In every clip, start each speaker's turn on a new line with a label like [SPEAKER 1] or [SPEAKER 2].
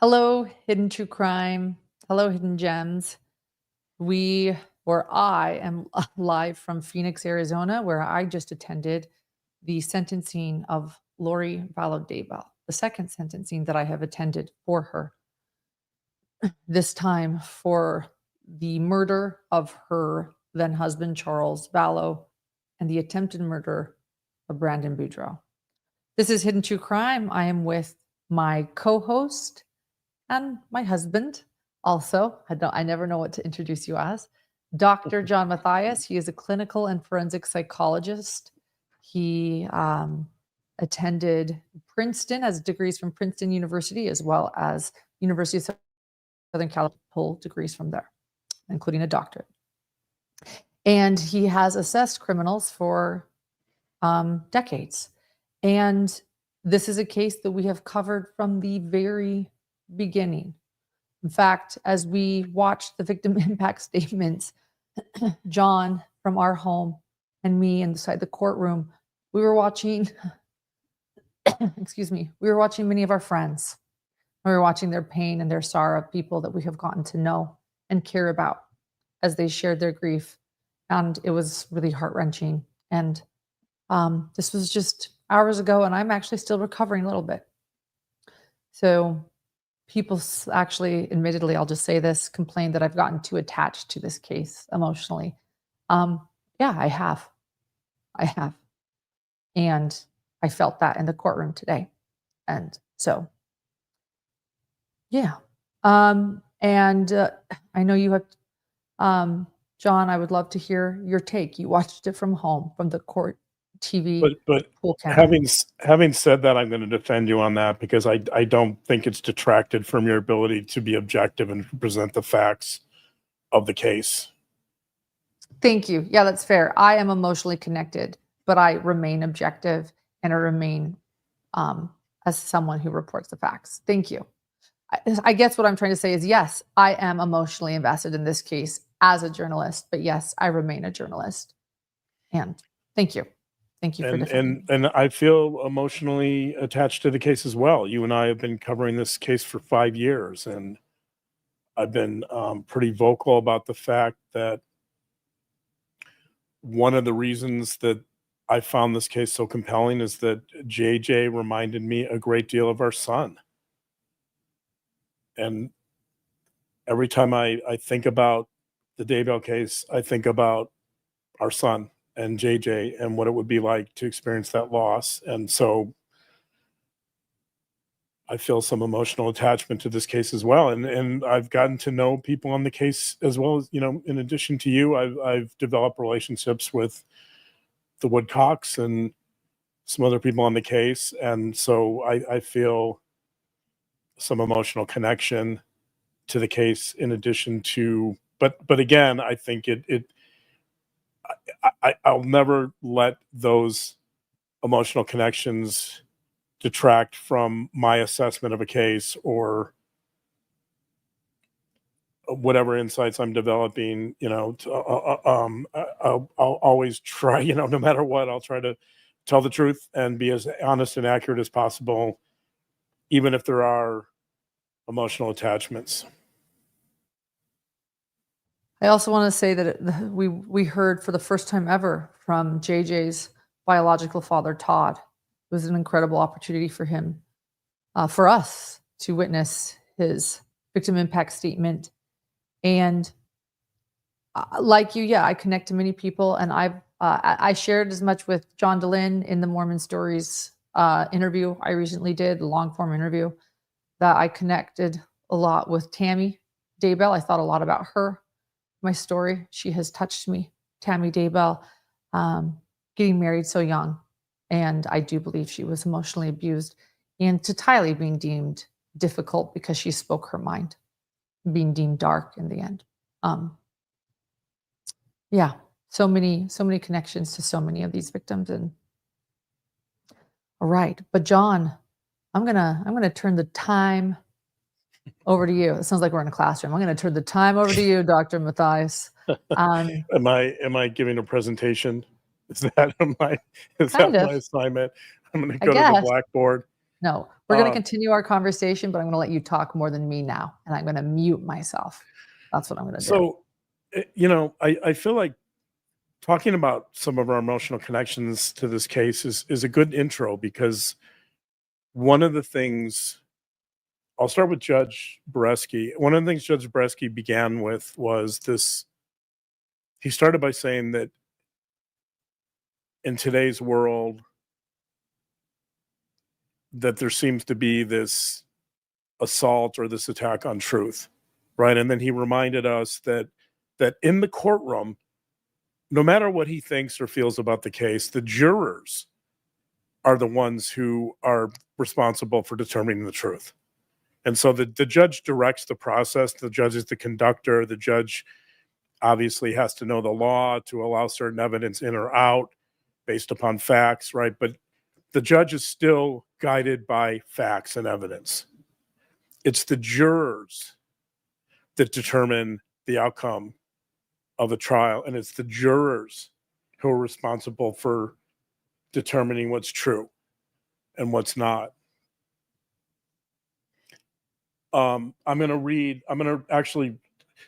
[SPEAKER 1] Hello, Hidden True Crime. Hello, Hidden Gems. I am live from Phoenix, Arizona, where I just attended the sentencing of Lori Vallow Daybell, the second sentencing that I have attended for her, this time for the murder of her then husband, Charles Vallow, and the attempted murder of Brandon Boudreaux. This is Hidden True Crime. I am with my co-host and my husband also. I never know what to introduce you as. Dr. John Matthias. He is a clinical and forensic psychologist. He attended Princeton, has degrees from Princeton University, as well as University of Southern California, pulled degrees from there, including a doctorate. And he has assessed criminals for decades. And this is a case that we have covered from the very beginning. In fact, as we watched the victim impact statements, John from our home and me inside the courtroom, we were watching, we were watching many of our friends. We were watching their pain and their sorrow, people that we have gotten to know and care about as they shared their grief. And it was really heart-wrenching. And this was just hours ago, and I'm actually still recovering a little bit. So people actually, admittedly, I'll just say this, complain that I've gotten too attached to this case emotionally. Yeah, I have. And I felt that in the courtroom today. And so, yeah. I know you have, John, I would love to hear your take. You watched it from home, from the court TV.
[SPEAKER 2] But having said that, I'm going to defend you on that because I don't think it's detracted from your ability to be objective and present the facts of the case.
[SPEAKER 1] Thank you. Yeah, that's fair. I am emotionally connected, but I remain objective and I remain as someone who reports the facts. Thank you. I guess what I'm trying to say is, yes, I am emotionally invested in this case as a journalist, but yes, I remain a journalist. And thank you. Thank you for defending.
[SPEAKER 2] And I feel emotionally attached to the case as well. You and I have been covering this case for 5 years, and I've been pretty vocal about the fact that one of the reasons that I found this case so compelling is that JJ reminded me a great deal of our son. And every time I think about the Daybell case, I think about our son and JJ and what it would be like to experience that loss. And so I feel some emotional attachment to this case as well. And I've gotten to know people on the case as well as, in addition to you, I've developed relationships with the Woodcocks and some other people on the case. And so I feel some emotional connection to the case in addition to, but again, I think I'll never let those emotional connections detract from my assessment of a case or whatever insights I'm developing. I'll always try, no matter what, I'll try to tell the truth and be as honest and accurate as possible, even if there are emotional attachments.
[SPEAKER 1] I also want to say that we heard for the first time ever from JJ's biological father, Todd. It was an incredible opportunity for him, for us to witness his victim impact statement. And like you, yeah, I connect to many people, and I shared as much with John DeLynn in the Mormon Stories interview I recently did, a long form interview, that I connected a lot with Tammy Daybell. I thought a lot about her. My story, she has touched me. Tammy Daybell, getting married so young, and I do believe she was emotionally abused, and to Tylee being deemed difficult because she spoke her mind, being deemed dark in the end. Yeah, so many connections to so many of these victims. And all right, but John, I'm gonna turn the time over to you. It sounds like we're in a classroom. I'm going to turn the time over to you, Dr. Matthias.
[SPEAKER 2] Am I giving a presentation? Is that my assignment? I'm going to go to the blackboard.
[SPEAKER 1] No, we're going to
[SPEAKER 2] Um,
[SPEAKER 1] continue our conversation, but I'm going to let you talk more than me now, and I'm going to mute myself. That's what I'm going to do.
[SPEAKER 2] so, I feel like talking about some of our emotional connections to this case is a good intro, because one of the things, I'll start with Judge Bresky. One of the things Judge Bresky began with was this. He started by saying that in today's world, that there seems to be this assault or this attack on truth, right? And then he reminded us that in the courtroom, no matter what he thinks or feels about the case, the jurors are the ones who are responsible for determining the truth. And so the judge directs the process. The judge is the conductor. The judge obviously has to know the law to allow certain evidence in or out based upon facts, right? But the judge is still guided by facts and evidence. It's the jurors that determine the outcome of a trial, and it's the jurors who are responsible for determining what's true and what's not. I'm going to actually,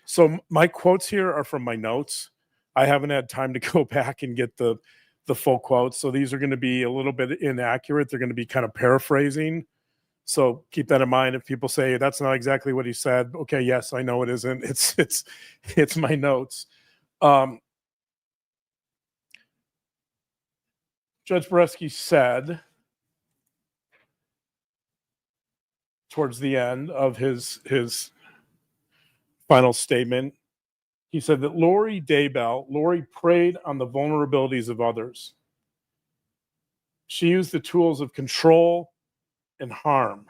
[SPEAKER 2] so my quotes here are from my notes. I haven't had time to go back and get the full quotes. So these are going to be a little bit inaccurate. They're going to be kind of paraphrasing. So keep that in mind. If people say that's not exactly what he said, okay, yes, I know it isn't. It's my notes. Judge Bresky said towards the end of his final statement, he said that Lauren preyed on the vulnerabilities of others. She used the tools of control and harm.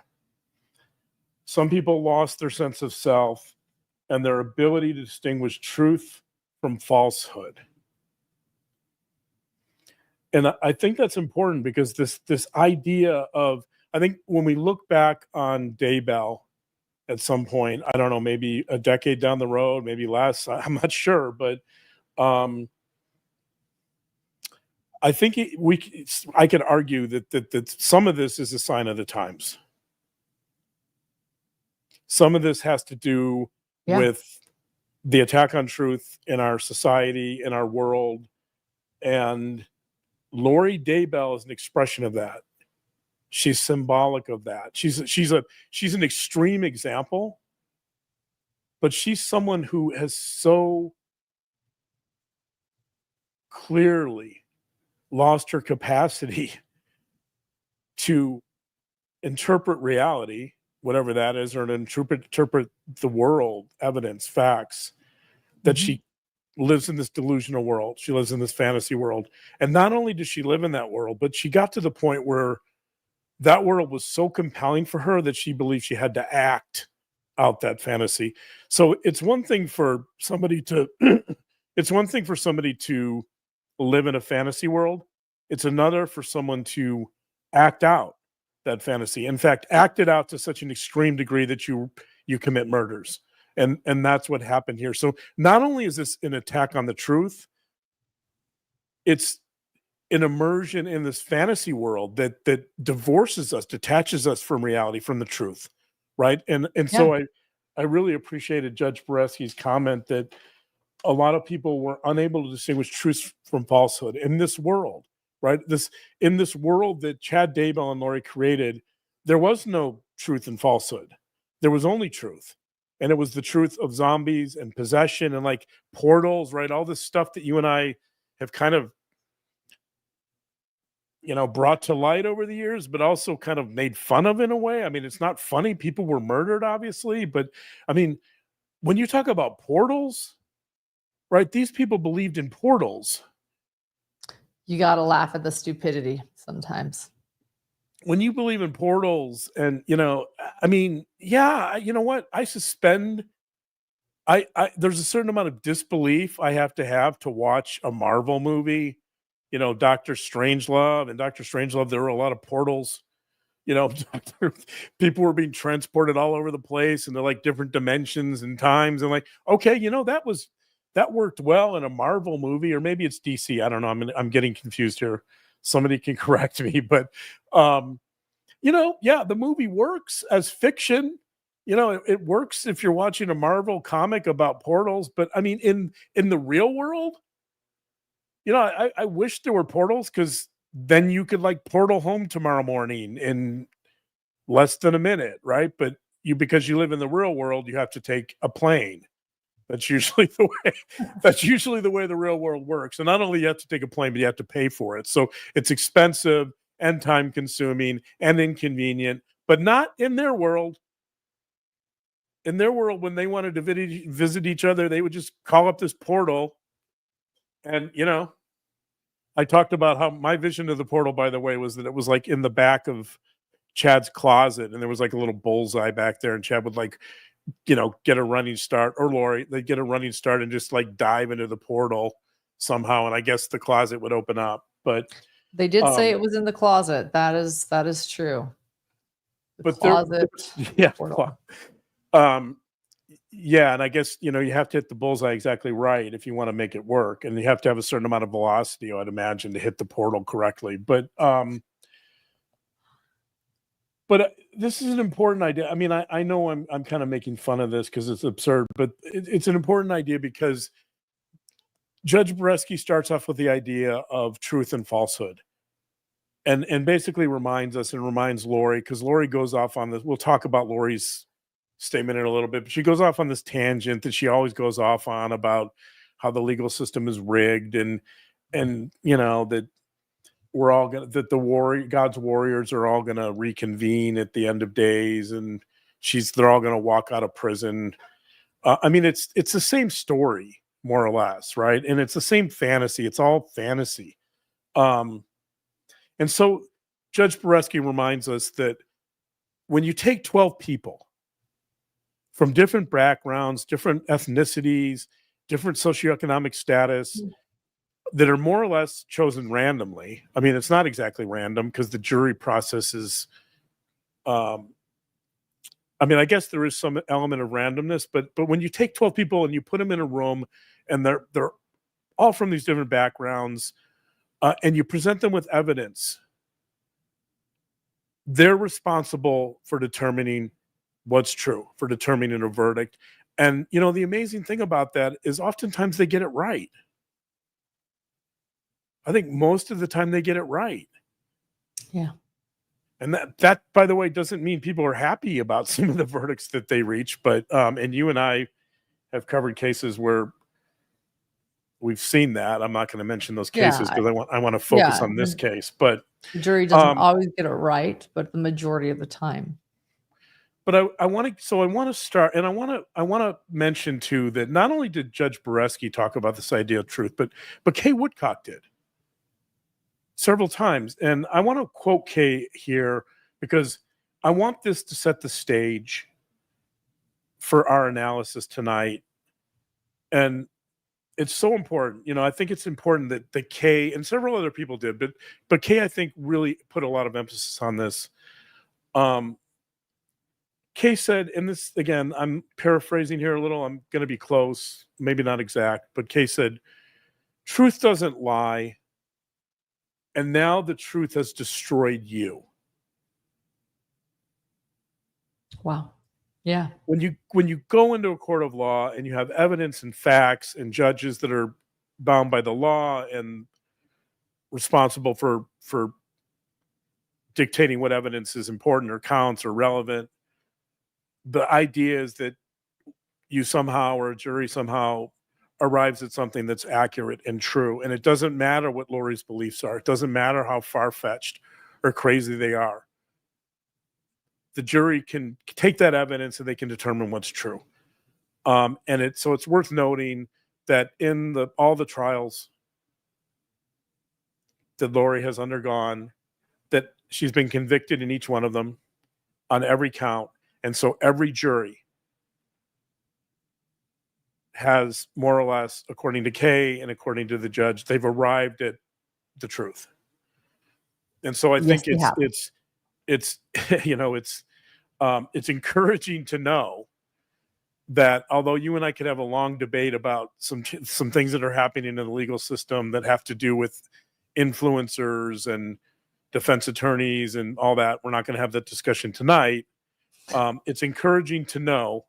[SPEAKER 2] Some people lost their sense of self and their ability to distinguish truth from falsehood. And I think that's important, because this idea of, I think when we look back on Daybell at some point, I don't know, maybe a decade down the road, maybe less, I'm not sure, but I think I could argue that some of this is a sign of the times. Some of this has to do with the attack on truth in our society, in our world, and Lauren Daybell is an expression of that. She's symbolic of that. She's an extreme example, but she's someone who has so clearly lost her capacity to interpret reality, whatever that is, or to interpret the world, evidence, facts, that she lives in this delusional world. She lives in this fantasy world. And not only does she live in that world, but she got to the point where that world was so compelling for her that she believed she had to act out that fantasy. So it's one thing for somebody to live in a fantasy world. It's another for someone to act out that fantasy. In fact, act it out to such an extreme degree that you commit murders. And that's what happened here. So not only is this an attack on the truth, it's an immersion in this fantasy world that divorces us, detaches us from reality, from the truth, right? And so I really appreciated Judge Bresky's comment that a lot of people were unable to distinguish truth from falsehood in this world, right? In this world that Chad Daybell and Laurie created, there was no truth and falsehood. There was only truth. And it was the truth of zombies and possession and like portals, right? All this stuff that you and I have kind of, brought to light over the years, but also kind of made fun of in a way. I mean, it's not funny. People were murdered, obviously. But I mean, when you talk about portals, right? These people believed in portals.
[SPEAKER 1] You got to laugh at the stupidity sometimes.
[SPEAKER 2] When you believe in portals and, I mean, yeah, you know what? I suspend, there's a certain amount of disbelief I have to watch a Marvel movie, Doctor Strangelove. And Doctor Strangelove, there were a lot of portals, people were being transported all over the place and they're like different dimensions and times. And like, okay, that worked well in a Marvel movie, or maybe it's DC. I don't know. I'm getting confused here. Somebody can correct me, but Yeah, the movie works as fiction. It works if you're watching a Marvel comic about portals, but I mean, in the real world, I wish there were portals, because then you could like portal home tomorrow morning in less than a minute, right? But because you live in the real world, you have to take a plane. That's usually the way. That's usually the way the real world works. And not only you have to take a plane, but you have to pay for it. So it's expensive and time consuming and inconvenient. But not in their world. In their world, when they wanted to visit each other, they would just call up this portal. And I talked about how my vision of the portal, by the way, was that it was like in the back of Chad's closet, and there was like a little bullseye back there, and Chad would like, get a running start, or Lori, they'd get a running start and just like dive into the portal somehow, and I guess the closet would open up. But
[SPEAKER 1] They did say it was in the closet. That is true. The
[SPEAKER 2] but
[SPEAKER 1] closet.
[SPEAKER 2] yeah,
[SPEAKER 1] portal.
[SPEAKER 2] Yeah, and I guess you have to hit the bullseye exactly right if you want to make it work, and you have to have a certain amount of velocity, I'd imagine, to hit the portal correctly. But this is an important idea. I mean, I know I'm kind of making fun of this because it's absurd, but it's an important idea because Judge Bresky starts off with the idea of truth and falsehood, and basically reminds us and reminds Lori, because Lori goes off on this. We'll talk about Lori's statement in a little bit, but she goes off on this tangent that she always goes off on about how the legal system is rigged, and that we're all gonna, that God's warriors are all gonna reconvene at the end of days, and they're all gonna walk out of prison. I mean, it's the same story, more or less, right? And it's the same fantasy. It's all fantasy. And so Judge Boreski reminds us that when you take 12 people from different backgrounds, different ethnicities, different socioeconomic status, that are more or less chosen randomly. I mean, it's not exactly random because the jury process is, I mean, I guess there is some element of randomness, but when you take 12 people and you put them in a room, and they're all from these different backgrounds, and you present them with evidence, they're responsible for determining what's true, for determining a verdict. And the amazing thing about that is oftentimes they get it right. I think most of the time they get it right.
[SPEAKER 1] Yeah.
[SPEAKER 2] And that by the way, doesn't mean people are happy about some of the verdicts that they reach, but and you and I have covered cases where we've seen that. I'm not going to mention those cases because I want to focus on this case, but
[SPEAKER 1] the jury doesn't always get it right, but the majority of the time.
[SPEAKER 2] But I want to start, and I want to mention too that not only did Judge Boreski talk about this idea of truth, but Kay Woodcock did several times. And I want to quote Kay here because I want this to set the stage for our analysis tonight. And it's so important. I think it's important that Kay and several other people did, but Kay, I think, really put a lot of emphasis on this. Kay said, and this, again, I'm paraphrasing here a little, I'm going to be close, maybe not exact, but Kay said, truth doesn't lie, and now the truth has destroyed you.
[SPEAKER 1] Wow. Yeah.
[SPEAKER 2] When you go into a court of law and you have evidence and facts and judges that are bound by the law and responsible for dictating what evidence is important or counts or relevant, the idea is that you somehow, or a jury somehow, arrives at something that's accurate and true. And it doesn't matter what Lori's beliefs are. It doesn't matter how far-fetched or crazy they are. The jury can take that evidence and they can determine what's true. And so it's worth noting that in all the trials that Lori has undergone, that she's been convicted in each one of them on every count. And so every jury has more or less, according to Kay and according to the judge, they've arrived at the truth. And so I think it's it's encouraging to know that although you and I could have a long debate about some things that are happening in the legal system that have to do with influencers and defense attorneys and all that. We're not going to have that discussion tonight. It's encouraging to know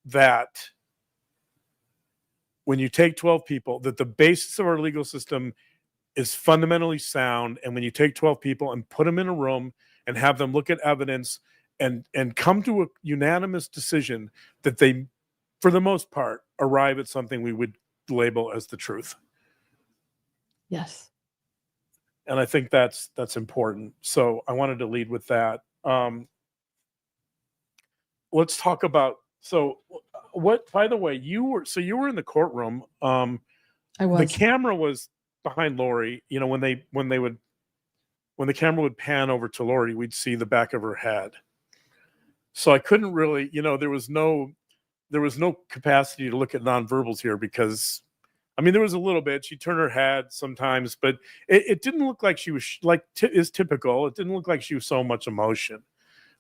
[SPEAKER 2] that when you take 12 people, that the basis of our legal system is fundamentally sound. And when you take 12 people and put them in a room and have them look at evidence and come to a unanimous decision, that they, for the most part, arrive at something we would label as the truth.
[SPEAKER 1] Yes.
[SPEAKER 2] And I think that's important. So I wanted to lead with that. Let's talk about, so what, by the way, you were in the courtroom.
[SPEAKER 1] I was.
[SPEAKER 2] The camera was behind Lori. You know, when the camera would pan over to Lori, we'd see the back of her head. So I couldn't really, you know, there was no capacity to look at nonverbals here, because I mean, there was a little bit. She turned her head sometimes, but it didn't look like she was is typical. It didn't look like she was so much emotion.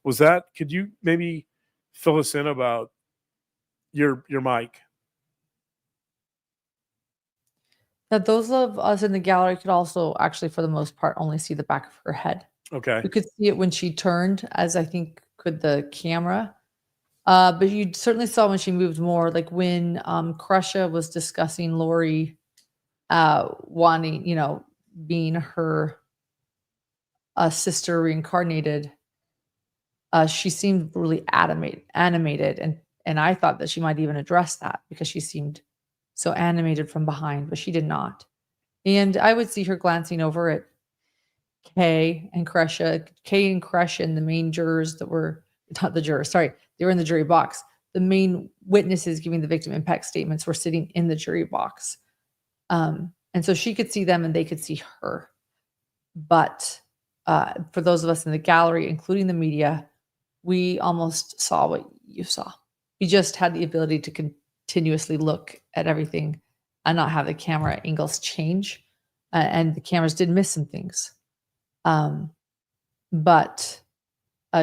[SPEAKER 2] Was that? Could you maybe fill us in about your mic?
[SPEAKER 1] That those of us in the gallery could also actually, for the most part, only see the back of her head.
[SPEAKER 2] Okay.
[SPEAKER 1] We could see it when she turned, as I think could the camera. But you certainly saw when she moved more, like when Crusha was discussing Lori wanting, you know, being her sister reincarnated. She seemed really animated, and I thought that she might even address that, because she seemed so animated from behind, but she did not. And I would see her glancing over at Kay and Crusha, and the main jurors that were not the jurors, sorry, they were in the jury box. The main witnesses giving the victim impact statements were sitting in the jury box. And so she could see them and they could see her. But for those of us in the gallery, including the media, we almost saw what you saw. We just had the ability to continuously look at everything and not have the camera angles change. And the cameras did miss some things. But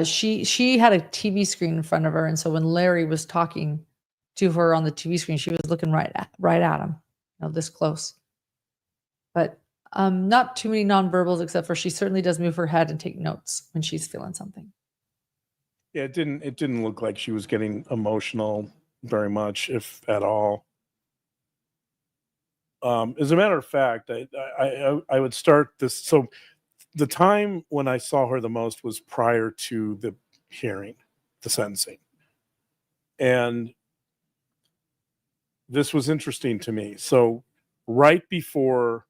[SPEAKER 1] she had a TV screen in front of her, and so when Larry was talking to her on the TV screen, she was looking right at him, you know, this close. But not too many nonverbals, except for she certainly does move her head and take notes when she's feeling something.
[SPEAKER 2] Yeah, it didn't look like she was getting emotional very much, if at all. As a matter of fact, I would start this. So the time when I saw her the most was prior to the hearing, the sentencing. And this was interesting to me. So right before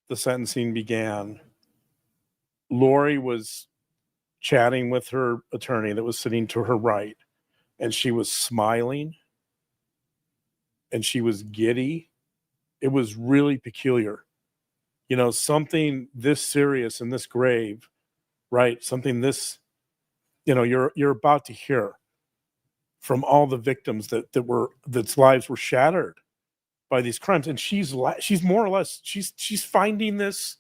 [SPEAKER 2] the sentencing began, Lori was chatting with her attorney that was sitting to her right, and she was smiling and she was giddy. It was really peculiar. You know, something this serious and this grave, right? Something this, you know, you're about to hear from all the victims that's lives were shattered by these crimes, and she's more or less she's finding this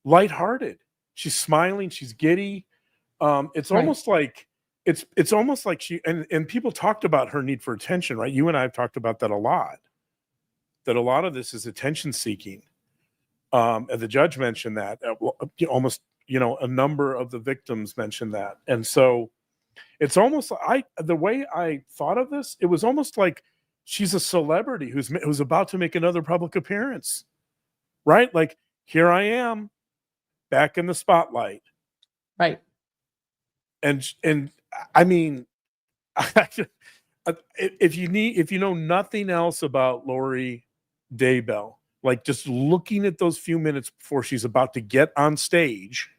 [SPEAKER 2] lighthearted. She's smiling, she's giddy. It's
[SPEAKER 1] Right.
[SPEAKER 2] almost like it's almost like she and people talked about her need for attention, right? You and I have talked about that a lot. That a lot of this is attention seeking. And the judge mentioned that almost, you know, a number of the victims mentioned that. And so it's almost the way I thought of this, it was almost like she's a celebrity who's about to make another public appearance, right? Like, here I am back in the spotlight.
[SPEAKER 1] Right.
[SPEAKER 2] And I mean, if you know nothing else about Laurie Daybell, like just looking at those few minutes before she's about to get on stage.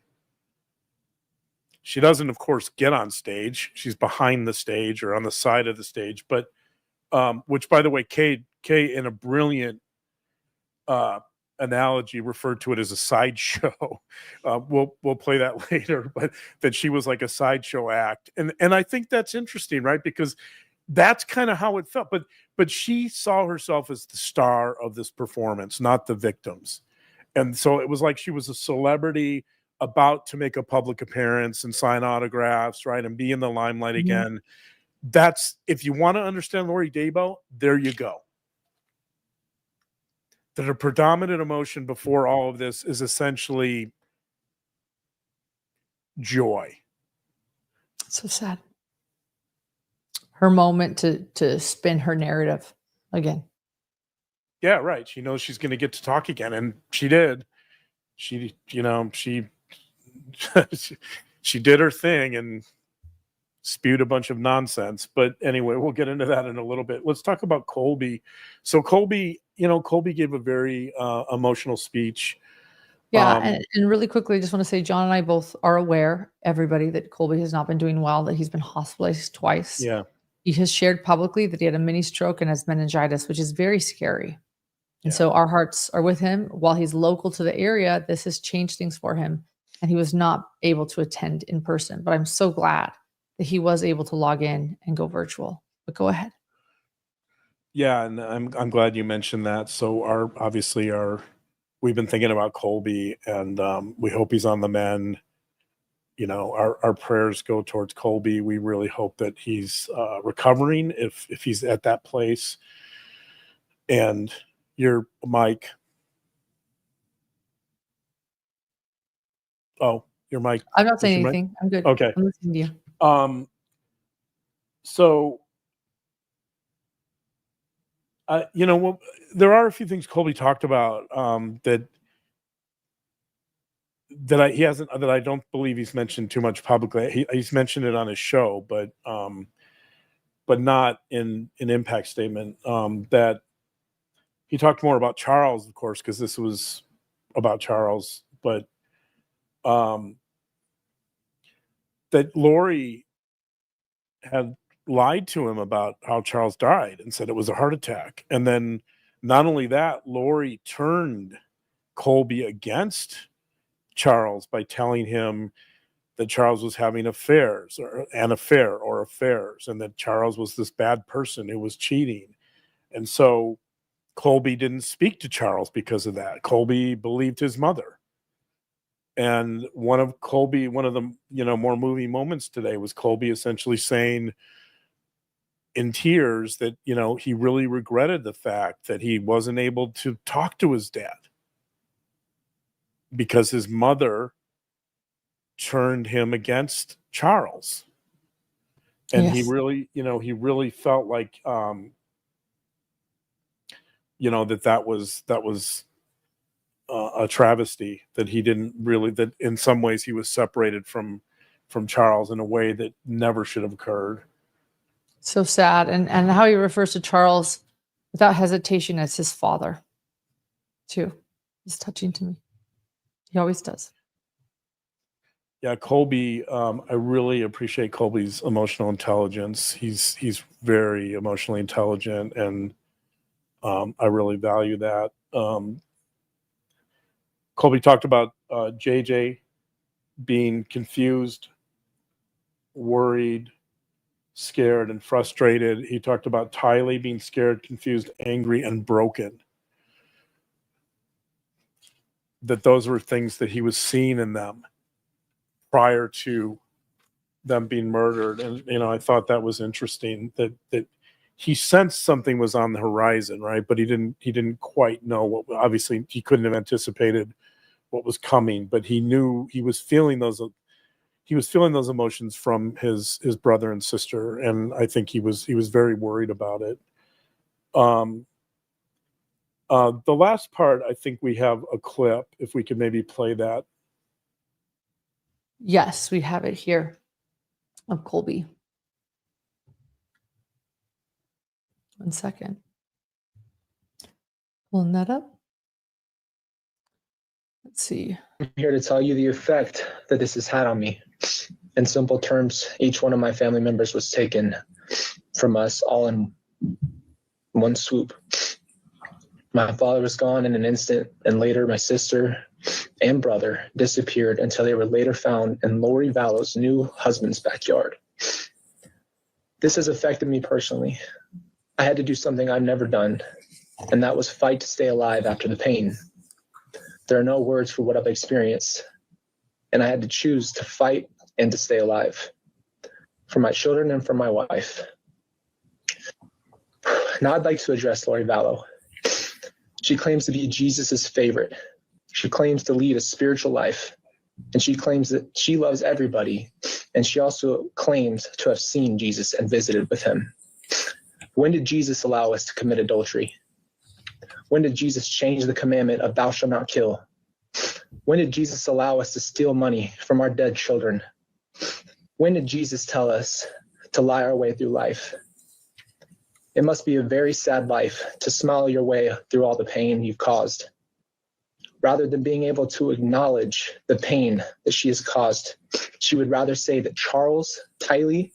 [SPEAKER 2] She doesn't, of course, get on stage. She's behind the stage or on the side of the stage. But which, by the way, Kay in a brilliant analogy referred to it as a sideshow. We'll play that later, but that she was like a sideshow act. And I think that's interesting, right? Because that's kind of how it felt. But she saw herself as the star of this performance, not the victims. And so it was like she was a celebrity about to make a public appearance and sign autographs, right? And be in the limelight again. That's, if you want to understand Laurie Daybell, there you go. that a predominant emotion before all of this is essentially joy.
[SPEAKER 1] So sad. Her moment to spin her narrative again.
[SPEAKER 2] Yeah, right. She knows she's going to get to talk again, and she did. She she did her thing and spewed a bunch of nonsense. But anyway, we'll get into that in a little bit. Let's talk about Colby. So Colby gave a very emotional speech.
[SPEAKER 1] Yeah, and really quickly, I just want to say, John and I both are aware, everybody, that Colby has not been doing well, that he's been hospitalized twice.
[SPEAKER 2] Yeah.
[SPEAKER 1] He has shared publicly that he had a mini stroke and has meningitis, which is very scary. And
[SPEAKER 2] Yeah.
[SPEAKER 1] so our hearts are with him. While he's local to the area, this has changed things for him. And he was not able to attend in person. But I'm so glad that he was able to log in and go virtual. But go ahead.
[SPEAKER 2] Yeah, and I'm glad you mentioned that. So we've been thinking about Colby, and we hope he's on the mend. Our prayers go towards Colby. We really hope that he's recovering if he's at that place. And your mic. Oh, your mic.
[SPEAKER 1] I'm not saying anything. I'm good.
[SPEAKER 2] Okay.
[SPEAKER 1] I'm listening to you.
[SPEAKER 2] So, there are a few things Colby talked about that I don't believe he's mentioned too much publicly. He's mentioned it on his show, but not in an impact statement. That he talked more about Charles, of course, because this was about Charles, but that Lori had lied to him about how Charles died and said it was a heart attack. And then not only that, Lori turned Colby against Charles by telling him that Charles was having affairs or affairs, and that Charles was this bad person who was cheating. And so Colby didn't speak to Charles because of that. Colby believed his mother. And one of the more moving moments today was Colby essentially saying in tears that he really regretted the fact that he wasn't able to talk to his dad because his mother turned him against Charles. And
[SPEAKER 1] Yes.
[SPEAKER 2] he really felt like that was a travesty, that he didn't really, that in some ways he was separated from Charles in a way that never should have occurred.
[SPEAKER 1] So sad. And how he refers to Charles without hesitation as his father, too. It's touching to me. He always does.
[SPEAKER 2] Yeah, Colby, I really appreciate Colby's emotional intelligence. He's very emotionally intelligent, and I really value that. Colby talked about JJ being confused, worried, scared, and frustrated. He talked about Tylee being scared, confused, angry, and broken. That those were things that he was seeing in them prior to them being murdered. And I thought that was interesting, that he sensed something was on the horizon, right? But he didn't quite know what. Obviously he couldn't have anticipated what was coming, but he knew he was feeling those emotions from his brother and sister, and I think he was very worried about it. The last part, I think we have a clip, if we could maybe play that.
[SPEAKER 1] Yes, we have it here of Colby. 1 second. Pulling that up. Let's see.
[SPEAKER 3] I'm here to tell you the effect that this has had on me. In simple terms, each one of my family members was taken from us all in one swoop. My father was gone in an instant, and later my sister and brother disappeared until they were later found in Lori Vallow's new husband's backyard. This has affected me personally. I had to do something I've never done, and that was fight to stay alive after the pain. There are no words for what I've experienced, and I had to choose to fight and to stay alive for my children and for my wife. Now I'd like to address Lori Vallow. She claims to be Jesus's favorite. She claims to lead a spiritual life. And she claims that she loves everybody. And she also claims to have seen Jesus and visited with him. When did Jesus allow us to commit adultery? When did Jesus change the commandment of thou shalt not kill? When did Jesus allow us to steal money from our dead children? When did Jesus tell us to lie our way through life? It must be a very sad life to smile your way through all the pain you've caused. Rather than being able to acknowledge the pain that she has caused, she would rather say that Charles, Tylee,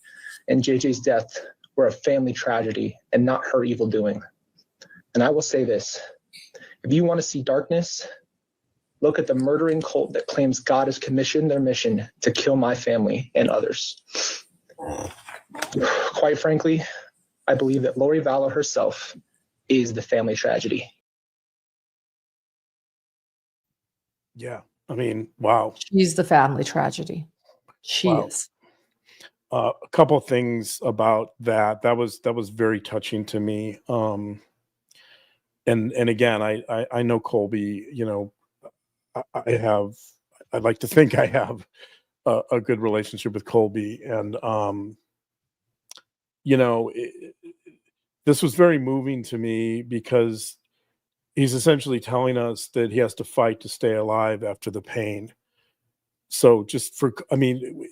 [SPEAKER 3] and JJ's death were a family tragedy and not her evil doing. And I will say this, if you want to see darkness, look at the murdering cult that claims God has commissioned their mission to kill my family and others. Quite frankly, I believe that Lori Vallow herself is the family tragedy.
[SPEAKER 2] Yeah. I mean, wow.
[SPEAKER 1] She's the family tragedy. She
[SPEAKER 2] Wow.
[SPEAKER 1] is.
[SPEAKER 2] A couple things about that. That was very touching to me. And again, I know Colby, you know, I'd like to think I have a good relationship with Colby. And, you know, this was very moving to me because he's essentially telling us that he has to fight to stay alive after the pain. So just for, I mean,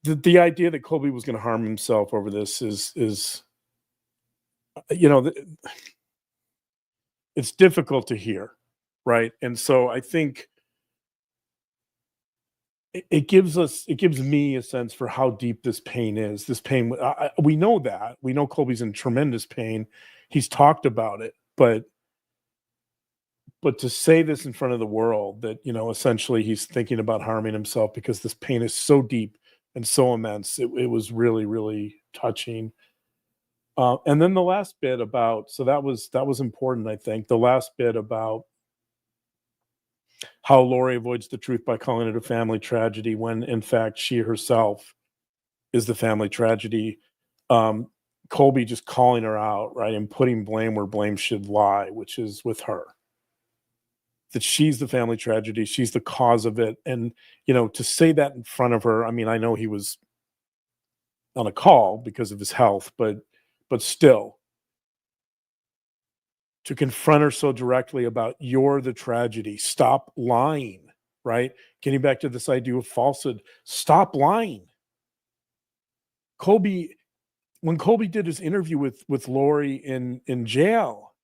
[SPEAKER 2] the idea that Colby was going to harm himself over this is, you know, it's difficult to hear. Right. And so I think it gives me a sense for how deep this pain is. This pain, we know that. We know Colby's in tremendous pain. He's talked about it, but to say this in front of the world that, you know, essentially he's thinking about harming himself because this pain is so deep and so immense, it was really, really touching. And then the last bit about, so that was important, I think. The last bit about how Lori avoids the truth by calling it a family tragedy when in fact she herself is the family tragedy. Colby just calling her out, right, and putting blame where blame should lie, which is with her. That she's the family tragedy, she's the cause of it. And, you know, to say that in front of her, I mean, I know he was on a call because of his health, but still, to confront her so directly about you're the tragedy, stop lying, right? Getting back to this idea of falsehood, stop lying. When Colby did his interview with Lori in jail,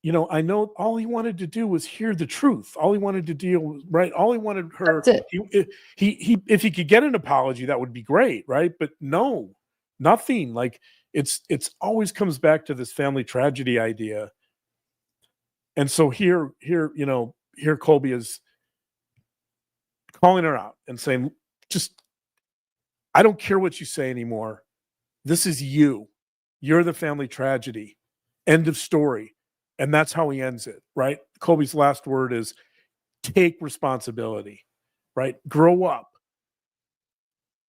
[SPEAKER 2] you know, I know all he wanted to do was hear the truth. All he wanted to deal, right? All he wanted her,
[SPEAKER 1] That's it.
[SPEAKER 2] he if he could get an apology, that would be great, right? But no, nothing. Like it's always comes back to this family tragedy idea. And so here, you know, here Colby is calling her out and saying, just, I don't care what you say anymore. This is you. You're the family tragedy. End of story. And that's how he ends it, right? Colby's last word is take responsibility, right? Grow up.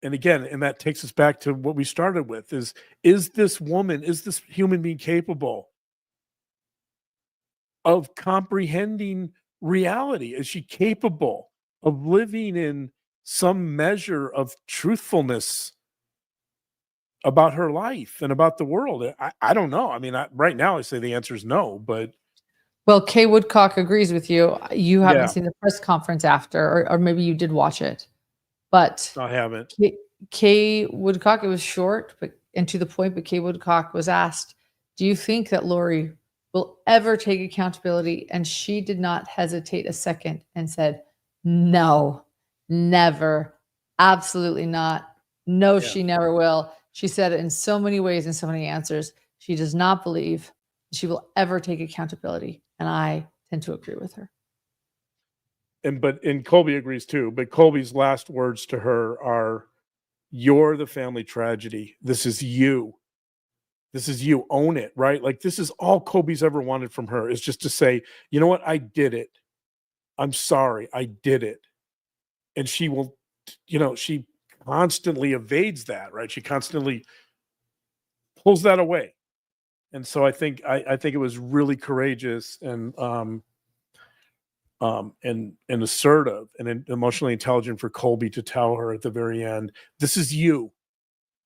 [SPEAKER 2] And again, and that takes us back to what we started with is this woman, is this human being capable of comprehending reality? Is she capable of living in some measure of truthfulness about her life and about the world? I don't know. I mean, right now I say the answer is no, but
[SPEAKER 1] Well, Kay Woodcock agrees with you. You haven't
[SPEAKER 2] yeah,
[SPEAKER 1] seen the press conference after, or maybe you did watch it. But
[SPEAKER 2] I haven't.
[SPEAKER 1] Kay Woodcock, it was short and to the point, but Kay Woodcock was asked, do you think that Lori will ever take accountability? And she did not hesitate a second and said, no, never, absolutely not. No,
[SPEAKER 2] Yeah.
[SPEAKER 1] she never will. She said it in so many ways and so many answers. She does not believe she will ever take accountability. And I tend to agree with her.
[SPEAKER 2] And Colby agrees too, but Colby's last words to her are, you're the family tragedy. This is you. This is you. Own it, right? Like this is all Colby's ever wanted from her, is just to say, you know what? I did it. I'm sorry. I did it. And she will, you know, she constantly evades that, right? She constantly pulls that away. And so I think it was really courageous and assertive and emotionally intelligent for Colby to tell her at the very end, this is you.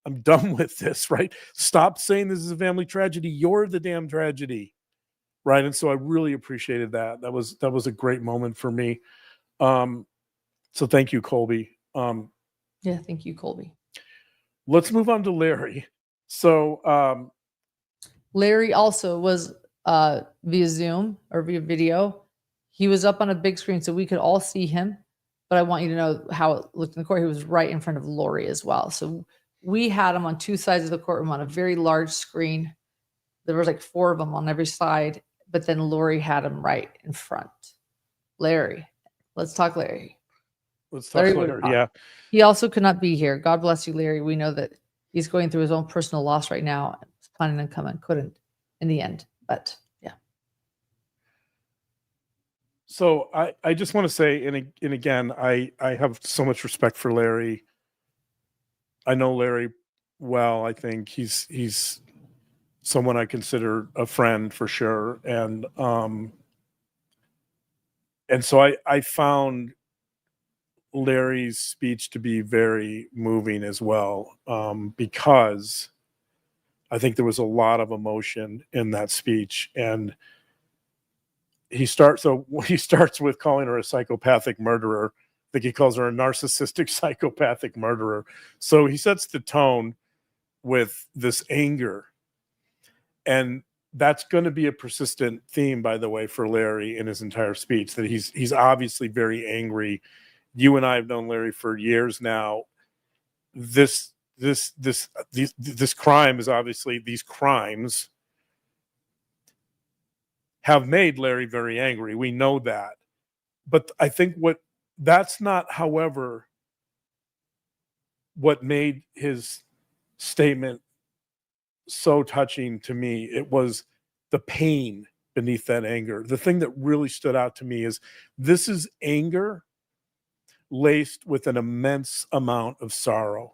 [SPEAKER 2] I'm done with this, right? Stop saying this is a family tragedy. You're the damn tragedy. Right. And so I really appreciated that. That was a great moment for me. So thank you, Colby.
[SPEAKER 1] Yeah, thank you, Colby.
[SPEAKER 2] Let's move on to Larry. So
[SPEAKER 1] Larry also was via Zoom or via video. He was up on a big screen so we could all see him. But I want you to know how it looked in the court. He was right in front of Lori as well. So we had him on two sides of the courtroom on a very large screen. There was like 4 of them on every side, but then Lori had him right in front. Larry. Let's talk Larry.
[SPEAKER 2] let's talk Larry. Yeah.
[SPEAKER 1] He also could not be here. God bless you, Larry. We know that he's going through his own personal loss right now. He's planning on coming, couldn't in the end. But yeah.
[SPEAKER 2] So I just want to say, and again, I have so much respect for Larry. I know Larry well. I think he's someone I consider a friend for sure. And so I found Larry's speech to be very moving as well, because I think there was a lot of emotion in that speech. And he starts with calling her a psychopathic murderer. I think he calls her a narcissistic psychopathic murderer. So he sets the tone with this anger. And that's going to be a persistent theme, by the way, for Larry in his entire speech, that he's obviously very angry. You and I have known Larry for years now. This crime is obviously, these crimes have made Larry very angry. We know that. But I think that's not, however, what made his statement so touching to me. It was the pain beneath that anger. The thing that really stood out to me is this is anger laced with an immense amount of sorrow.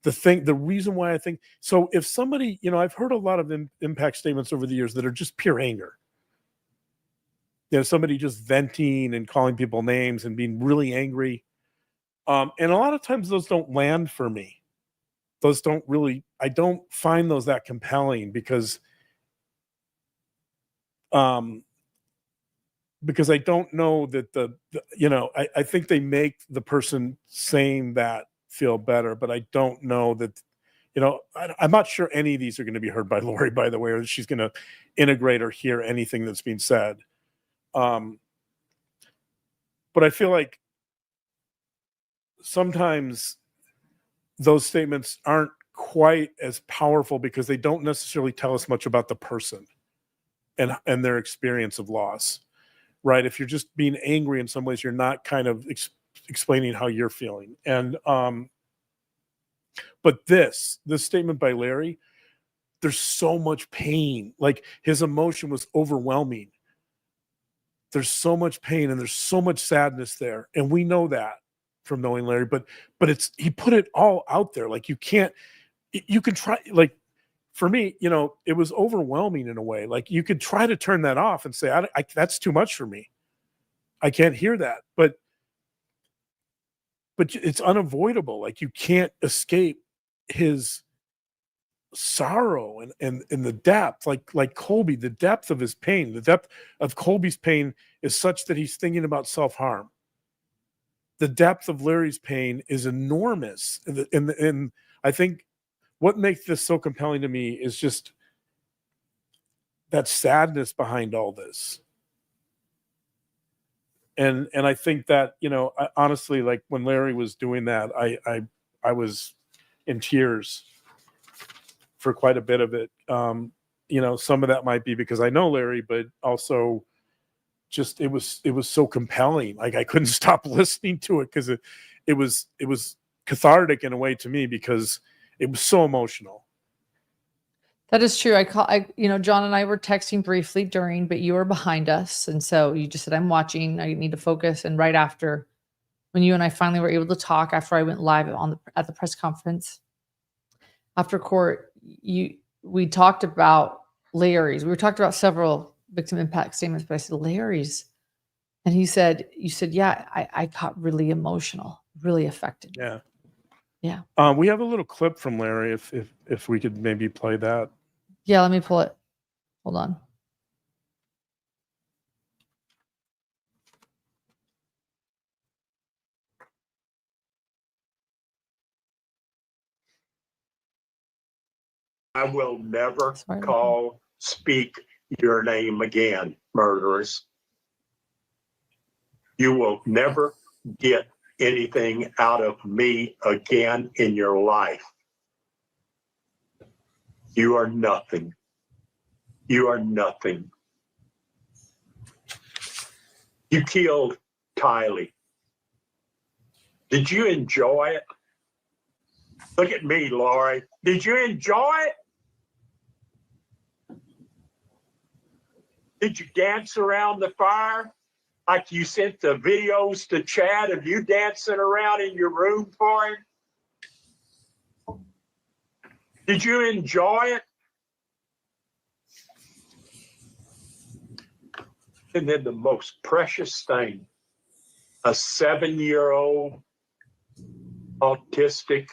[SPEAKER 2] The reason why I think so, if somebody, I've heard a lot of impact statements over the years that are just pure anger. Somebody just venting and calling people names and being really angry. And a lot of times those don't land for me. I don't find those that compelling because I don't know that I think they make the person saying that feel better, but I don't know that, I'm not sure any of these are going to be heard by Lori, by the way, or that she's going to integrate or hear anything that's being said. But I feel like sometimes those statements aren't quite as powerful because they don't necessarily tell us much about the person and their experience of loss, right? If you're just being angry in some ways, you're not kind of explaining how you're feeling. And but this statement by Larry, there's so much pain. Like his emotion was overwhelming. There's so much pain and there's so much sadness there, and we know that from knowing Larry. But he put it all out there. Like you can try. Like for me, it was overwhelming in a way. Like you could try to turn that off and say, that's too much for me. I can't hear that. But it's unavoidable. Like you can't escape his sorrow and the depth, like Colby, the depth of his pain. The depth of Colby's pain is such that he's thinking about self-harm. The depth of Larry's pain is enormous. And I think what makes this so compelling to me is just that sadness behind all this. And I think that, I, honestly, like when Larry was doing that, I was in tears for quite a bit of it. Some of that might be because I know Larry, but also just it was so compelling. Like I couldn't stop listening to it because it was cathartic in a way to me because it was so emotional.
[SPEAKER 1] That is true. John and I were texting briefly during, but you were behind us. And so you just said, I'm watching, I need to focus. And right after, when you and I finally were able to talk, after I went live at the press conference, after court, we talked about Larry's. We talked about several victim impact statements, but I said Larry's, and he said, "You said, yeah, I got really emotional, really affected."
[SPEAKER 2] Yeah.
[SPEAKER 1] Yeah.
[SPEAKER 2] We have a little clip from Larry. If we could maybe play that.
[SPEAKER 1] Yeah. Let me pull it. Hold on.
[SPEAKER 4] I will never
[SPEAKER 1] Sorry.
[SPEAKER 4] speak your name again, murderers. You will never get anything out of me again in your life. You are nothing. You are nothing. You killed Kylie. Did you enjoy it? Look at me, Lori. Did you enjoy it? Did you dance around the fire like you sent the videos to Chad of you dancing around in your room for him? Did you enjoy it? And then the most precious thing, a 7-year-old autistic,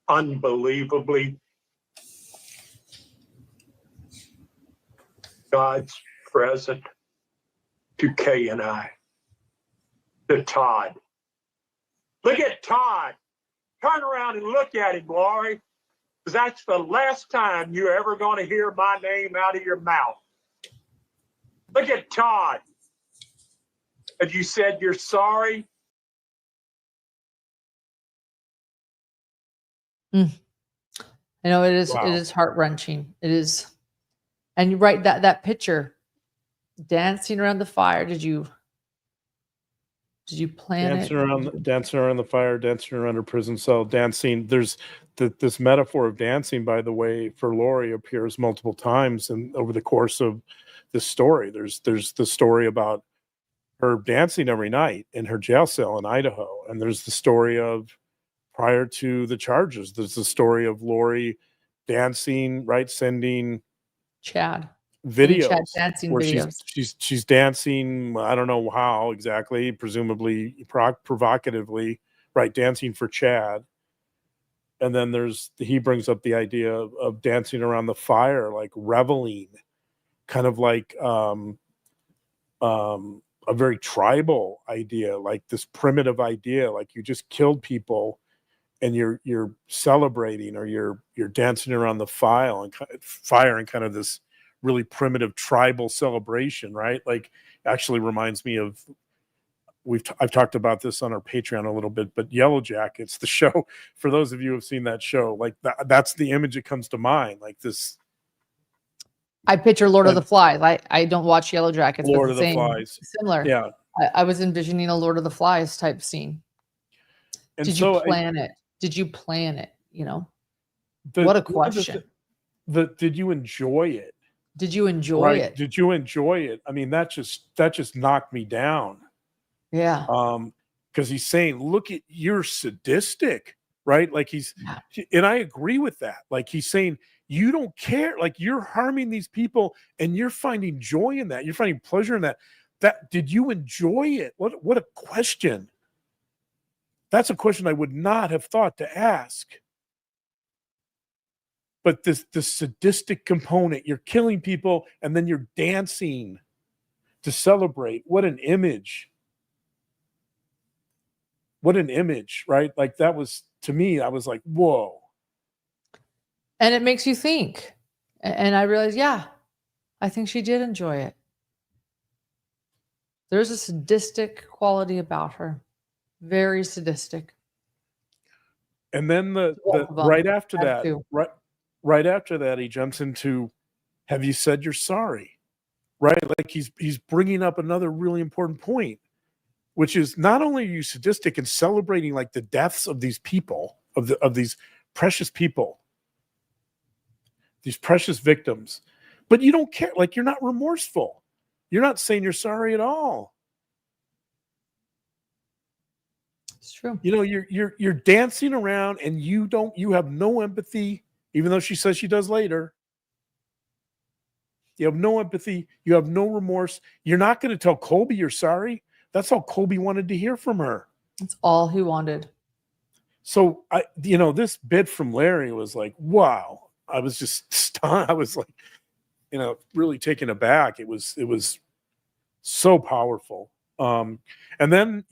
[SPEAKER 4] unbelievably God's present to Kay and I, to Todd. Look at Todd. Turn around and look at him, Lori, because that's the last time you're ever going to hear my name out of your mouth. Look at Todd. Have you said you're sorry?
[SPEAKER 1] I know it is.
[SPEAKER 2] Wow.
[SPEAKER 1] It is heart wrenching. It is, and you're right. That picture, dancing around the fire. Did you plan
[SPEAKER 2] Dancing
[SPEAKER 1] it?
[SPEAKER 2] around, dancing around the fire, dancing around her prison cell, dancing. There's this metaphor of dancing, by the way, for Lori appears multiple times, and over the course of this story, there's the story about her dancing every night in her jail cell in Idaho, and there's the story of prior to the charges. There's the story of Lori dancing, right, sending
[SPEAKER 1] Chad.
[SPEAKER 2] videos
[SPEAKER 1] Chad dancing
[SPEAKER 2] where
[SPEAKER 1] videos.
[SPEAKER 2] she's dancing. I don't know how exactly, presumably provocatively, right, dancing for Chad. And then he brings up the idea of dancing around the fire, like reveling, kind of like a very tribal idea, like this primitive idea, like you just killed people and you're celebrating, or you're dancing around the fire and kind of this really primitive tribal celebration, right? Like, actually reminds me of, I've talked about this on our Patreon a little bit, but Yellow Jackets, the show, for those of you who have seen that show, like that's the image that comes to mind, like this.
[SPEAKER 1] I picture Lord of the Flies. I don't watch Yellow Jackets, but
[SPEAKER 2] Lord
[SPEAKER 1] the
[SPEAKER 2] of the
[SPEAKER 1] same,
[SPEAKER 2] Flies.
[SPEAKER 1] similar.
[SPEAKER 2] Yeah.
[SPEAKER 1] I was envisioning a Lord of the Flies type scene.
[SPEAKER 2] And
[SPEAKER 1] Did you plan it? Did you plan it? You know, what a question.
[SPEAKER 2] Did you enjoy it?
[SPEAKER 1] Did you enjoy it?
[SPEAKER 2] Did you enjoy it? I mean, that just knocked me down.
[SPEAKER 1] Yeah.
[SPEAKER 2] Because he's saying, look, you're sadistic, right? Like and I agree with that. Like, he's saying, you don't care, like you're harming these people and you're finding joy in that. You're finding pleasure in that. Did you enjoy it? What a question. That's a question I would not have thought to ask. But this sadistic component, you're killing people and then you're dancing to celebrate. What an image. What an image, right? Like, that was, to me, I was like, whoa.
[SPEAKER 1] And it makes you think. And I realized, yeah, I think she did enjoy it. There's a sadistic quality about her. Very sadistic.
[SPEAKER 2] And then right after that, he jumps into, have you said you're sorry? Right? Like, he's bringing up another really important point, which is, not only are you sadistic and celebrating like the deaths of these people, of these precious people, these precious victims, but you don't care. Like, you're not remorseful. You're not saying you're sorry at all.
[SPEAKER 1] It's true.
[SPEAKER 2] You know, you're dancing around and you have no empathy even though she says she does later. You have no empathy. You have no remorse. You're not going to tell Colby you're sorry. That's all Colby wanted to hear from her.
[SPEAKER 1] That's all he wanted.
[SPEAKER 2] So this bit from Larry was like, wow. I was just stunned. I was like, really taken aback. It was so powerful. And then,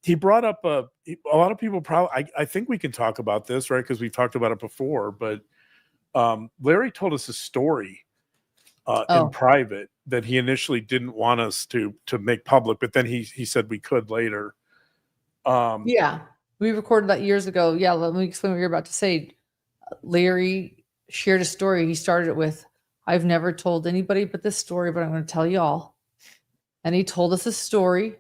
[SPEAKER 2] he brought up a lot of people probably, I think we can talk about this, right? Because we've talked about it before, but Larry told us a story in private that he initially didn't want us to make public, but then he said we could later.
[SPEAKER 1] Yeah, we recorded that years ago. Yeah, let me explain what you're about to say. Larry shared a story. He started it with, I've never told anybody but this story, but I'm going to tell you all. And he told us a story.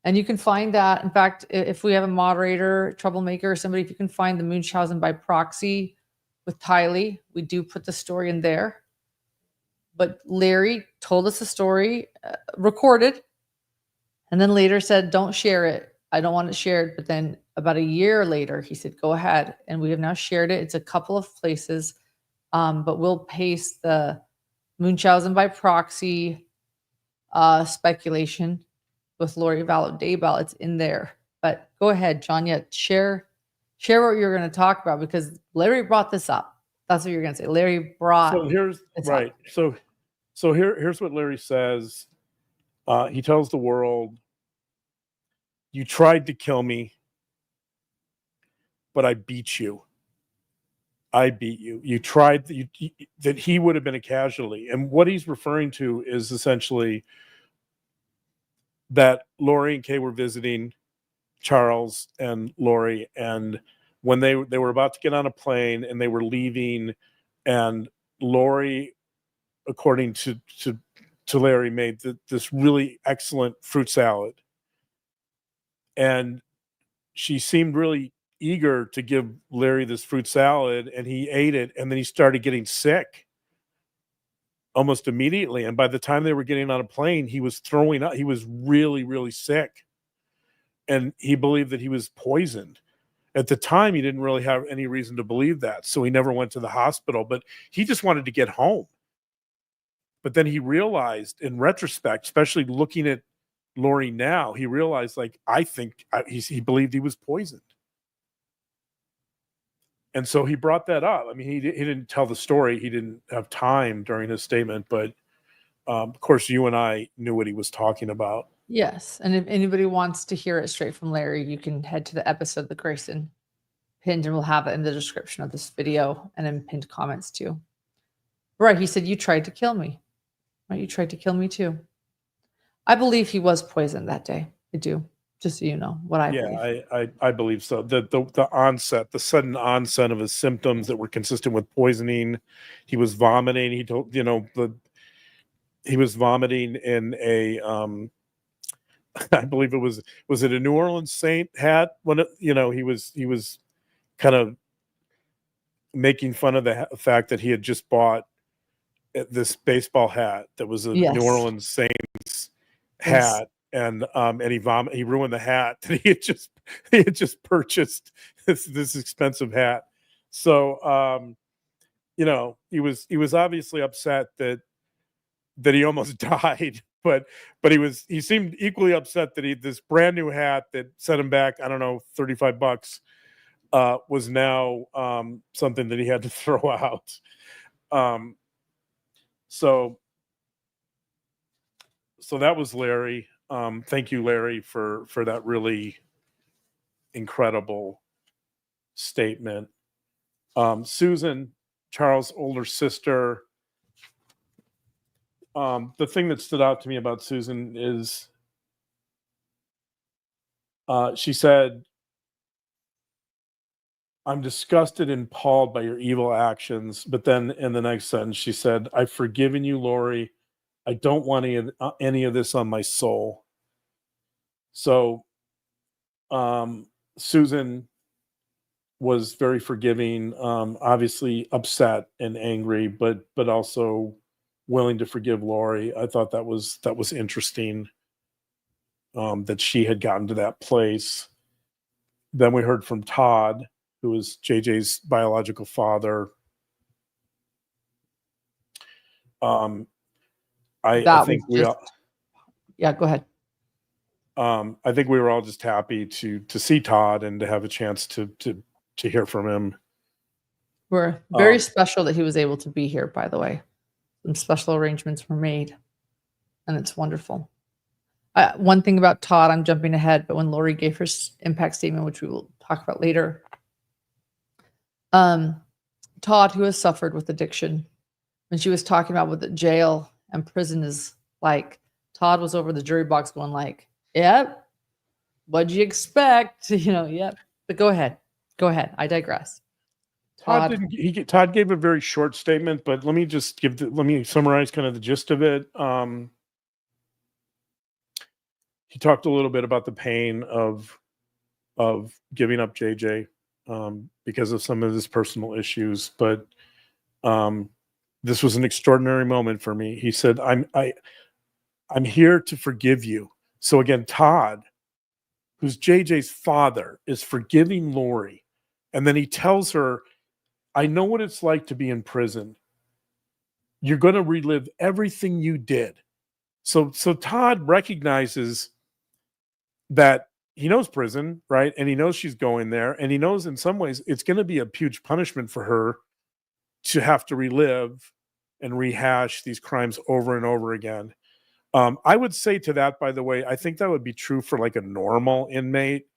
[SPEAKER 1] And you can find that. In fact, if we have a moderator, troublemaker, or somebody, if you can find the Munchausen by proxy with Tylee, we do put the story in there. But Larry told us a story, recorded, and then later said, don't share it. I don't want it shared. But then about a year later, he said, go ahead. And we have now shared it. It's a couple of places, but we'll paste the Munchausen by proxy speculation with Lauren Vallow Daybell. It's in there. But go ahead, John. Share what you're going to talk about, because Larry brought this up. That's what you're going to say. Larry brought.
[SPEAKER 2] So here's right. Up. So here's what Larry says. He tells the world, you tried to kill me, but I beat you. I beat you. You tried that he would have been a casualty. And what he's referring to is essentially that Lori and Kay were visiting Charles and Lori, and when they were about to get on a plane and they were leaving, and Lori, according to Larry, made this really excellent fruit salad, and she seemed really eager to give Larry this fruit salad, and he ate it, and then he started getting sick almost immediately. And by the time they were getting on a plane, he was throwing up. He was really, really sick. And he believed that he was poisoned. At the time, he didn't really have any reason to believe that. So he never went to the hospital, but he just wanted to get home. But then he realized in retrospect, especially looking at Lori now, he realized, like, he believed he was poisoned. And so he brought that up. I mean, he didn't tell the story. He didn't have time during his statement, but of course, you and I knew what he was talking about.
[SPEAKER 1] Yes. And if anybody wants to hear it straight from Larry, you can head to the episode that Grayson pinned, and we'll have it in the description of this video and in pinned comments too. Right. He said, you tried to kill me. Right. You tried to kill me too. I believe he was poisoned that day. I do. Just so you know what I believe.
[SPEAKER 2] I believe so. The sudden onset of his symptoms that were consistent with poisoning. He was vomiting. He told, he was vomiting in a, I believe was it a New Orleans Saint hat? When he was kind of making fun of the fact that he had just bought this baseball hat that was a New Orleans Saints hat. And he ruined the hat that he had just purchased this expensive hat. So he was obviously upset that he almost died, but he seemed equally upset that this brand new hat that set him back, I don't know, $35 was now something that he had to throw out. So that was Larry. Thank you, Larry, for that really incredible statement. Susan, Charles' older sister. The thing that stood out to me about Susan is she said, I'm disgusted and appalled by your evil actions. But then in the next sentence, she said, I've forgiven you, Lori. I don't want any of this on my soul. So Susan was very forgiving, obviously upset and angry, but also willing to forgive Lori. I thought that was interesting, that she had gotten to that place. Then we heard from Todd, who was JJ's biological father. I
[SPEAKER 1] That
[SPEAKER 2] think
[SPEAKER 1] was just, yeah, go ahead.
[SPEAKER 2] I think we were all just happy to see Todd and to have a chance to hear from him.
[SPEAKER 1] We're very special that he was able to be here, by the way. Some special arrangements were made, and it's wonderful. One thing about Todd, I'm jumping ahead, but when Lori gave her impact statement, which we will talk about later, Todd, who has suffered with addiction, when she was talking about what the jail and prison is like, Todd was over the jury box going like, yep, what'd you expect? Yep. But go ahead. I digress.
[SPEAKER 2] Todd gave a very short statement, but let me summarize kind of the gist of it. He talked a little bit about the pain of giving up JJ because of some of his personal issues, but this was an extraordinary moment for me. He said, I'm here to forgive you. So again, Todd, who's JJ's father, is forgiving Lori. And then he tells her, I know what it's like to be in prison. You're going to relive everything you did. So Todd recognizes that he knows prison, right? And he knows she's going there. And he knows in some ways it's going to be a huge punishment for her to have to relive and rehash these crimes over and over again. I would say to that, by the way, I think that would be true for like a normal inmate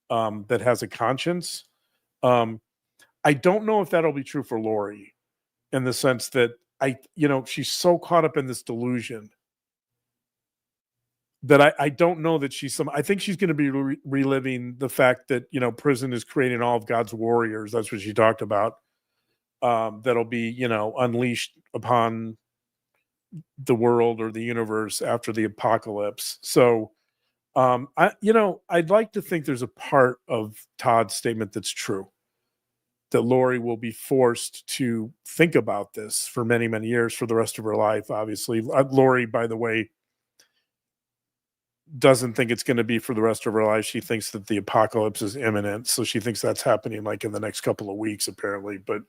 [SPEAKER 2] that has a conscience. I don't know if that'll be true for Lori, in the sense that she's so caught up in this delusion that I don't know that I think she's going to be reliving the fact that, prison is creating all of God's warriors. That's what she talked about. That'll be, unleashed upon the world or the universe after the apocalypse. So, I'd like to think there's a part of Todd's statement that's true, that Lori will be forced to think about this for many, many years, for the rest of her life. Obviously, Lori, by the way, doesn't think it's going to be for the rest of her life. She thinks that the apocalypse is imminent. So she thinks that's happening like in the next couple of weeks, apparently. But,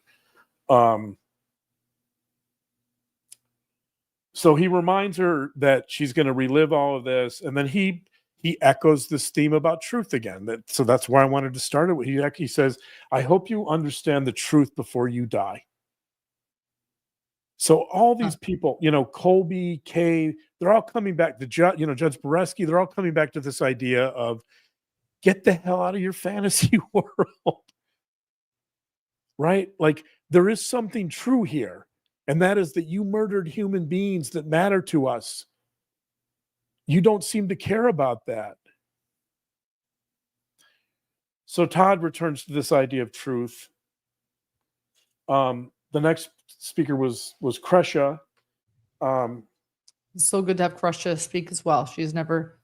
[SPEAKER 2] so he reminds her that she's going to relive all of this. And then he echoes this theme about truth again. So that's why I wanted to start it. He says, I hope you understand the truth before you die. So all these people, Colby, Kay, they're all coming back. Judge Boreski, they're all coming back to this idea of get the hell out of your fantasy world, right? Like there is something true here, and that is that you murdered human beings that matter to us. You don't seem to care about that. So Todd returns to this idea of truth. The next speaker was Kresha.
[SPEAKER 1] It's so good to have Kresha speak as well. She's never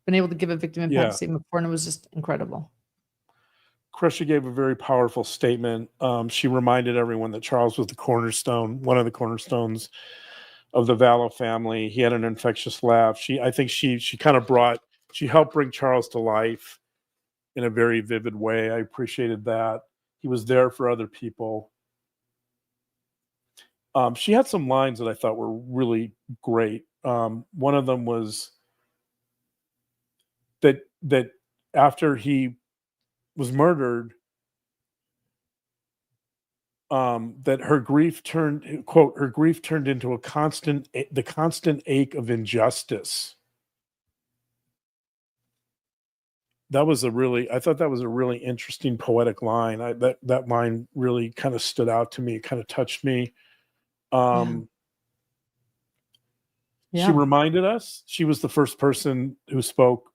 [SPEAKER 1] been able to give a victim impact statement before, and it was just incredible.
[SPEAKER 2] Kresha gave a very powerful statement. She reminded everyone that Charles was one of the cornerstones of the Vallow family. He had an infectious laugh. I think she helped bring Charles to life in a very vivid way. I appreciated that. He was there for other people. She had some lines that I thought were really great. One of them was that after he was murdered, that her grief turned into the constant ache of injustice. I thought that was a really interesting poetic line. That line really kind of stood out to me, kind of touched me. She reminded us, she was the first person who spoke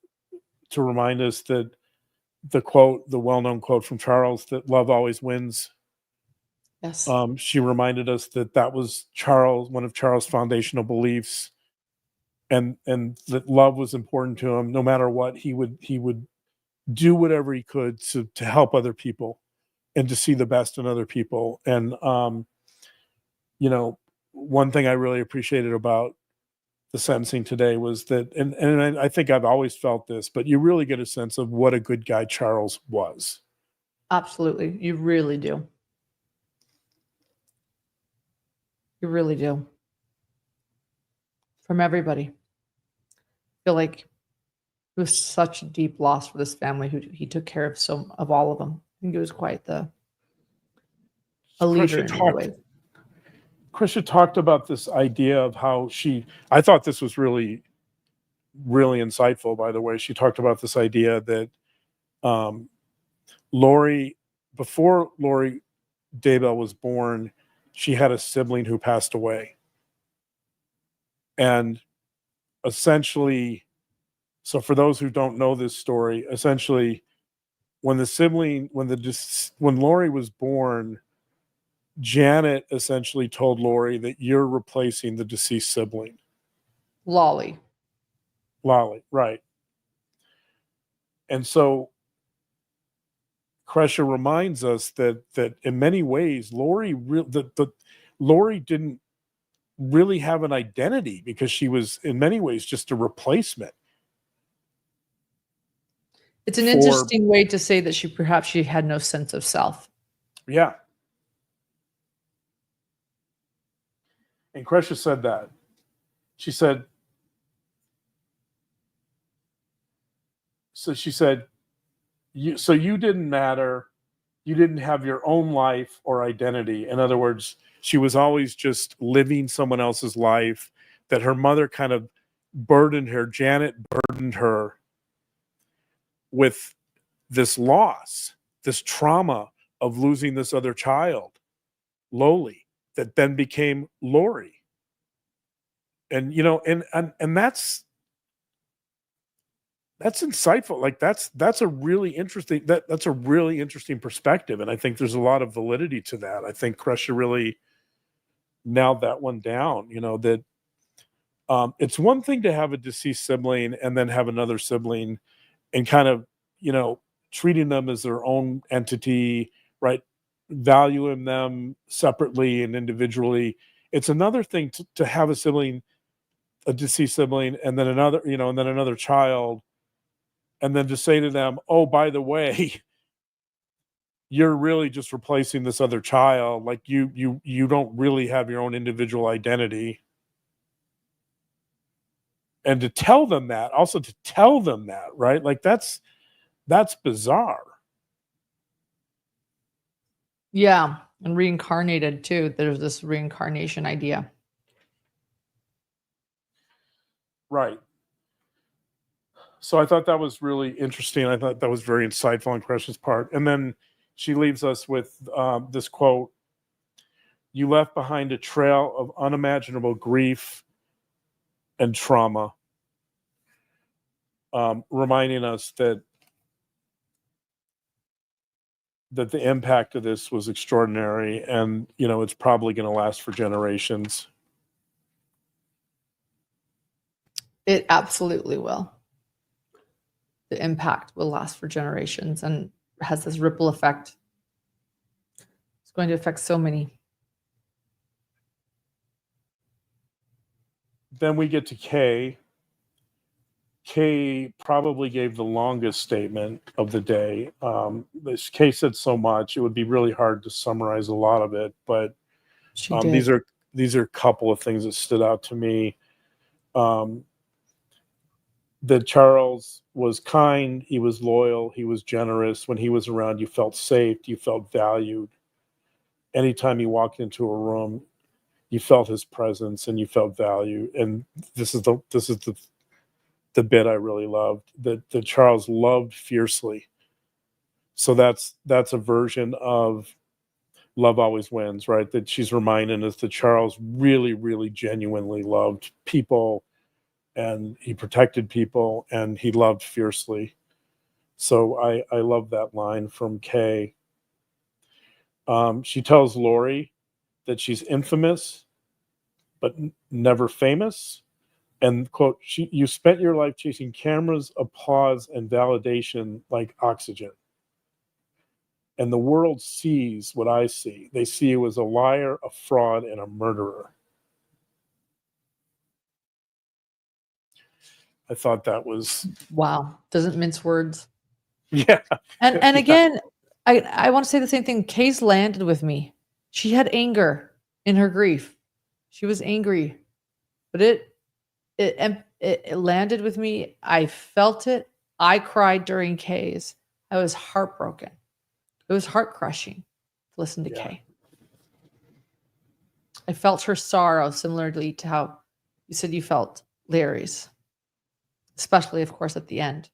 [SPEAKER 2] to remind us that the well-known quote from Charles, that love always wins.
[SPEAKER 1] Yes.
[SPEAKER 2] She reminded us that was one of Charles' foundational beliefs, and that love was important to him. No matter what, he would do whatever he could to help other people and to see the best in other people. And one thing I really appreciated about the sentencing today was that, and I think I've always felt this, but you really get a sense of what a good guy Charles was.
[SPEAKER 1] Absolutely. You really do. You really do. From everybody. I feel like it was such a deep loss for this family who he took care of all of them. I think he was quite a leader in many ways.
[SPEAKER 2] Krisha talked about this idea of how I thought this was really, really insightful, by the way. She talked about this idea that before Laurie Daybell was born, she had a sibling who passed away. And essentially, so for those who don't know this story, essentially, when Laurie was born, Janet essentially told Laurie that you're replacing the deceased sibling.
[SPEAKER 1] Lolly,
[SPEAKER 2] right. And so Krisha reminds us that in many ways, Laurie didn't really have an identity because she was in many ways just a replacement.
[SPEAKER 1] It's an interesting way to say that she had no sense of self.
[SPEAKER 2] Yeah. And Krisha said that. She said, you didn't matter. You didn't have your own life or identity. In other words, she was always just living someone else's life, that her mother kind of burdened her. Janet burdened her with this loss, this trauma of losing this other child, Loli, that then became Laurie. And, and that's insightful. Like that's a really interesting, that's a really interesting perspective. And I think there's a lot of validity to that. I think Krisha really nailed that one down, that it's one thing to have a deceased sibling and then have another sibling and kind of, treating them as their own entity, right? Valuing them separately and individually. It's another thing to have a deceased sibling, and then another child, and then to say to them, oh, by the way, you're really just replacing this other child. Like you don't really have your own individual identity. And to tell them that, right? Like that's bizarre.
[SPEAKER 1] Yeah. And reincarnated too. There's this reincarnation idea.
[SPEAKER 2] Right. So I thought that was really interesting. I thought that was very insightful on Krisha's part. And then she leaves us with this quote: "You left behind a trail of unimaginable grief and trauma," reminding us that the impact of this was extraordinary, and it's probably going to last for generations.
[SPEAKER 1] It absolutely will. The impact will last for generations and has this ripple effect. It's going to affect so many.
[SPEAKER 2] Then we get to Kay. Kay probably gave the longest statement of the day. Kay said so much, it would be really hard to summarize a lot of it, but these are a couple of things that stood out to me. That Charles was kind, he was loyal, he was generous. When he was around, you felt safe, you felt valued. Anytime you walked into a room, you felt his presence and you felt value. And this is the bit I really loved, that Charles loved fiercely. So that's a version of love always wins, right? That she's reminding us that Charles really, really genuinely loved people, and he protected people, and he loved fiercely. So I love that line from Kay. She tells Laurie that she's infamous, but never famous. And quote, you spent your life chasing cameras, applause, and validation like oxygen. And the world sees what I see. They see you as a liar, a fraud, and a murderer. I thought that was...
[SPEAKER 1] Wow. Doesn't mince words.
[SPEAKER 2] Yeah.
[SPEAKER 1] And again, I want to say the same thing. Kay's landed with me. She had anger in her grief. She was angry, but it landed with me. I felt it. I cried during Kay's. I was heartbroken. It was heart crushing to listen to Kay. I felt her sorrow similarly to how you said you felt Larry's, especially, of course, at the end.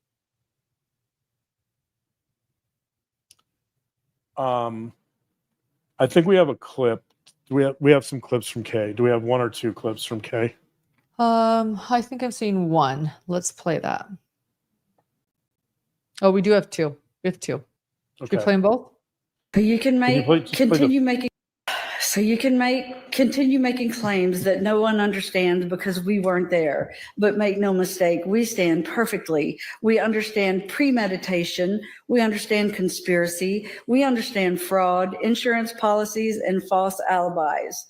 [SPEAKER 2] I think we have a clip. We have some clips from Kay. Do we have one or two clips from Kay?
[SPEAKER 1] I think I've seen one. Let's play that. Oh, we do have two. We have two. Should we play them both?
[SPEAKER 5] You can make
[SPEAKER 2] play
[SPEAKER 5] continue making claims that no one understands because we weren't there. But make no mistake, we stand perfectly. We understand premeditation. We understand conspiracy. We understand fraud, insurance policies, and false alibis.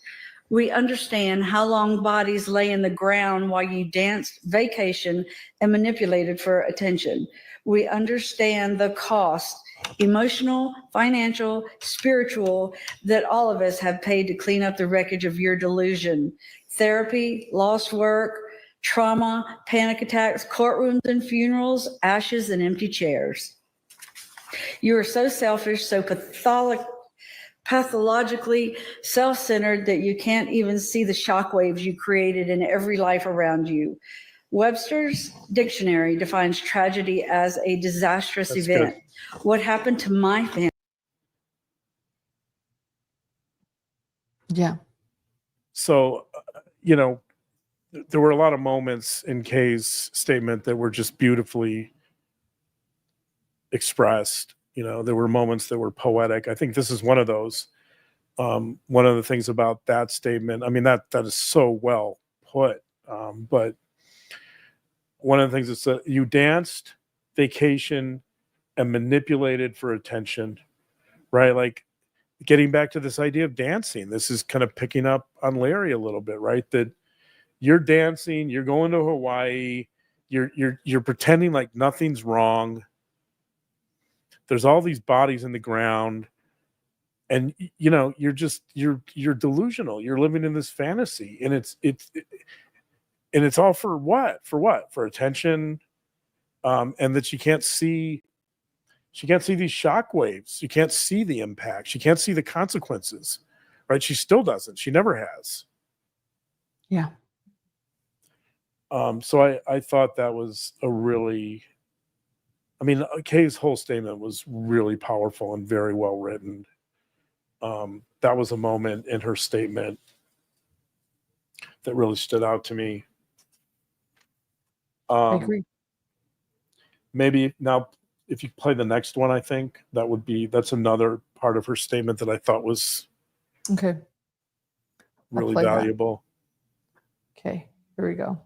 [SPEAKER 5] We understand how long bodies lay in the ground while you danced, vacation, and manipulated for attention. We understand the cost, emotional, financial, spiritual, that all of us have paid to clean up the wreckage of your delusion. Therapy, lost work, trauma, panic attacks, courtrooms and funerals, ashes and empty chairs. You are so selfish, so pathologically self-centered that you can't even see the shockwaves you created in every life around you. Webster's dictionary defines tragedy as a disastrous
[SPEAKER 2] That's
[SPEAKER 5] event.
[SPEAKER 2] good.
[SPEAKER 5] What happened to my family?
[SPEAKER 1] Yeah.
[SPEAKER 2] So, there were a lot of moments in Kay's statement that were just beautifully expressed. There were moments that were poetic. I think this is one of those. One of the things about that statement, I mean, that is so well put. But one of the things is that you danced, vacation, and manipulated for attention, right? Like getting back to this idea of dancing. This is kind of picking up on Larry a little bit, right? That you're dancing, you're going to Hawaii, you're pretending like nothing's wrong. There's all these bodies in the ground, and you're delusional. You're living in this fantasy, and it's all for what? For attention, and that she can't see these shock waves. She can't see the impact. She can't see the consequences, right? She still doesn't. She never has.
[SPEAKER 1] Yeah.
[SPEAKER 2] So I thought that was Kay's whole statement was really powerful and very well written. That was a moment in her statement that really stood out to me.
[SPEAKER 1] I agree.
[SPEAKER 2] Maybe now, if you play the next one, I think that's another part of her statement that I thought was
[SPEAKER 1] Okay.
[SPEAKER 2] really
[SPEAKER 1] play that.
[SPEAKER 2] valuable.
[SPEAKER 1] Okay. Here we go.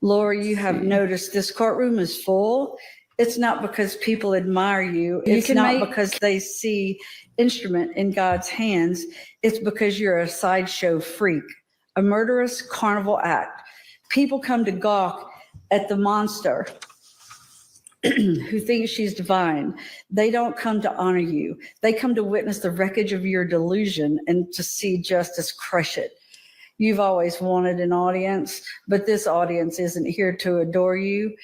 [SPEAKER 5] Laura, you have noticed this courtroom is full. It's not because people admire you. It's not because they see instrument in God's hands. It's because you're a sideshow freak, a murderous carnival act. People come to gawk at the monster who thinks she's divine. They don't come to honor you. They come to witness the wreckage of your delusion and to see justice crush it. You've always wanted an audience, but this audience isn't here to adore you.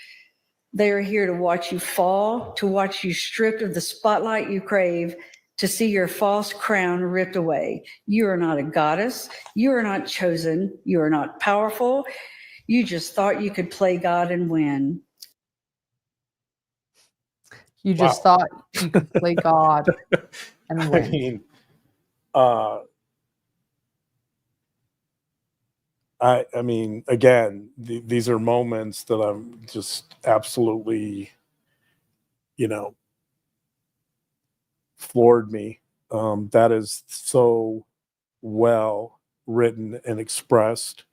[SPEAKER 5] They are here to watch you fall, to watch you stripped of the spotlight you crave, to see your false crown ripped away. You are not a goddess. You are not chosen. You are not powerful. You just thought you could play God and win.
[SPEAKER 1] You just thought you could play God and win.
[SPEAKER 2] I mean, I mean, again, these are moments that I'm just absolutely, floored me. That is so well written and expressed.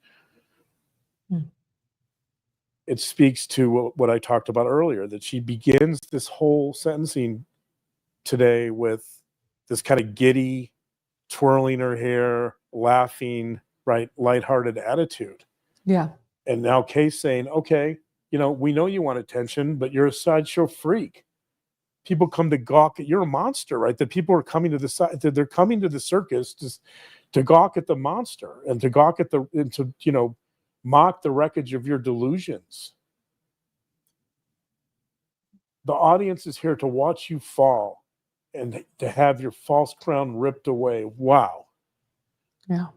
[SPEAKER 2] It speaks to what I talked about earlier, that she begins this whole sentencing today with this kind of giddy, twirling her hair, laughing, right, lighthearted attitude.
[SPEAKER 1] Yeah.
[SPEAKER 2] And now Kay's saying, okay, we know you want attention, but you're a sideshow freak. people come to gawk at, you're a monster, right? That people are coming to the side, that they're coming to the circus to gawk at the monster and to gawk at and to, you know, mock the wreckage of your delusions. The audience is here to watch you fall and to have your false crown ripped away. Wow.
[SPEAKER 1] Yeah.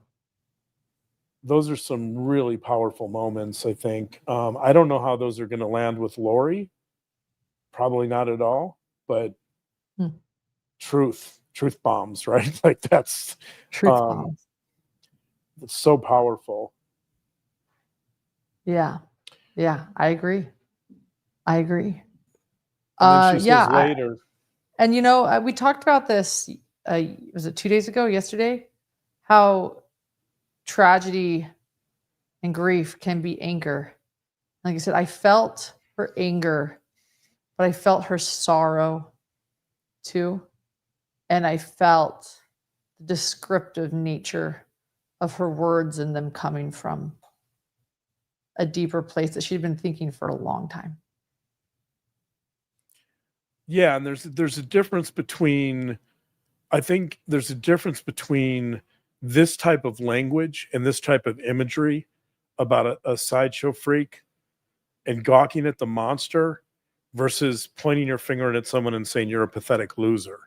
[SPEAKER 2] Those are some really powerful moments, I think. I don't know how those are going to land with Lori. Probably not at all, but truth bombs, right? Like that's
[SPEAKER 1] Truth bombs.
[SPEAKER 2] It's so powerful.
[SPEAKER 1] Yeah. Yeah. I agree.
[SPEAKER 2] And then she says later.
[SPEAKER 1] And you know, we talked about this, was it 2 days ago, yesterday? How tragedy and grief can be anger. Like I said, I felt her anger, but I felt her sorrow too. And I felt the descriptive nature of her words and them coming from a deeper place that she'd been thinking for a long time.
[SPEAKER 2] Yeah, and there's a difference between, I think there's a difference between this type of language and this type of imagery about a sideshow freak and gawking at the monster versus pointing your finger at someone and saying you're a pathetic loser,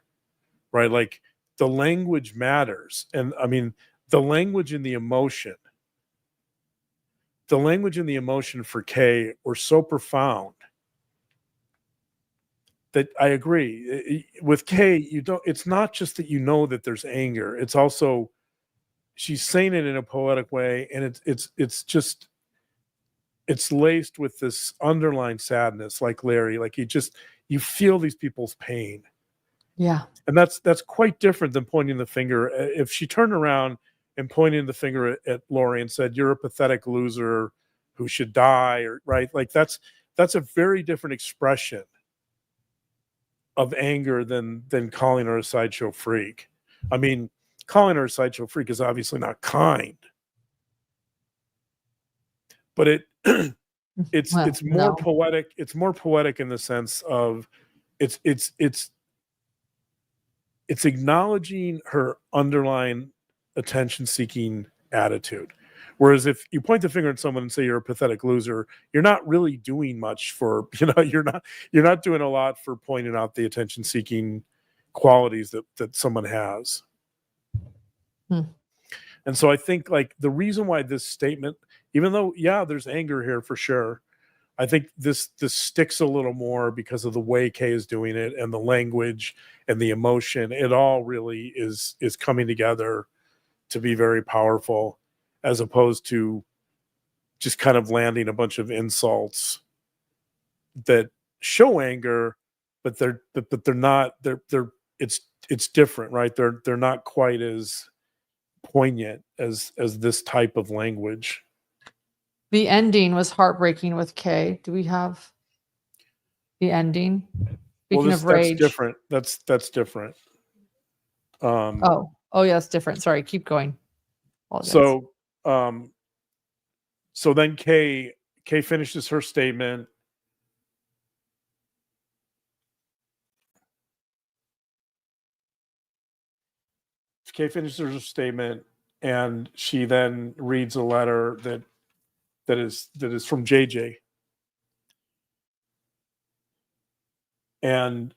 [SPEAKER 2] right? Like the language matters. And I mean, the language and the emotion for Kay were so profound that I agree with Kay. It's not just that you know that there's anger. It's also, she's saying it in a poetic way. And it's laced with this underlying sadness, like Larry, like you feel these people's pain.
[SPEAKER 1] Yeah.
[SPEAKER 2] And that's quite different than pointing the finger. If she turned around and pointed the finger at Lori and said, you're a pathetic loser who should die, or right. Like that's a very different expression of anger than calling her a sideshow freak. I mean, calling her a sideshow freak is obviously not kind, but it's more poetic. It's more poetic in the sense of it's acknowledging her underlying attention-seeking attitude. Whereas if you point the finger at someone and say you're a pathetic loser, you're not really doing much for, you're not doing a lot for pointing out the attention-seeking qualities that someone has. And so I think like the reason why this statement, even though, yeah, there's anger here for sure, I think this sticks a little more because of the way Kay is doing it and the language and the emotion. It all really is coming together to be very powerful, as opposed to just kind of landing a bunch of insults that show anger, but they're not, it's different, right? They're not quite as poignant as this type of language.
[SPEAKER 1] The ending was heartbreaking with Kay. Do we have the ending? Speaking of rage.
[SPEAKER 2] That's different. That's different.
[SPEAKER 1] Oh yeah, it's different. Sorry, keep going.
[SPEAKER 2] Apologize. So then Kay finishes her statement. Kay finishes her statement, and she then reads a letter that is from JJ. And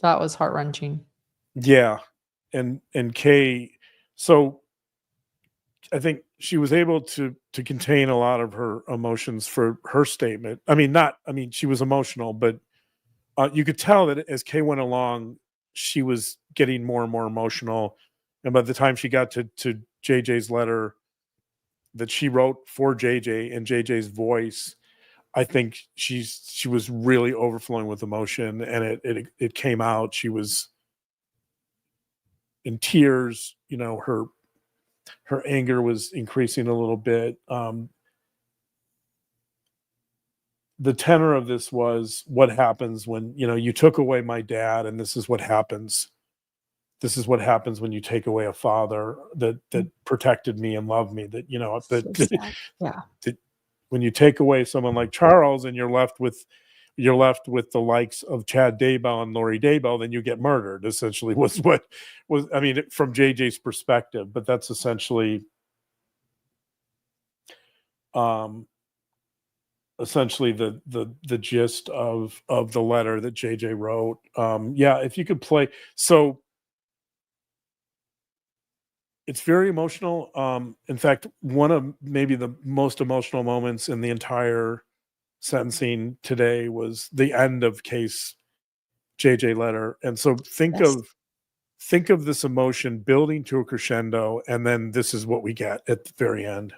[SPEAKER 1] that was heart-wrenching.
[SPEAKER 2] Yeah. And Kay, so I think she was able to contain a lot of her emotions for her statement. She was emotional, but you could tell that as Kay went along, she was getting more and more emotional. And by the time she got to JJ's letter that she wrote for JJ in JJ's voice, I think she was really overflowing with emotion, and it came out. She was in tears. Her anger was increasing a little bit. The tenor of this was, what happens when, you took away my dad, and this is what happens. This is what happens when you take away a father that protected me and loved me, that when you take away someone like Charles and you're left with you're left with the likes of Chad Daybell and Laurie Daybell, then you get murdered, essentially was what was, I mean, from JJ's perspective, but that's essentially the gist of the letter that JJ wrote. Yeah, if you could play. So it's very emotional. In fact, one of maybe the most emotional moments in the entire sentencing today was the end of case JJ letter. And so think of this emotion building to a crescendo, and then this is what we get at the very end.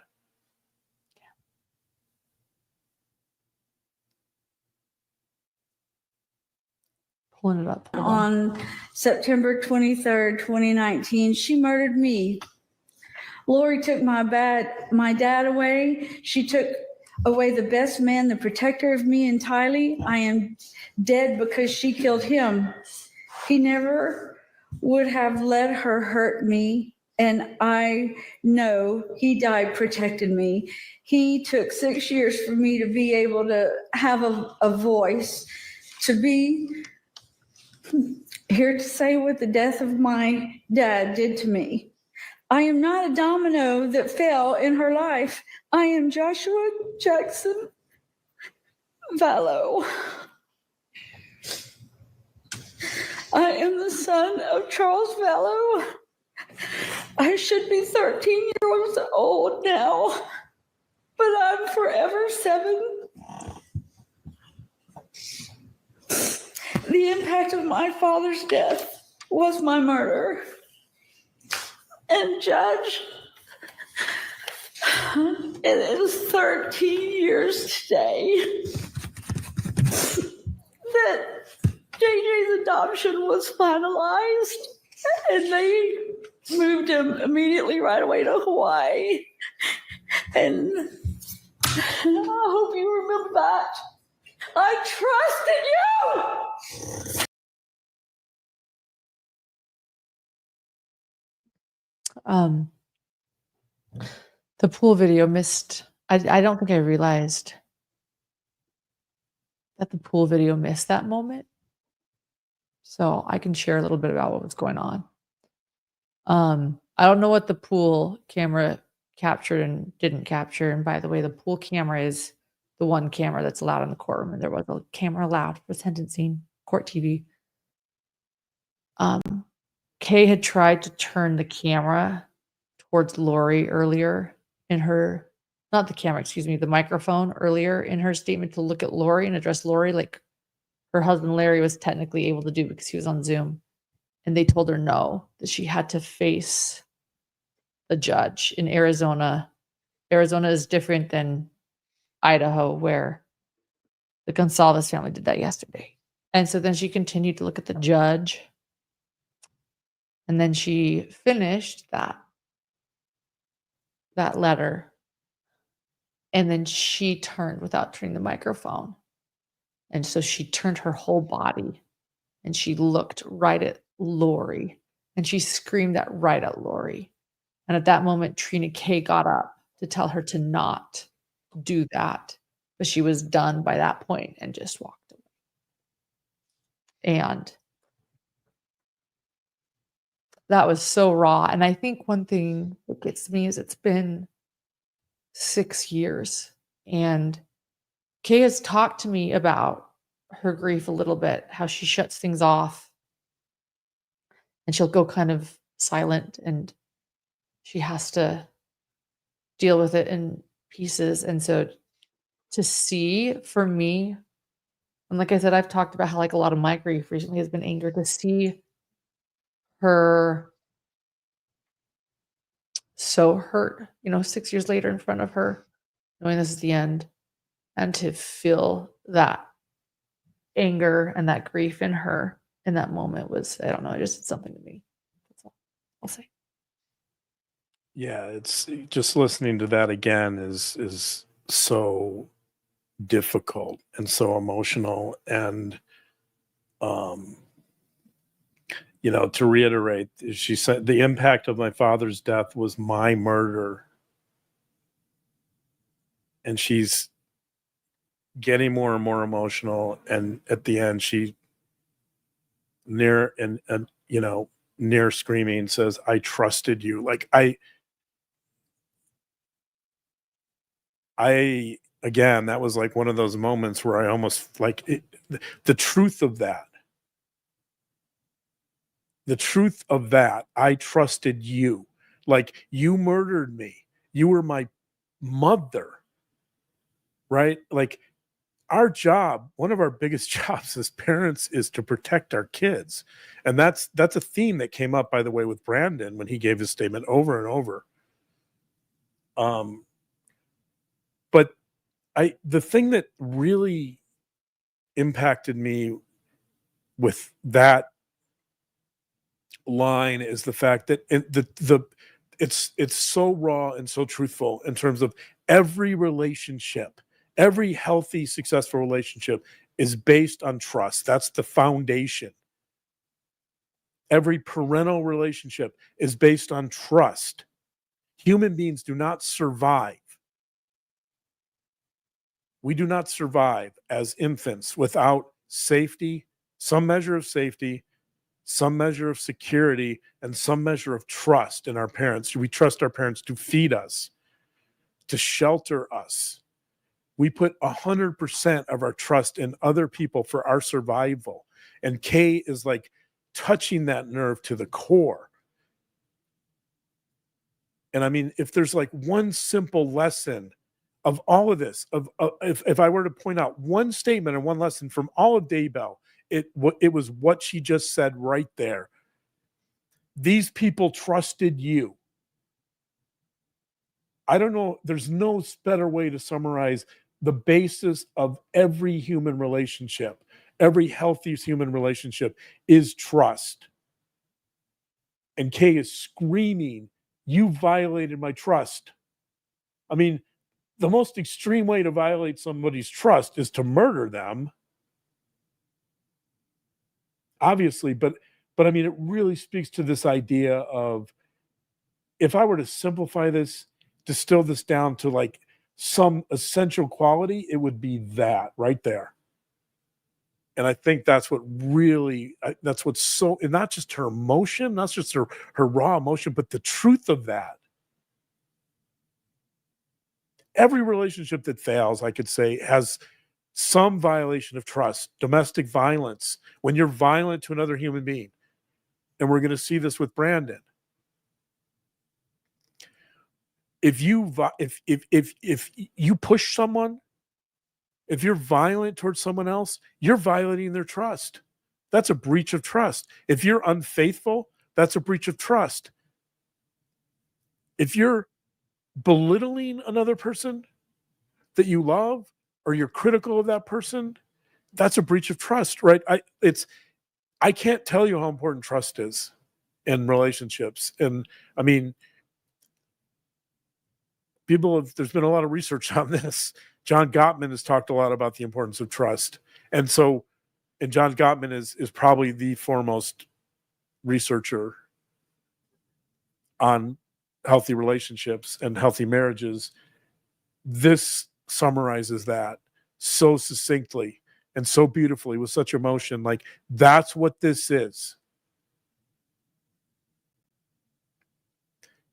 [SPEAKER 1] Pulling it up. Hold on.
[SPEAKER 5] On September 23rd, 2019, she murdered me. Lori took my dad away. She took away the best man, the protector of me and Tylee. I am dead because she killed him. He never would have let her hurt me, and I know he died protecting me. He took 6 years for me to be able to have a voice, to be here to say what the death of my dad did to me. I am not a domino that fell in her life. I am Joshua Jackson Vallow. I am the son of Charles Vallow. I should be 13 years old now, but I'm forever 7. The impact of my father's death was my murder. And Judge, it is 13 years today that JJ's adoption was finalized, and they moved him immediately right away to Hawaii. And I hope you remember that. I trusted you.
[SPEAKER 1] The pool video missed. I don't think I realized that the pool video missed that moment. So I can share a little bit about what was going on. I don't know what the pool camera captured and didn't capture. And by the way, the pool camera is the one camera that's allowed in the courtroom, and there was a camera allowed for sentencing court TV. Kay had tried to turn the camera towards Lori earlier in her, not the camera, excuse me, the microphone earlier in her statement to look at Lori and address Lori like her husband Larry was technically able to do because he was on Zoom. And they told her no, that she had to face the judge in Arizona. Arizona is different than Idaho, where the Gonsalves family did that yesterday. And so then she continued to look at the judge. And then she finished that letter. And then she turned without turning the microphone. And so she turned her whole body and she looked right at Lori, and she screamed that right at Lori. And at that moment, Trina K got up to tell her to not do that. But she was done by that point and just walked away. And that was so raw. And I think one thing that gets me is it's been 6 years. And Kay has talked to me about her grief a little bit, how she shuts things off. And she'll go kind of silent, and she has to deal with it in pieces. And so to see, for me, and like I said, I've talked about how like a lot of my grief recently has been anger, to see her so hurt, 6 years later in front of her, knowing this is the end, and to feel that anger and that grief in her in that moment was, I don't know, it just did something to me. That's all I'll say.
[SPEAKER 2] Yeah, it's just listening to that again is so difficult and so emotional. And to reiterate, she said the impact of my father's death was my murder. And she's getting more and more emotional, and at the end she near screaming says, "I trusted you." Like I again, that was like one of those moments where I almost like it, the truth of that. The truth of that, I trusted you. Like, you murdered me. You were my mother, right? Like, our job, one of our biggest jobs as parents is to protect our kids. And that's a theme that came up, by the way, with Brandon when he gave his statement over and over. But the thing that really impacted me with that line is the fact that it's so raw and so truthful in terms of every relationship, every healthy, successful relationship is based on trust. That's the foundation. Every parental relationship is based on trust. Human beings do not survive. We do not survive as infants without safety, some measure of safety, some measure of security, and some measure of trust in our parents. We trust our parents to feed us, to shelter us. We put 100% of our trust in other people for our survival. And Kay is like touching that nerve to the core. And I mean, if there's like one simple lesson of all of this, if I were to point out one statement and one lesson from all of Daybell, it was what she just said right there. These people trusted you. I don't know. There's no better way to summarize the basis of every human relationship. Every healthy human relationship is trust. And Kay is screaming, "You violated my trust." I mean, the most extreme way to violate somebody's trust is to murder them. Obviously, but I mean, it really speaks to this idea of, if I were to simplify this, distill this down to like some essential quality, it would be that right there. And I think that's what really, that's what's so, and not just her emotion, not just her raw emotion, but the truth of that. Every relationship that fails, I could say, has some violation of trust, domestic violence, when you're violent to another human being. And we're going to see this with Brandon. If you push someone, if you're violent towards someone else, you're violating their trust. That's a breach of trust. If you're unfaithful, that's a breach of trust. If you're belittling another person that you love, or you're critical of that person, that's a breach of trust, right? I can't tell you how important trust is in relationships. And I mean, there's been a lot of research on this. John Gottman has talked a lot about the importance of trust. And John Gottman is probably the foremost researcher on healthy relationships and healthy marriages. This summarizes that so succinctly and so beautifully with such emotion. Like, that's what this is.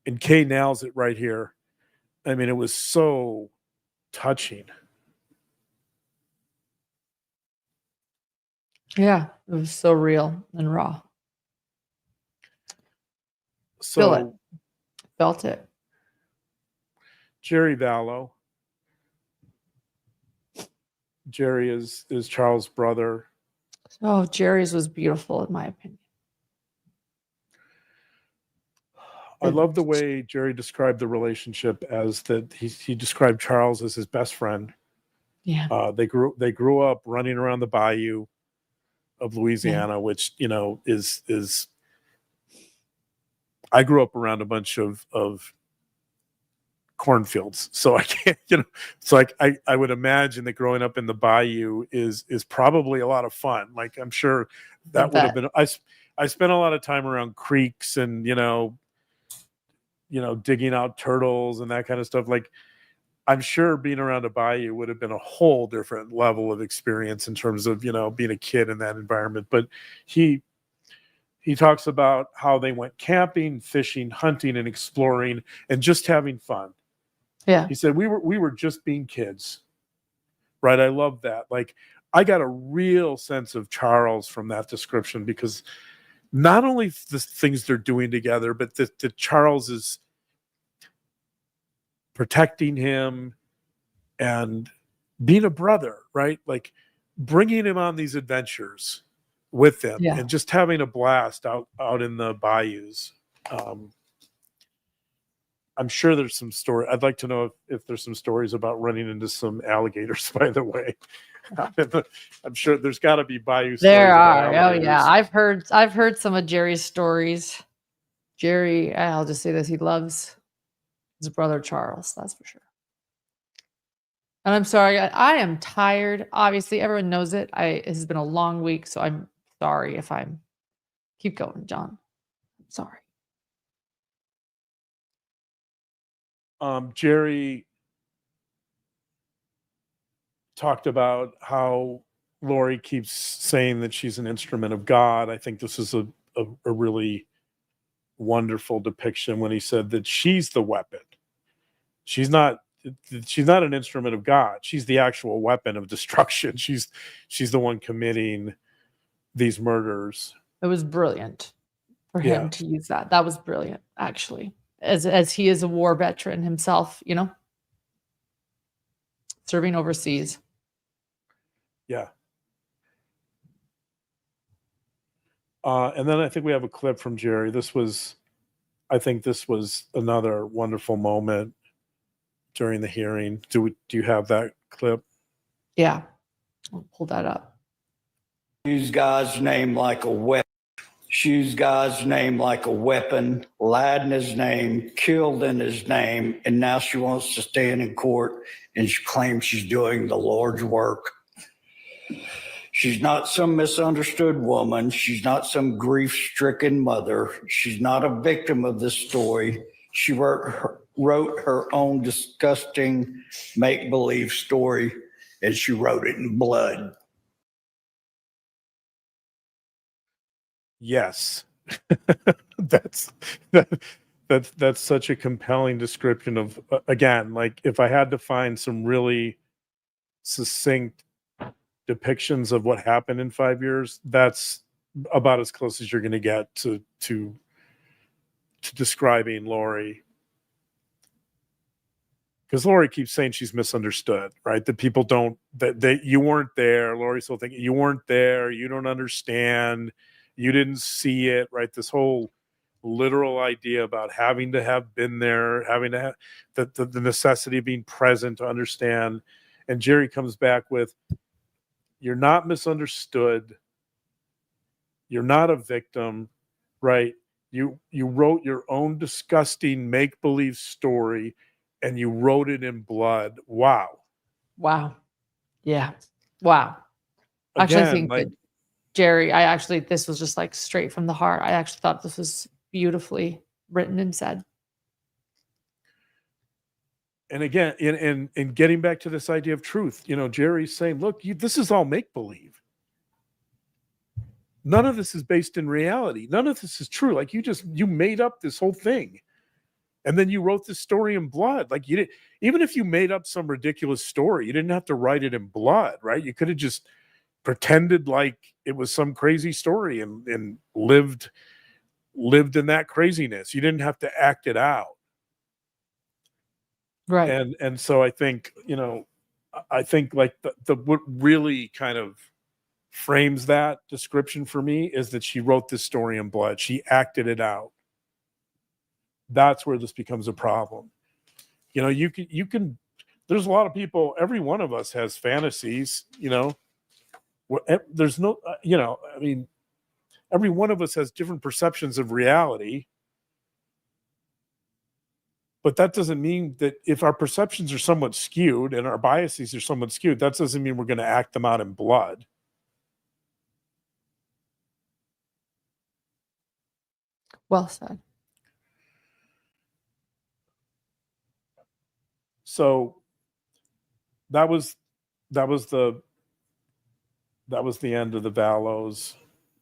[SPEAKER 2] And Kay nails it right here. I mean, it was so touching.
[SPEAKER 1] Yeah, it was so real and raw.
[SPEAKER 2] So
[SPEAKER 1] Feel it. Felt it.
[SPEAKER 2] Jerry Vallow. Jerry is Charles' brother.
[SPEAKER 1] Oh, Jerry's was beautiful, in my opinion.
[SPEAKER 2] I love the way Jerry described the relationship, as that he described Charles as his best friend.
[SPEAKER 1] Yeah.
[SPEAKER 2] They grew up running around the bayou of Louisiana, which, you know, is I grew up around a bunch of cornfields, so I can't, you know, it's like I would imagine that growing up in the bayou is probably a lot of fun. Like, I'm sure that would have been, I spent a lot of time around creeks and, you know, digging out turtles and that kind of stuff. Like, I'm sure being around a bayou would have been a whole different level of experience in terms of, being a kid in that environment. But he talks about how they went camping, fishing, hunting, and exploring, and just having fun.
[SPEAKER 1] Yeah.
[SPEAKER 2] He said, we were just being kids. Right. I love that. Like, I got a real sense of Charles from that description, because not only the things they're doing together, but that Charles is protecting him and being a brother, right? Like, bringing him on these adventures with them
[SPEAKER 1] Yeah.
[SPEAKER 2] and just having a blast out in the bayous. I'm sure there's some story. I'd like to know if there's some stories about running into some alligators, by the way. I'm sure there's got to be bayou stories
[SPEAKER 1] There
[SPEAKER 2] about
[SPEAKER 1] are. Oh
[SPEAKER 2] alligators.
[SPEAKER 1] yeah. I've heard some of Jerry's stories. Jerry, I'll just say this, he loves his brother Charles, that's for sure. And I'm sorry, I am tired. Obviously, everyone knows it. It has been a long week, so I'm sorry if I'm keep going, John. I'm sorry.
[SPEAKER 2] Jerry talked about how Lori keeps saying that she's an instrument of God. I think this is a really wonderful depiction when he said that she's the weapon. She's not an instrument of God. She's the actual weapon of destruction. She's the one committing these murders.
[SPEAKER 1] It was brilliant for him to use that. That was brilliant, actually. As he is a war veteran himself, serving overseas.
[SPEAKER 2] Yeah. And then I think we have a clip from Jerry. I think this was another wonderful moment during the hearing. Do you have that clip?
[SPEAKER 1] Yeah. I'll pull that up.
[SPEAKER 6] Use God's name like a weapon. Use God's name like a weapon. Lied in his name, killed in his name, and now she wants to stand in court and she claims she's doing the Lord's work. She's not some misunderstood woman. She's not some grief-stricken mother. She's not a victim of this story. She wrote her own disgusting make-believe story, and she wrote it in blood.
[SPEAKER 2] Yes. That's such a compelling description of, again, like, if I had to find some really succinct depictions of what happened in 5 years, that's about as close as you're going to get to describing Lori. Because Lori keeps saying she's misunderstood, right? That people don't, that you weren't there. Lori's still thinking you weren't there. You don't understand. You didn't see it, right? This whole literal idea about having to have been there, having to have the necessity of being present to understand. And Jerry comes back with, you're not misunderstood. You're not a victim, right? You wrote your own disgusting make-believe story, and you wrote it in blood. Wow.
[SPEAKER 1] Yeah. Wow. Actually, I
[SPEAKER 2] Again,
[SPEAKER 1] think that Jerry, this was just like straight from the heart. I actually thought this was beautifully written and said.
[SPEAKER 2] And again, in getting back to this idea of truth, Jerry's saying, look, this is all make-believe. None of this is based in reality. None of this is true. Like, you made up this whole thing. And then you wrote this story in blood. Like, you didn't, even if you made up some ridiculous story, you didn't have to write it in blood, right? You could have just pretended like it was some crazy story and lived in that craziness. You didn't have to act it out.
[SPEAKER 1] Right.
[SPEAKER 2] And so I think, like what really kind of frames that description for me is that she wrote this story in blood. She acted it out. That's where this becomes a problem. You can, there's a lot of people, every one of us has fantasies, there's no, every one of us has different perceptions of reality. But that doesn't mean that if our perceptions are somewhat skewed and our biases are somewhat skewed, that doesn't mean we're going to act them out in blood.
[SPEAKER 1] Well said.
[SPEAKER 2] So that was the end of the Vallows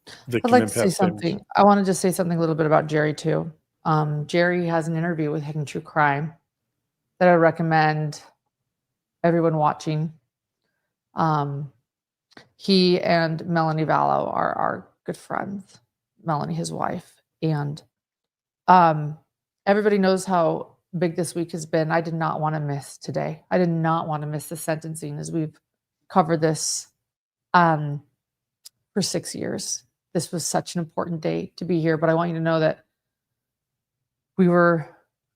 [SPEAKER 1] I'd
[SPEAKER 2] victim
[SPEAKER 1] like to say
[SPEAKER 2] impact statements.
[SPEAKER 1] something. I want to just say something a little bit about Jerry too. Jerry has an interview with Hidden True Crime that I recommend everyone watching. He and Melanie Vallow are good friends. Melanie, his wife, and everybody knows how big this week has been. I did not want to miss today. I did not want to miss the sentencing as we've covered this for 6 years. This was such an important day to be here, but I want you to know that we were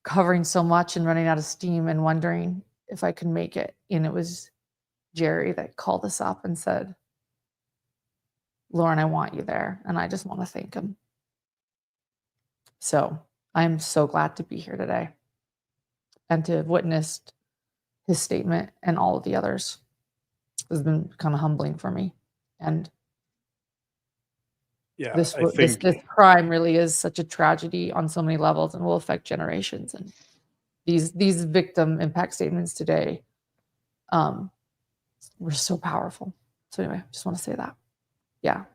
[SPEAKER 1] covering so much and running out of steam and wondering if I could make it. And it was Jerry that called us up and said, Lauren, I want you there. And I just want to thank him. So I'm so glad to be here today and to have witnessed his statement and all of the others. It's been kind of humbling for me. And
[SPEAKER 2] Yeah,
[SPEAKER 1] this
[SPEAKER 2] I think
[SPEAKER 1] this crime really is such a tragedy on so many levels and will affect generations. And these victim impact statements today were so powerful. So anyway, just want to say that. Yeah.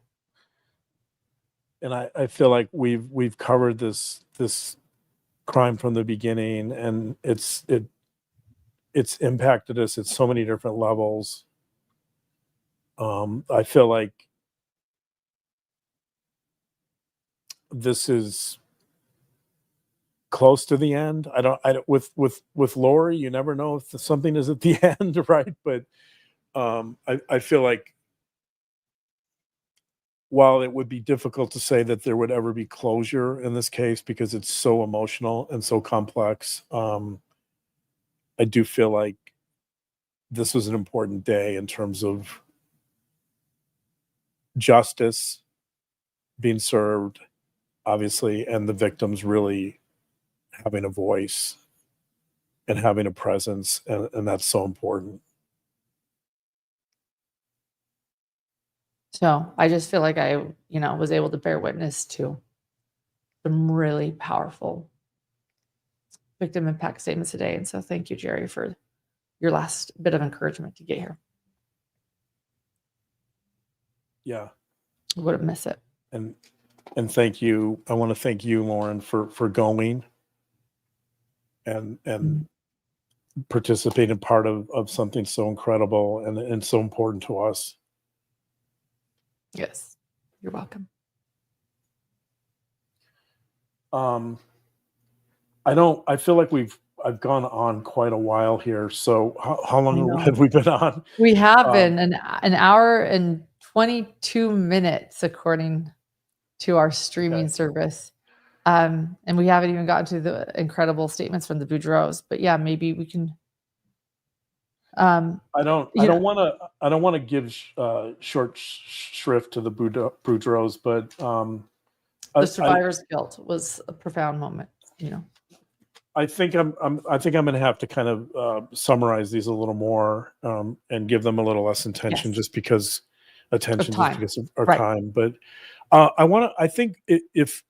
[SPEAKER 2] and I feel like we've covered this crime from the beginning, and it's impacted us at so many different levels. I feel like this is close to the end. I don't with Lori, you never know if something is at the end, right? But I feel like while it would be difficult to say that there would ever be closure in this case because it's so emotional and so complex, I do feel like this was an important day in terms of justice being served, obviously, and the victims really having a voice and having a presence, and that's so important.
[SPEAKER 1] So I just feel like I, was able to bear witness to some really powerful victim impact statements today. And so thank you, Jerry, for your last bit of encouragement to get here.
[SPEAKER 2] Yeah.
[SPEAKER 1] I wouldn't miss it.
[SPEAKER 2] And thank you. I want to thank you, Lauren, for going and participating part of something so incredible and so important to us.
[SPEAKER 1] Yes. You're welcome.
[SPEAKER 2] I feel like I've gone on quite a while here. So how long have we been on?
[SPEAKER 1] We have been an hour and 22 minutes, according to our streaming service. And we haven't even gotten to the incredible statements from the Boudreaux, but yeah, maybe we can.
[SPEAKER 2] I don't want to give short shrift to the Boudreaux, but
[SPEAKER 1] the survivor's guilt was a profound moment.
[SPEAKER 2] I think I'm going to have to kind of summarize these a little more and give them a little less attention, just because of our time. But I think if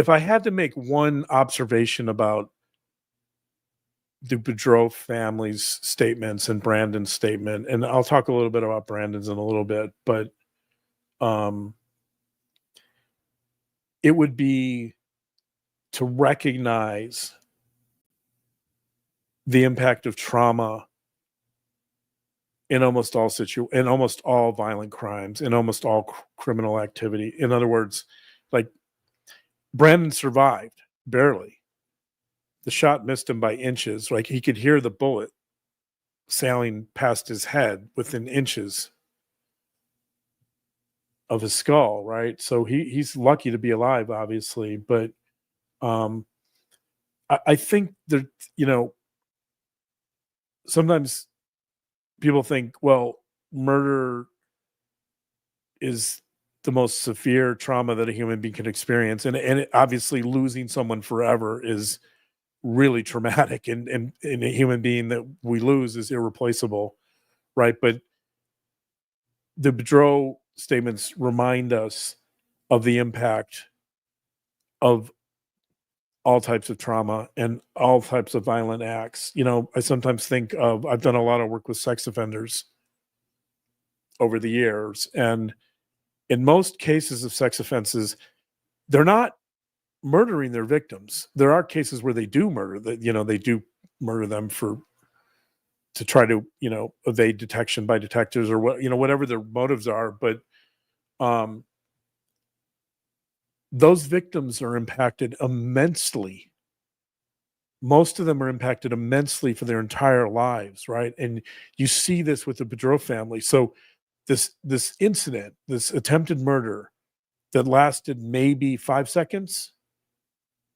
[SPEAKER 2] I had to make one observation about the Boudreaux family's statements and Brandon's statement, and I'll talk a little bit about Brandon's in a little bit, but it would be to recognize the impact of trauma in almost all violent crimes, in almost all criminal activity. In other words, like, Brandon survived barely. The shot missed him by inches. Like, he could hear the bullet sailing past his head within inches of his skull, right? So he's lucky to be alive, obviously. But I think that, sometimes people think, well, murder is the most severe trauma that a human being can experience. And obviously losing someone forever is really traumatic, and a human being that we lose is irreplaceable, right? But the Boudreaux statements remind us of the impact of all types of trauma and all types of violent acts. You know, I sometimes think of, I've done a lot of work with sex offenders over the years, and in most cases of sex offenses, they're not murdering their victims. There are cases where they do murder, that, you know, they do murder them to try to, you know, evade detection by detectives or what, you know, whatever their motives are. But those victims are impacted immensely. Most of them are impacted immensely for their entire lives, right? And you see this with the Boudreaux family. So this incident, this attempted murder that lasted maybe 5 seconds,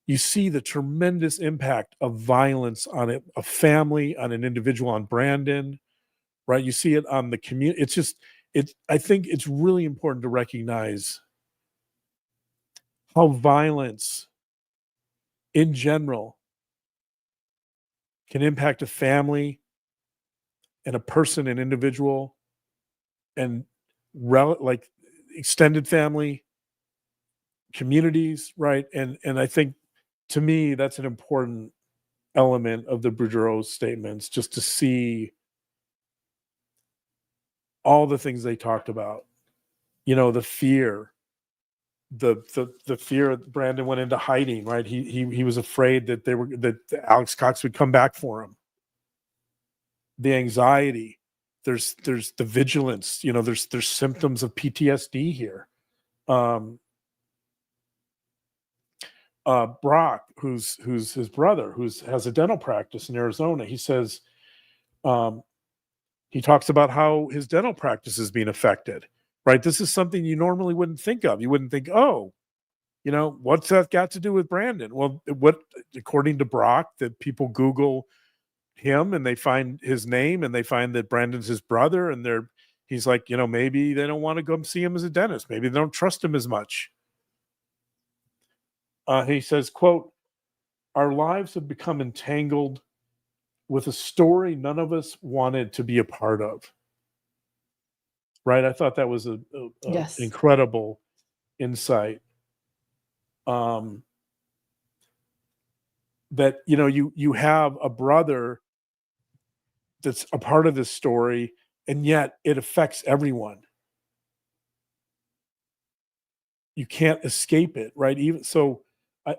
[SPEAKER 2] you see the tremendous impact of violence on a family, on an individual, on Brandon, right? You see it on the community. It's just, I think it's really important to recognize how violence in general can impact a family and a person, an individual, and like extended family, communities, right? And I think, to me, that's an important element of the Boudreaux statements, just to see all the things they talked about. You know, the fear, the fear Brandon went into hiding, right? He was afraid that that Alex Cox would come back for him. The anxiety, there's the vigilance, you know, there's symptoms of PTSD here. Brock, who's his brother, has a dental practice in Arizona, he says, he talks about how his dental practice is being affected, right? This is something you normally wouldn't think of. You wouldn't think, oh, you know, what's that got to do with Brandon? Well, according to Brock, that people Google him and they find his name and they find that Brandon's his brother, and he's like, you know, maybe they don't want to go see him as a dentist. Maybe they don't trust him as much. He says, quote, "Our lives have become entangled with a story none of us wanted to be a part of." Right? I thought that was an
[SPEAKER 1] Yes.
[SPEAKER 2] incredible insight. That, you know, you have a brother that's a part of this story, and yet it affects everyone. You can't escape it, right? Even so,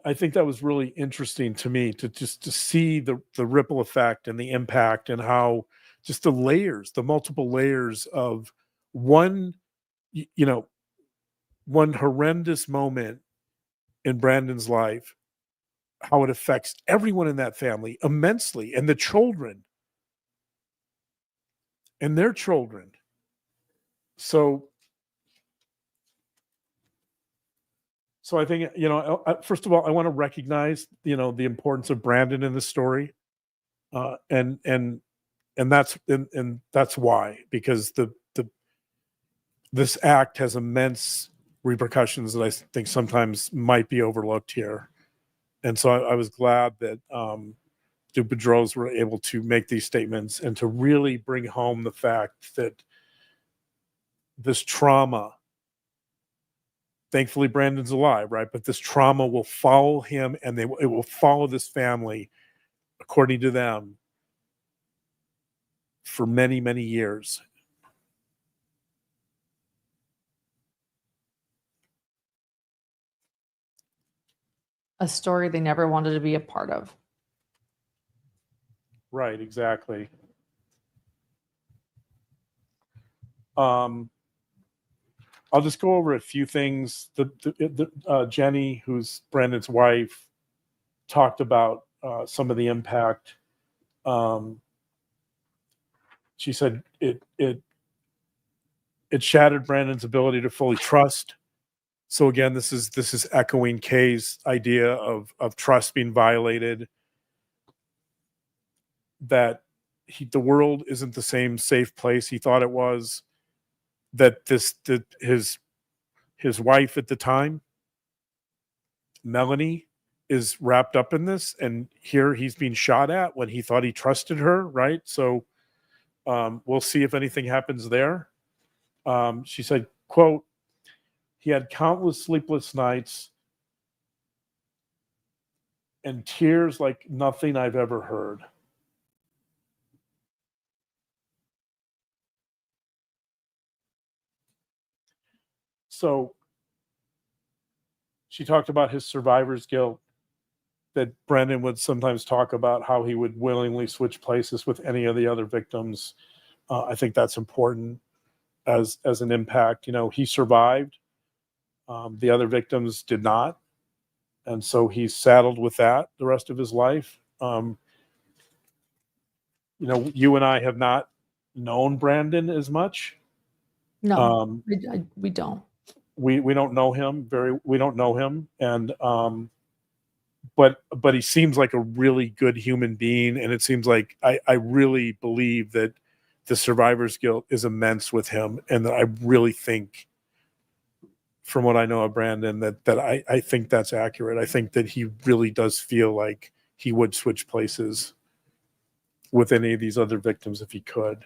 [SPEAKER 2] I think that was really interesting to me, to see the ripple effect and the impact, and how just the layers, the multiple layers of one, you know, one horrendous moment in Brandon's life, how it affects everyone in that family immensely, and the children and their children. So I think, you know, first of all, I want to recognize, you know, the importance of Brandon in the story, and that's why, because this act has immense repercussions that I think sometimes might be overlooked here, and so I was glad that the Boudreaux were able to make these statements and to really bring home the fact that this trauma, thankfully Brandon's alive, right? But this trauma will follow him, and it will follow this family, according to them, for many, many years.
[SPEAKER 1] A story they never wanted to be a part of.
[SPEAKER 2] Right, exactly. I'll just go over a few things. Jenny, who's Brandon's wife, talked about some of the impact. She said it shattered Brandon's ability to fully trust. So again, this is echoing Kay's idea of trust being violated. That the world isn't the same safe place he thought it was. That his wife at the time, Melanie, is wrapped up in this, and here he's being shot at when he thought he trusted her, right? So we'll see if anything happens there. She said, quote, "He had countless sleepless nights and tears like nothing I've ever heard. So she talked about his survivor's guilt, that Brendan would sometimes talk about how he would willingly switch places with any of the other victims. I think that's important as an impact. You know, he survived. The other victims did not. And so he's saddled with that the rest of his life. You know, you and I have not known Brandon as much.
[SPEAKER 1] No, we don't.
[SPEAKER 2] We don't know him we don't know him. And, but he seems like a really good human being. And it seems like I really believe that the survivor's guilt is immense with him. And that I really think, from what I know of Brandon, that I think that's accurate. I think that he really does feel like he would switch places with any of these other victims if he could.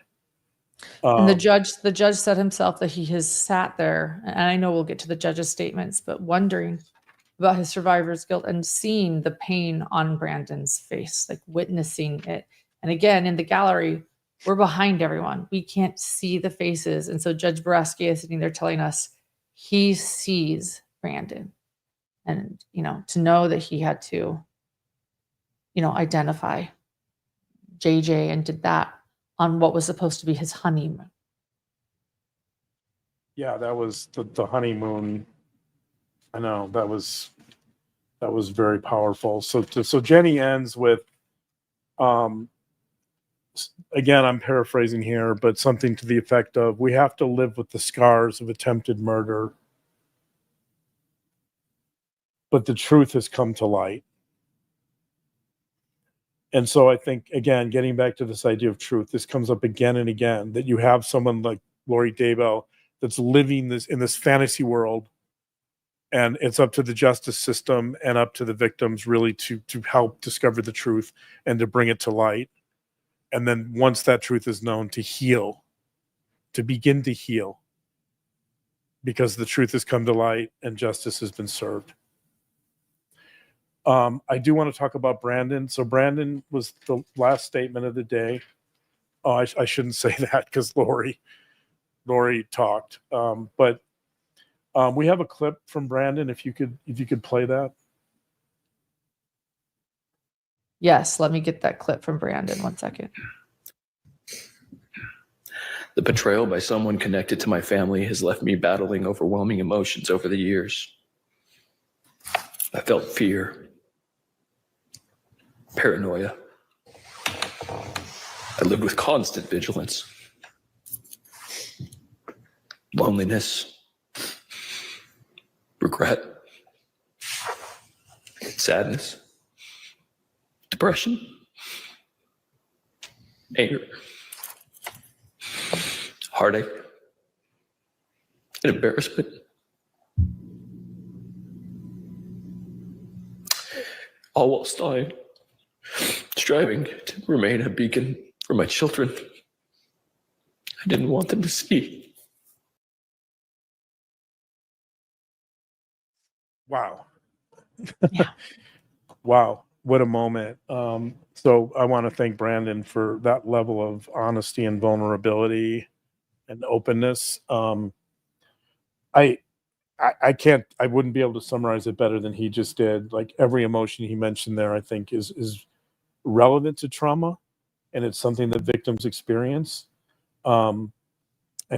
[SPEAKER 1] And the judge said himself that he has sat there, and I know we'll get to the judge's statements, but wondering about his survivor's guilt and seeing the pain on Brandon's face, like witnessing it. And again, in the gallery, we're behind everyone. We can't see the faces. And so Judge Boreski is sitting there telling us he sees Brandon. And, you know, to know that he had to, you know, identify JJ and did that on what was supposed to be his honeymoon.
[SPEAKER 2] Yeah, that was the honeymoon. I know that was very powerful. So Jenny ends with, again, I'm paraphrasing here, but something to the effect of, we have to live with the scars of attempted murder, but the truth has come to light. And so I think, again, getting back to this idea of truth, this comes up again and again, that you have someone like Lauren Daybell that's living this in this fantasy world, and it's up to the justice system and up to the victims really to help discover the truth and to bring it to light. And then once that truth is known, to heal, to begin to heal, because the truth has come to light and justice has been served. I do want to talk about Brandon. So Brandon was the last statement of the day. Oh, I shouldn't say that because Lori talked. But we have a clip from Brandon. If you could play that.
[SPEAKER 1] Yes, let me get that clip from Brandon. 1 second.
[SPEAKER 7] The betrayal by someone connected to my family has left me battling overwhelming emotions over the years. I felt fear, paranoia. I lived with constant vigilance, loneliness, regret, sadness, depression, anger, heartache, and embarrassment. All while striving to remain a beacon for my children. I didn't want them to see.
[SPEAKER 2] Wow.
[SPEAKER 1] Yeah.
[SPEAKER 2] Wow. What a moment. So I want to thank Brandon for that level of honesty and vulnerability and openness. I wouldn't be able to summarize it better than he just did. Like, every emotion he mentioned there, I think is relevant to trauma, and it's something that victims experience. And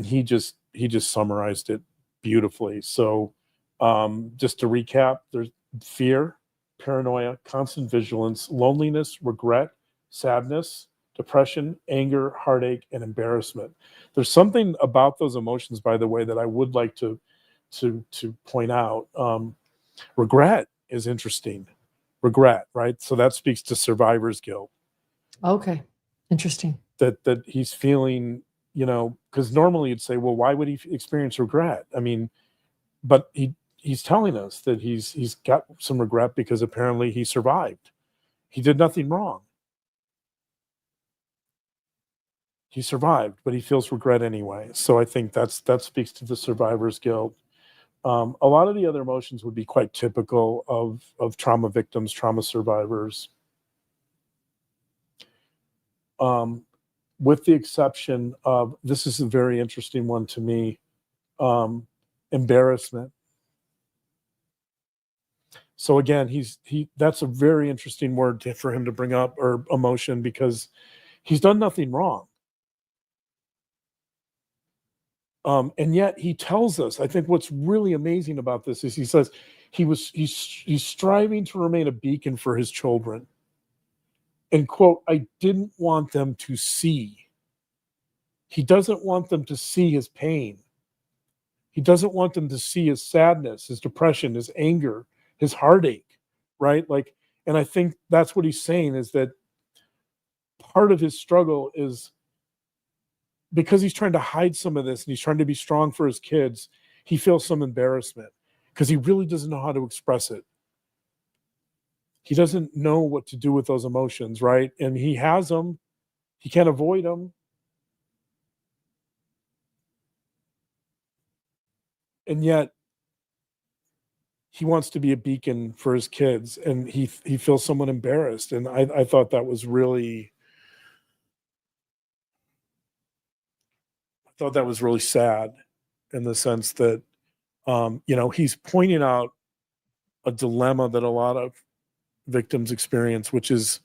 [SPEAKER 2] he just summarized it beautifully. So just to recap, there's fear, paranoia, constant vigilance, loneliness, regret, sadness, depression, anger, heartache, and embarrassment. There's something about those emotions, by the way, that I would like to point out. Regret is interesting. Regret, right? So that speaks to survivor's guilt.
[SPEAKER 1] Okay. Interesting.
[SPEAKER 2] That he's feeling, you know, because normally you'd say, well, why would he experience regret? I mean, but he's telling us that he's got some regret because apparently he survived. He did nothing wrong. He survived, but he feels regret anyway. So I think that speaks to the survivor's guilt. A lot of the other emotions would be quite typical of trauma victims, trauma survivors. With the exception of, this is a very interesting one to me, embarrassment. So again, that's a very interesting word for him to bring up, or emotion, because he's done nothing wrong. And yet he tells us, I think what's really amazing about this is he says he's striving to remain a beacon for his children. And quote, I didn't want them to see. He doesn't want them to see his pain. He doesn't want them to see his sadness, his depression, his anger, his heartache, right? Like, and I think that's what he's saying, is that part of his struggle is because he's trying to hide some of this and he's trying to be strong for his kids, he feels some embarrassment because he really doesn't know how to express it. He doesn't know what to do with those emotions, right? And he has them. He can't avoid them. And yet he wants to be a beacon for his kids, and he feels somewhat embarrassed. And I thought that was really, sad, in the sense that, he's pointing out a dilemma that a lot of victims experience, which is,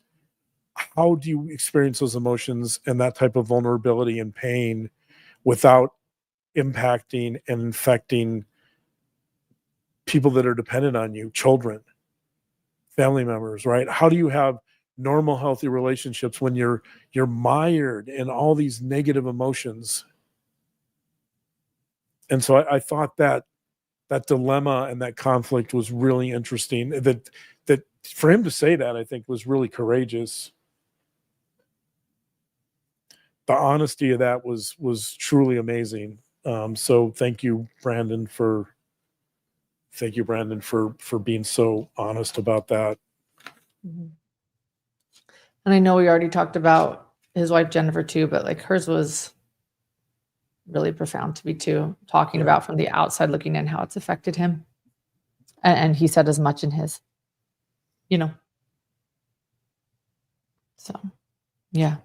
[SPEAKER 2] how do you experience those emotions and that type of vulnerability and pain without impacting and infecting people that are dependent on you, children, family members, right? How do you have normal, healthy relationships when you're mired in all these negative emotions? And so I thought that dilemma and that conflict was really interesting. That for him to say that, I think, was really courageous. The honesty of that was truly amazing. So thank you, Brandon, for being so honest about that.
[SPEAKER 1] Mm-hmm. And I know we already talked about his wife, Jennifer, too, but like hers was really profound to me too, talking about from the outside looking in how it's affected him. And he said as much in his, so yeah.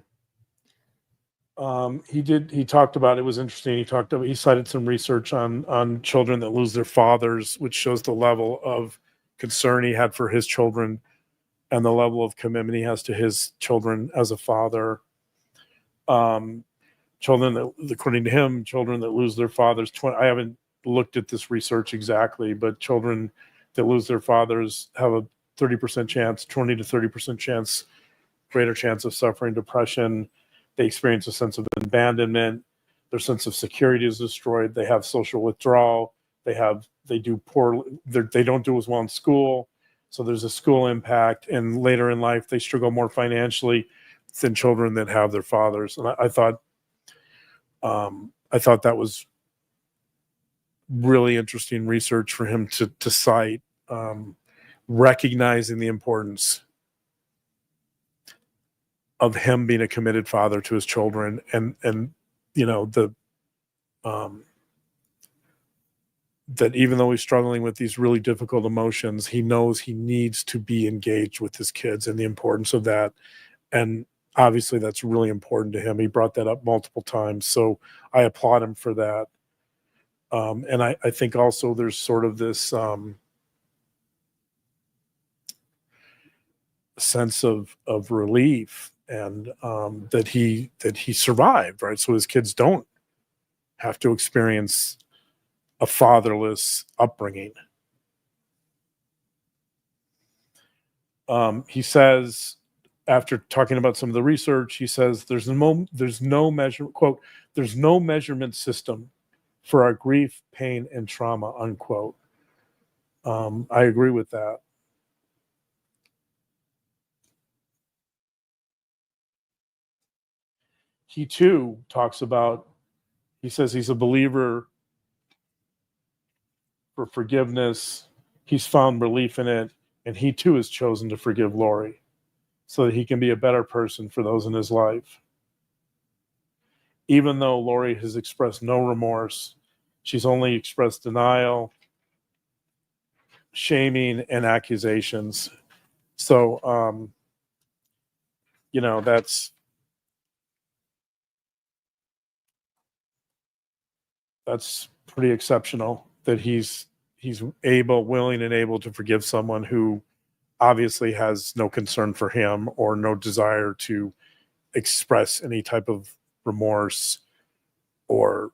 [SPEAKER 2] He talked about, it was interesting. He cited some research on children that lose their fathers, which shows the level of concern he had for his children and the level of commitment he has to his children as a father. Children that, according to him, children that lose their fathers, I haven't looked at this research exactly, but children that lose their fathers have a 30% chance, 20 to 30% greater chance of suffering depression. They experience a sense of abandonment. Their sense of security is destroyed. They have social withdrawal. They do poor. They don't do as well in school. So there's a school impact. And later in life, they struggle more financially than children that have their fathers. And I thought that was really interesting research for him to cite, recognizing the importance of him being a committed father to his children, and that even though he's struggling with these really difficult emotions, he knows he needs to be engaged with his kids and the importance of that. And obviously that's really important to him. He brought that up multiple times. So I applaud him for that. And I think also there's sort of this sense of relief, and that he survived, right? So his kids don't have to experience a fatherless upbringing. He says, after talking about some of the research, he says there's no measurement system for our grief, pain, and trauma, unquote. I agree with that. He too talks about, he says he's a believer for forgiveness. He's found relief in it. And he too has chosen to forgive Lori so that he can be a better person for those in his life. Even though Lori has expressed no remorse, she's only expressed denial, shaming and accusations. So, that's pretty exceptional that he's willing and able to forgive someone who obviously has no concern for him or no desire to express any type of remorse or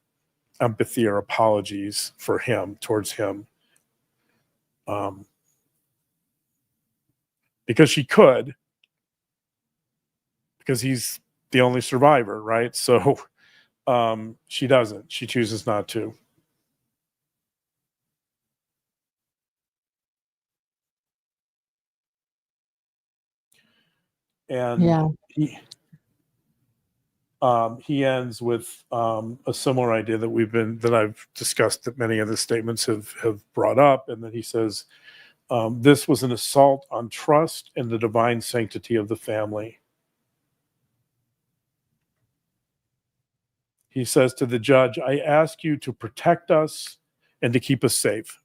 [SPEAKER 2] empathy or apologies for him towards him. Because she could, because he's the only survivor, right? So she doesn't. She chooses not to. And
[SPEAKER 1] Yeah.
[SPEAKER 2] he ends with a similar idea that I've discussed, that many of the statements have brought up, and then he says, this was an assault on trust and the divine sanctity of the family. He says to the judge, I ask you to protect us and to keep us safe.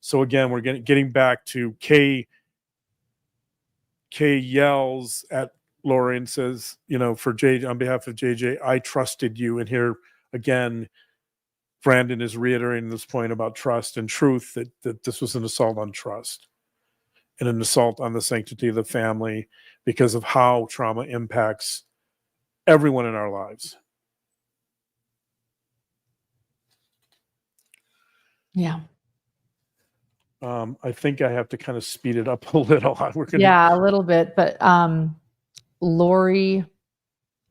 [SPEAKER 2] So again, we're getting back to Kay yells at Lori and says, for JJ, on behalf of JJ, I trusted you. And here again, Brandon is reiterating this point about trust and truth, that this was an assault on trust and an assault on the sanctity of the family because of how trauma impacts everyone in our lives.
[SPEAKER 1] Yeah.
[SPEAKER 2] I think I have to kind of speed it up a little.
[SPEAKER 1] Yeah, a little bit, but Lori,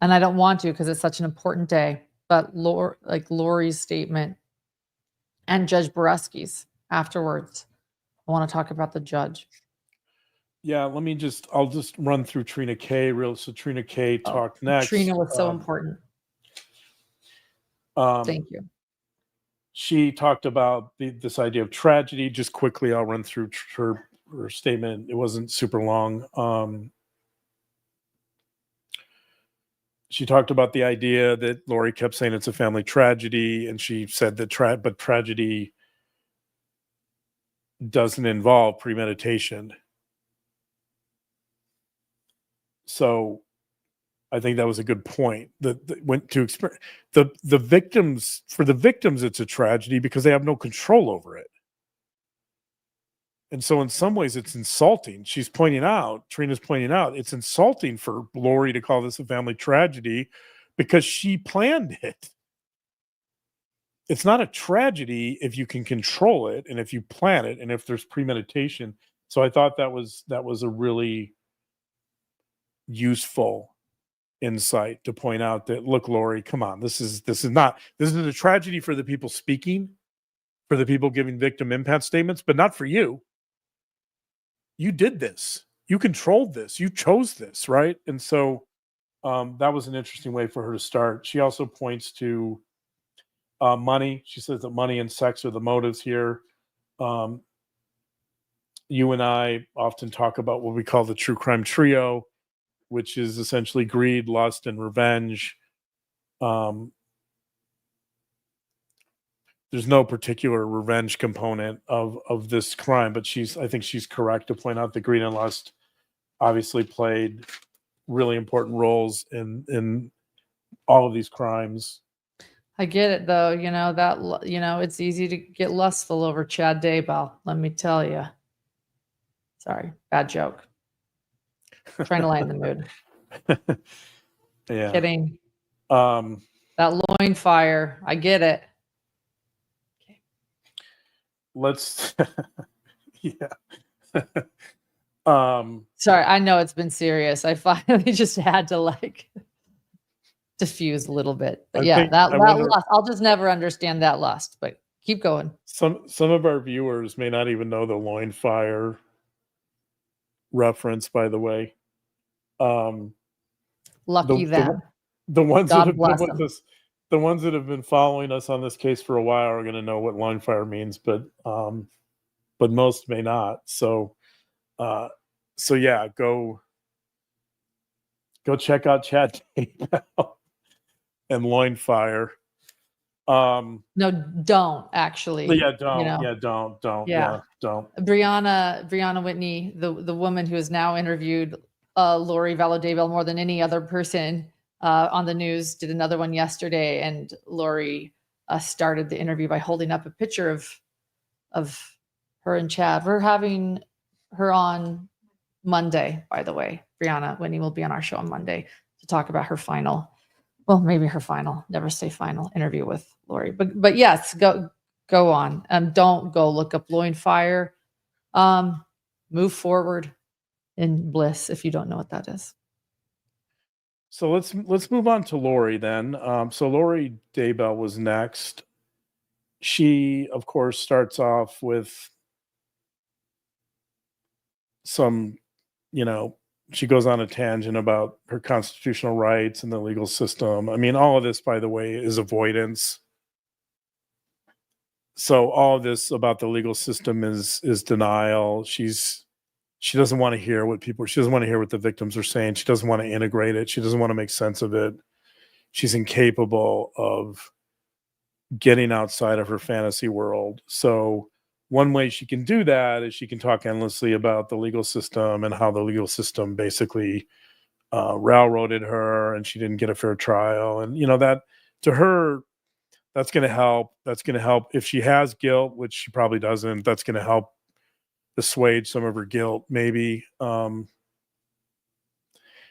[SPEAKER 1] and I don't want to because it's such an important day, but Lori's statement and Judge Boreski's afterwards. I want to talk about the judge.
[SPEAKER 2] Yeah, I'll just run through Trina K. So Trina K talked next.
[SPEAKER 1] Trina was so important. Thank you.
[SPEAKER 2] She talked about this idea of tragedy. Just quickly, I'll run through her statement. It wasn't super long. She talked about the idea that Lori kept saying it's a family tragedy, and she said that but tragedy doesn't involve premeditation. So I think that was a good point. The victims, for the victims, it's a tragedy because they have no control over it. And so in some ways it's insulting. Trina's pointing out, it's insulting for Lori to call this a family tragedy because she planned it. It's not a tragedy if you can control it and if you plan it and if there's premeditation. So I thought that was a really useful insight to point out that, look, Lori, come on, this is a tragedy for the people speaking, for the people giving victim impact statements, but not for you. You did this, you controlled this, you chose this, right? And so that was an interesting way for her to start. She also points to money. She says that money and sex are the motives here. You and I often talk about what we call the true crime trio, which is essentially greed, lust, and revenge. There's no particular revenge component of this crime, but I think she's correct to point out that greed and lust obviously played really important roles in all of these crimes.
[SPEAKER 1] I get it though, it's easy to get lustful over Chad Daybell, let me tell you. Sorry, bad joke. Trying to lighten the mood.
[SPEAKER 2] Yeah.
[SPEAKER 1] Kidding. That loin fire, I get it. Okay.
[SPEAKER 2] Let's yeah.
[SPEAKER 1] Sorry, I know it's been serious. I finally just had to diffuse a little bit. But that lust, I'll just never understand that lust, but keep going.
[SPEAKER 2] Some of our viewers may not even know the loin fire reference, by the way.
[SPEAKER 1] Lucky them.
[SPEAKER 2] The ones
[SPEAKER 1] God
[SPEAKER 2] that have
[SPEAKER 1] bless
[SPEAKER 2] been with
[SPEAKER 1] them.
[SPEAKER 2] us, the ones that have been following us on this case for a while are going to know what loin fire means, but most may not. So yeah, go check out Chad Daybell and loin fire.
[SPEAKER 1] No, don't actually.
[SPEAKER 2] Yeah, don't.
[SPEAKER 1] You know,
[SPEAKER 2] Yeah, don't.
[SPEAKER 1] yeah.
[SPEAKER 2] Yeah, don't.
[SPEAKER 1] Brianna Whitney, the woman who has now interviewed Lori Vallow Daybell more than any other person on the news, did another one yesterday, and Lori started the interview by holding up a picture of her and Chad. We're having her on Monday, by the way. Brianna Whitney will be on our show on Monday to talk about her final, well, maybe her final, never say final interview with Lori. But yes, go on. Don't go look up Loin Fire. Move forward in bliss if you don't know what that is.
[SPEAKER 2] So let's move on to Lori then. So Lori Daybell was next. She, of course, starts off with some, she goes on a tangent about her constitutional rights and the legal system. I mean, all of this, by the way, is avoidance. So all of this about the legal system is denial. She doesn't want to hear she doesn't want to hear what the victims are saying. She doesn't want to integrate it. She doesn't want to make sense of it. She's incapable of getting outside of her fantasy world. So one way she can do that is she can talk endlessly about the legal system and how the legal system basically railroaded her and she didn't get a fair trial. And, that to her, that's going to help. That's going to help if she has guilt, which she probably doesn't. That's going to help assuage some of her guilt, maybe.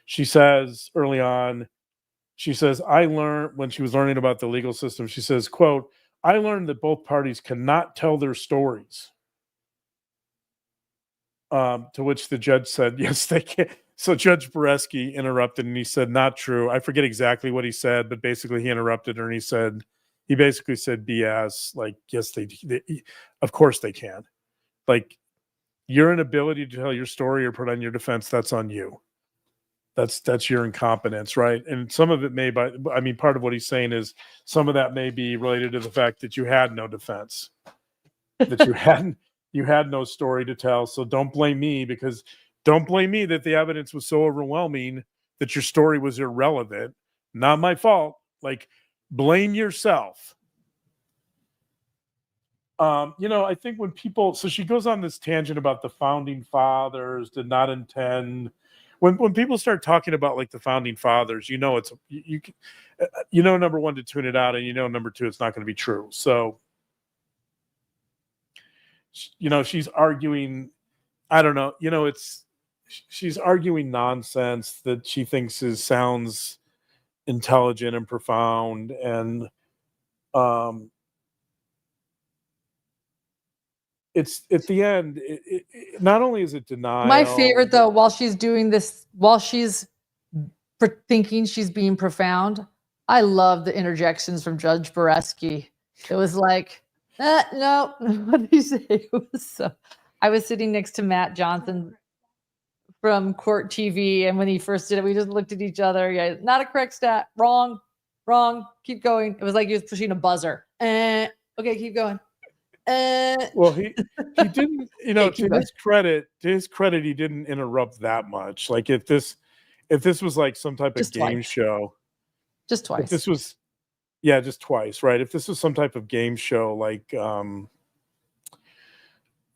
[SPEAKER 2] She says early on, I learned when she was learning about the legal system, she says, quote, I learned that both parties cannot tell their stories. To which the judge said, yes, they can. So Judge Boreski interrupted and he said, not true. I forget exactly what he said, but basically he interrupted her and he basically said BS. Like, yes, they of course they can. Like, your inability to tell your story or put on your defense, that's on you. That's your incompetence, right? And some of it part of what he's saying is some of that may be related to the fact that you had no defense, that you had no story to tell. So don't blame me that the evidence was so overwhelming that your story was irrelevant. Not my fault. Like, blame yourself. I think when so she goes on this tangent about the founding fathers did not intend. When people start talking about like the founding fathers, it's number one, to tune it out, and number two, it's not going to be true. So, she's arguing. I don't know. She's arguing nonsense that she thinks sounds intelligent and profound, and it's at the end. Not only is it denial.
[SPEAKER 1] My favorite, though, while she's doing this, while she's thinking she's being profound, I love the interjections from Judge Boreski. It was like, no, what did he say? It was so. I was sitting next to Matt Johnson from Court TV, and when he first did it, we just looked at each other. Yeah, not a correct stat. Wrong. Keep going. It was like he was pushing a buzzer. Okay, keep going.
[SPEAKER 2] Well, he didn't, to his credit, he didn't interrupt that much. Like if this was like some type of game show,
[SPEAKER 1] just twice.
[SPEAKER 2] If this was, just twice, right? If this was some type of game show, like Who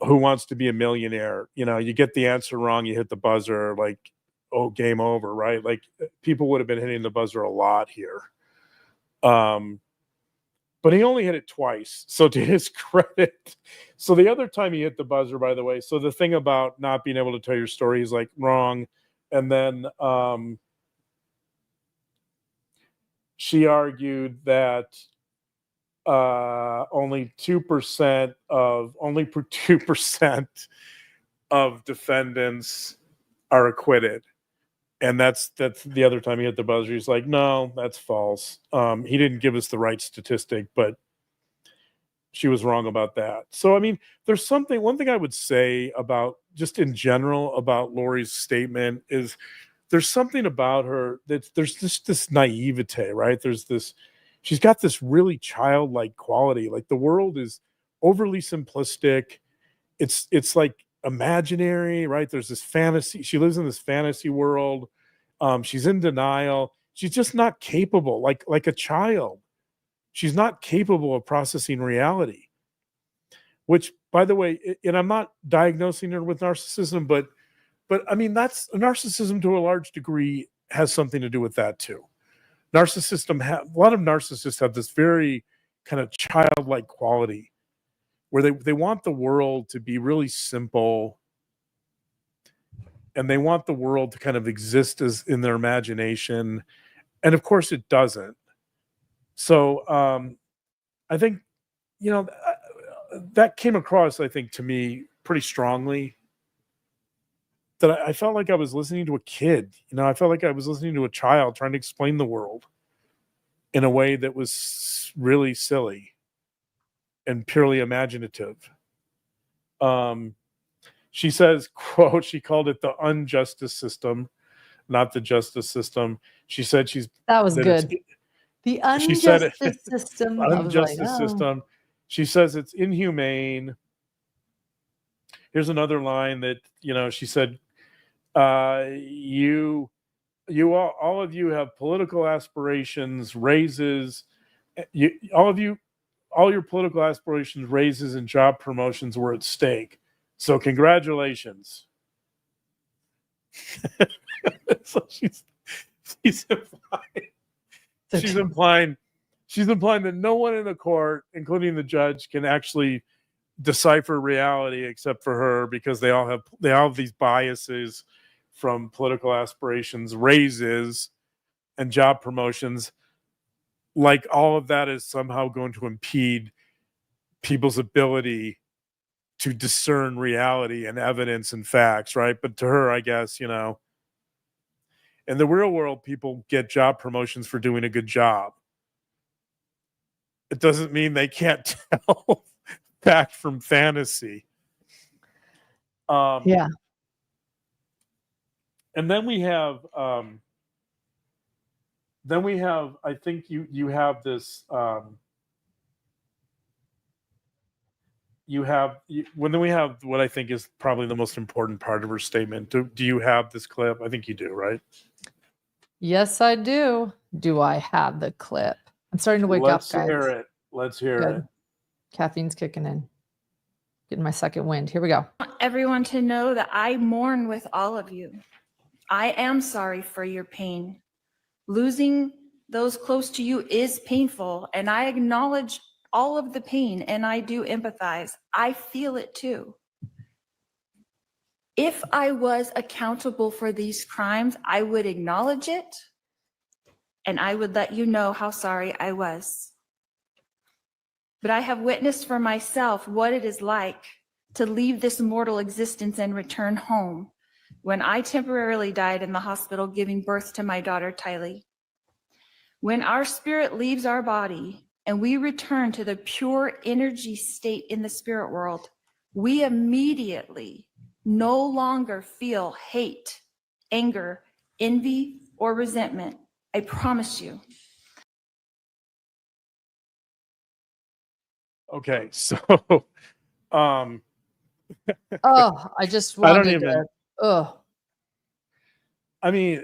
[SPEAKER 2] Wants to Be a Millionaire, you get the answer wrong, you hit the buzzer, like, oh, game over, right? Like people would have been hitting the buzzer a lot here. But he only hit it twice. So to his credit, so the other time he hit the buzzer, by the way, so the thing about not being able to tell your story, he's like, wrong. And then she argued that only 2% of defendants are acquitted. And that's the other time he hit the buzzer. He's like, no, that's false. He didn't give us the right statistic, but she was wrong about that. So, I mean, there's one thing I would say about just in general about Lori's statement is there's something about her that there's just this naivete, right? She's got this really childlike quality. Like the world is overly simplistic. It's like imaginary, right? There's this fantasy. She lives in this fantasy world. She's in denial. She's just not capable, like a child. She's not capable of processing reality, which, by the way, and I'm not diagnosing her with narcissism, but I mean, that's narcissism to a large degree has something to do with that too. A lot of narcissists have this very kind of childlike quality where they want the world to be really simple, and they want the world to kind of exist as in their imagination. And of course it doesn't. So I think, that came across, I think, to me pretty strongly, that I felt like I was listening to a kid. I felt like I was listening to a child trying to explain the world in a way that was really silly and purely imaginative. She says, quote, she called it the unjustice system, not the justice system. She said
[SPEAKER 1] That was good. The unjustice system.
[SPEAKER 2] Unjustice system. She says it's inhumane. Here's another line that, she said, you all of you have political aspirations, raises, all your political aspirations, raises, and job promotions were at stake. So congratulations. So she's implying that no one in the court, including the judge, can actually decipher reality except for her, because they all have these biases from political aspirations, raises, and job promotions. Like all of that is somehow going to impede people's ability to discern reality and evidence and facts, right? But to her, I guess, in the real world, people get job promotions for doing a good job. It doesn't mean they can't tell fact from fantasy.
[SPEAKER 1] Yeah.
[SPEAKER 2] And then we have, I think you have this, then we have what I think is probably the most important part of her statement. Do you have this clip? I think you do, right?
[SPEAKER 1] Yes, I do. Do I have the clip? I'm starting to wake up, guys.
[SPEAKER 2] Let's hear it.
[SPEAKER 1] Caffeine's kicking in. Getting my second wind. Here we go.
[SPEAKER 8] I want everyone to know that I mourn with all of you. I am sorry for your pain. Losing those close to you is painful, and I acknowledge all of the pain, and I do empathize. I feel it too. If I was accountable for these crimes, I would acknowledge it, and I would let you know how sorry I was. But I have witnessed for myself what it is like to leave this mortal existence and return home when I temporarily died in the hospital giving birth to my daughter, Tylee. When our spirit leaves our body and we return to the pure energy state in the spirit world, we immediately no longer feel hate, anger, envy, or resentment. I promise you.
[SPEAKER 2] Okay, so
[SPEAKER 1] I just wanted to.
[SPEAKER 2] I mean,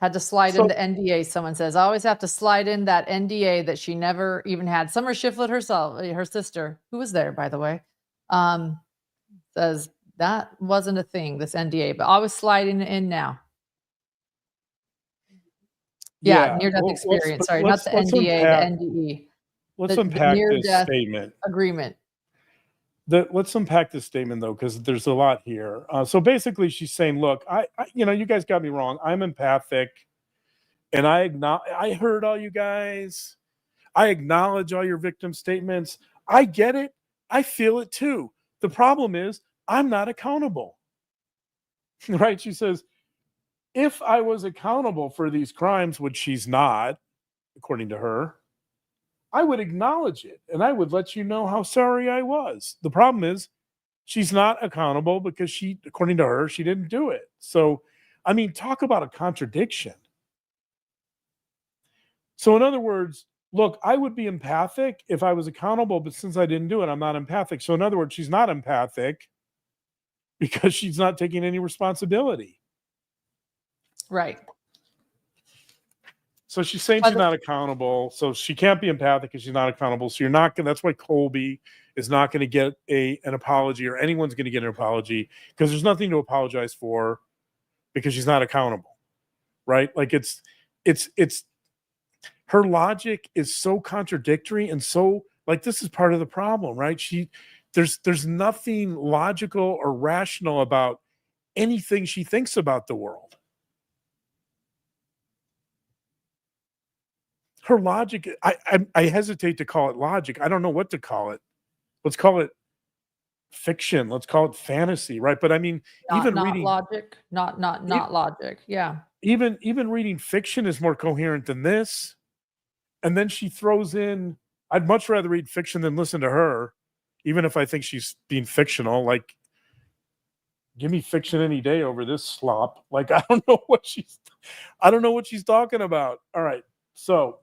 [SPEAKER 1] had to slide into NDA. Someone says, I always have to slide in that NDA that she never even had. Summer Shiflett herself, her sister, who was there, by the way, says that wasn't a thing, this NDA, but I was sliding it in now. Yeah, near-death experience. Sorry, not the NDA, the NDE.
[SPEAKER 2] Let's unpack this statement.
[SPEAKER 1] Agreement.
[SPEAKER 2] Let's unpack this statement, though, because there's a lot here. So basically, she's saying, look, I you guys got me wrong. I'm empathic, and I heard all you guys. I acknowledge all your victim statements. I get it. I feel it, too. The problem is I'm not accountable. Right? She says, if I was accountable for these crimes, which she's not, according to her, I would acknowledge it and I would let you know how sorry I was. The problem is she's not accountable because according to her, she didn't do it. So, I mean, talk about a contradiction. So in other words, look, I would be empathic if I was accountable, but since I didn't do it, I'm not empathic. So in other words, she's not empathic because she's not taking any responsibility.
[SPEAKER 1] Right.
[SPEAKER 2] So she's saying she's not accountable. So she can't be empathic because she's not accountable. So you're not going to, that's why Colby is not going to get an apology, or anyone's going to get an apology, because there's nothing to apologize for because she's not accountable. Right? Like it's her logic is so contradictory, and so like this is part of the problem, right? There's nothing logical or rational about anything she thinks about the world. Her logic, I hesitate to call it logic. I don't know what to call it. Let's call it fiction. Let's call it fantasy, right? But I mean, even reading
[SPEAKER 1] logic, not logic. Yeah.
[SPEAKER 2] Even reading fiction is more coherent than this. And then she throws in, I'd much rather read fiction than listen to her, even if I think she's being fictional. Like, give me fiction any day over this slop. Like, I don't know what she's talking about. All right. So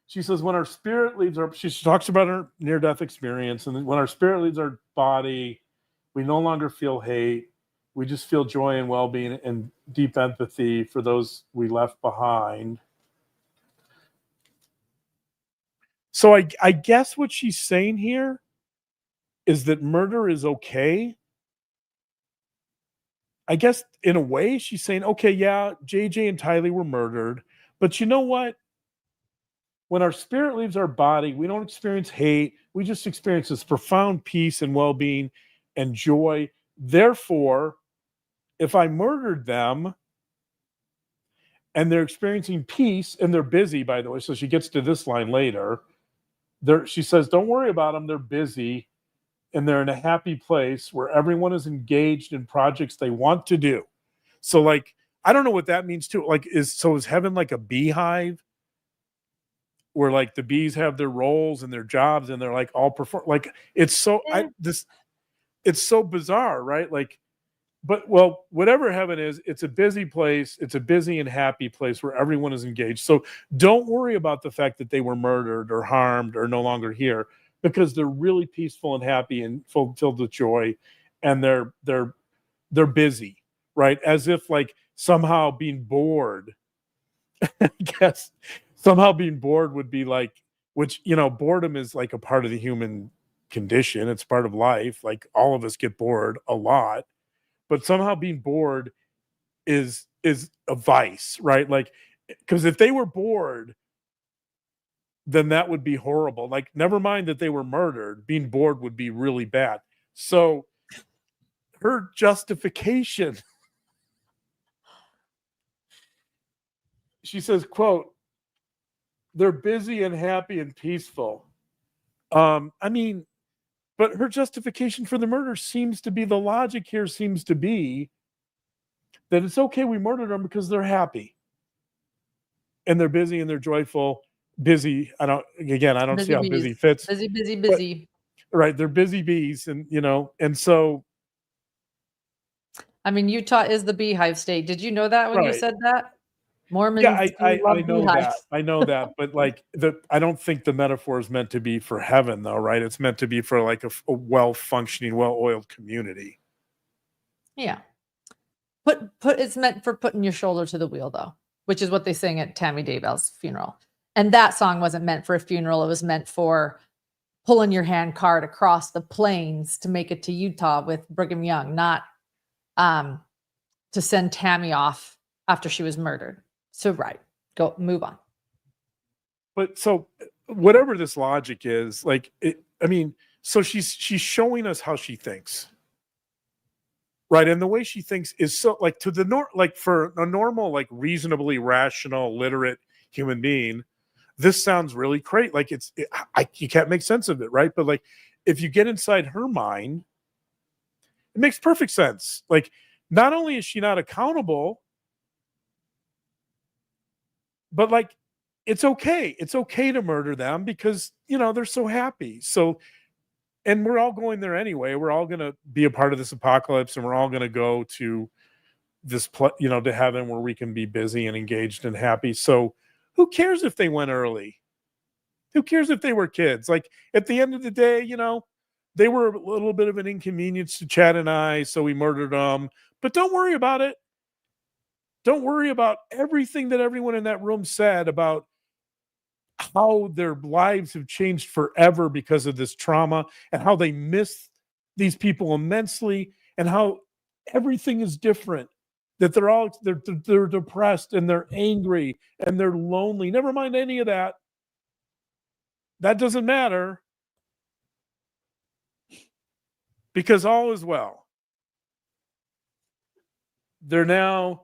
[SPEAKER 2] she says, when our spirit leaves our, she talks about her near-death experience. And when our spirit leaves our body, we no longer feel hate. We just feel joy and well-being and deep empathy for those we left behind. So I guess what she's saying here is that murder is okay. I guess in a way she's saying, okay, yeah, JJ and Tylee were murdered, but you know what? When our spirit leaves our body, we don't experience hate. We just experience this profound peace and well-being and joy. Therefore, if I murdered them and they're experiencing peace, and they're busy, by the way, so she gets to this line later. She says, don't worry about them. They're busy and they're in a happy place where everyone is engaged in projects they want to do. So like, I don't know what that means too. Like, is heaven like a beehive where like the bees have their roles and their jobs and they're like all perform? Like, it's so, it's so bizarre, right? Like, but well, whatever heaven is, it's a busy place. It's a busy and happy place where everyone is engaged. So don't worry about the fact that they were murdered or harmed or no longer here, because they're really peaceful and happy and filled with joy, and they're busy, right? As if like somehow being bored, I guess somehow being bored would be like, which, you know, boredom is like a part of the human condition. It's part of life. Like all of us get bored a lot. But somehow being bored is a vice, right? Like, because if they were bored, then that would be horrible. Like, never mind that they were murdered, being bored would be really bad. So her justification, she says, quote, they're busy and happy and peaceful. I mean, but her justification for the murder seems to be, the logic here seems to be that it's okay, we murdered them because they're happy. And they're busy and they're joyful. Busy, I don't see how busy fits.
[SPEAKER 1] Busy.
[SPEAKER 2] But, right, they're busy bees, and you know, and so
[SPEAKER 1] I mean, Utah is the beehive state. Did you know that when you said that? Mormons.
[SPEAKER 2] Yeah, I know
[SPEAKER 1] beehives.
[SPEAKER 2] that. I know that, but like I don't think the metaphor is meant to be for heaven, though, right? It's meant to be for like a well-functioning, well-oiled community.
[SPEAKER 1] Yeah. It's meant for putting your shoulder to the wheel, though, which is what they sing at Tammy Daybell's funeral. And that song wasn't meant for a funeral. It was meant for pulling your hand cart across the plains to make it to Utah with Brigham Young, not to send Tammy off after she was murdered. So, right. Move on.
[SPEAKER 2] But so whatever this logic is, like, so she's showing us how she thinks. Right. And the way she thinks is so like like for a normal, like reasonably rational, literate human being, this sounds really great. Like you can't make sense of it. Right. But like, if you get inside her mind, it makes perfect sense. Like, not only is she not accountable, but like, it's okay. It's okay to murder them because, you know, they're so happy. So, and we're all going there anyway. We're all going to be a part of this apocalypse, and we're all going to go to this, to heaven where we can be busy and engaged and happy. So who cares if they went early? Who cares if they were kids? Like, at the end of the day, you know, they were a little bit of an inconvenience to Chad and I, so we murdered them. But don't worry about it. Don't worry about everything that everyone in that room said about how their lives have changed forever because of this trauma, and how they miss these people immensely, and how everything is different, that they're depressed and they're angry and they're lonely. Never mind any of that. That doesn't matter, because all is well. They're now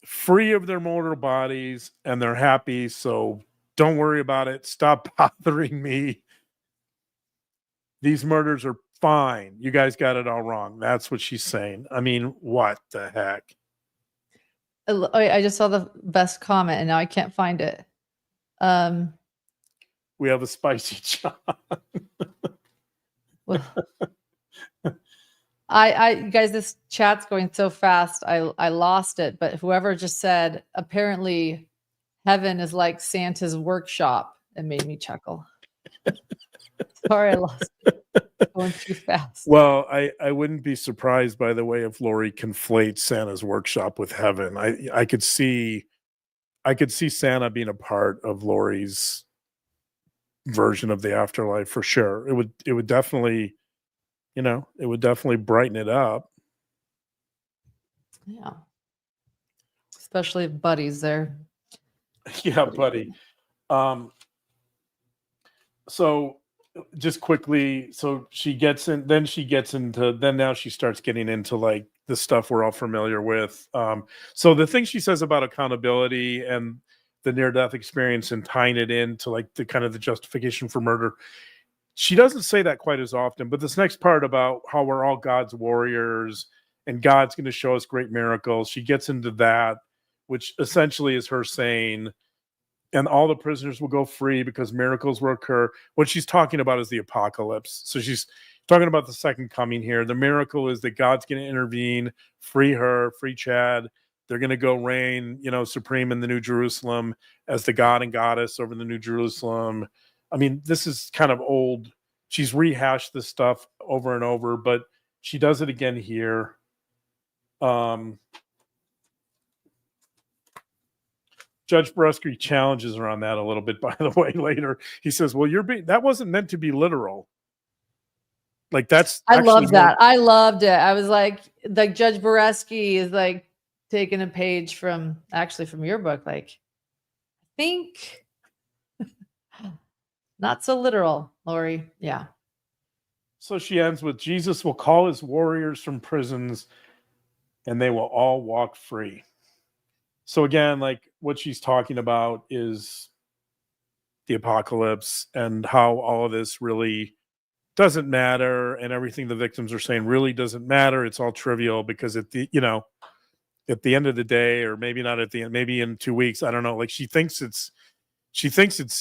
[SPEAKER 2] free of their mortal bodies and they're happy. So don't worry about it. Stop bothering me. These murders are fine. You guys got it all wrong. That's what she's saying. I mean, what the heck?
[SPEAKER 1] I just saw the best comment and now I can't find it.
[SPEAKER 2] We have a spicy John.
[SPEAKER 1] Well, you guys, this chat's going so fast. I lost it, but whoever just said, apparently heaven is like Santa's workshop. It made me chuckle. Sorry, I lost it. Going too fast.
[SPEAKER 2] Well, I wouldn't be surprised, by the way, if Lori conflates Santa's workshop with heaven. I could see Santa being a part of Lori's version of the afterlife for sure. It would definitely, it would definitely brighten it up.
[SPEAKER 1] Yeah. Especially if Buddy's there.
[SPEAKER 2] Yeah, buddy. So just quickly, so she gets in, then now she starts getting into like the stuff we're all familiar with. So the thing she says about accountability and the near-death experience and tying it into like the kind of the justification for murder, she doesn't say that quite as often. But this next part about how we're all God's warriors and God's going to show us great miracles, she gets into that, which essentially is her saying, and all the prisoners will go free because miracles will occur. What she's talking about is the apocalypse. So she's talking about the second coming here. The miracle is that God's going to intervene, free her, free Chad. They're going to go reign, supreme in the New Jerusalem as the God and goddess over the New Jerusalem. I mean, this is kind of old. She's rehashed this stuff over and over, but she does it again here. Judge Brusky challenges her on that a little bit, by the way, later. He says, well, that wasn't meant to be literal. Like that's
[SPEAKER 1] I love that. I loved it. I was like Judge Boreski is like taking a page from your book. Like, I think not so literal, Lori. Yeah.
[SPEAKER 2] So she ends with, Jesus will call his warriors from prisons and they will all walk free. So again, like what she's talking about is the apocalypse and how all of this really doesn't matter, and everything the victims are saying really doesn't matter. It's all trivial because at the end of the day, or maybe not at the end, maybe in 2 weeks, I don't know. Like she thinks it's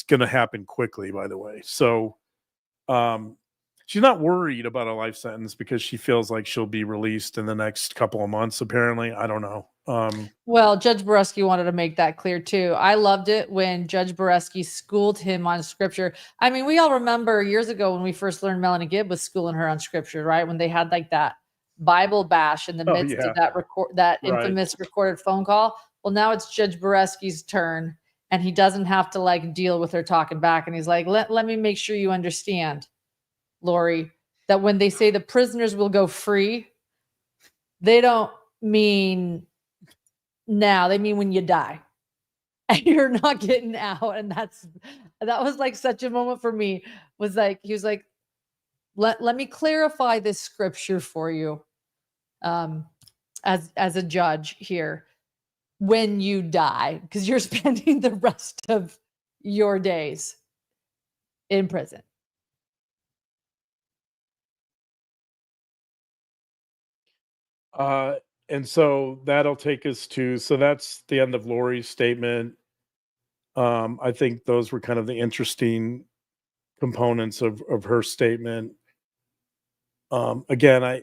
[SPEAKER 2] going to happen quickly, by the way. So she's not worried about a life sentence because she feels like she'll be released in the next couple of months, apparently. I don't know.
[SPEAKER 1] Well, Judge Boreski wanted to make that clear too. I loved it when Judge Boreski schooled him on scripture. I mean, we all remember years ago when we first learned Melanie Gibb was schooling her on scripture, right? When they had like that Bible bash in the midst of that infamous recorded phone call. Well, now it's Judge Boreski's turn, and he doesn't have to like deal with her talking back. And he's like, let me make sure you understand, Lori, that when they say the prisoners will go free, they don't mean now, they mean when you die and you're not getting out. And that was like such a moment for me. Was like, he was like, let me clarify this scripture for you as a judge here. When you die, because you're spending the rest of your days in prison.
[SPEAKER 2] And so that'll take us to, so that's the end of Lori's statement. I think those were kind of the interesting components of her statement. Again,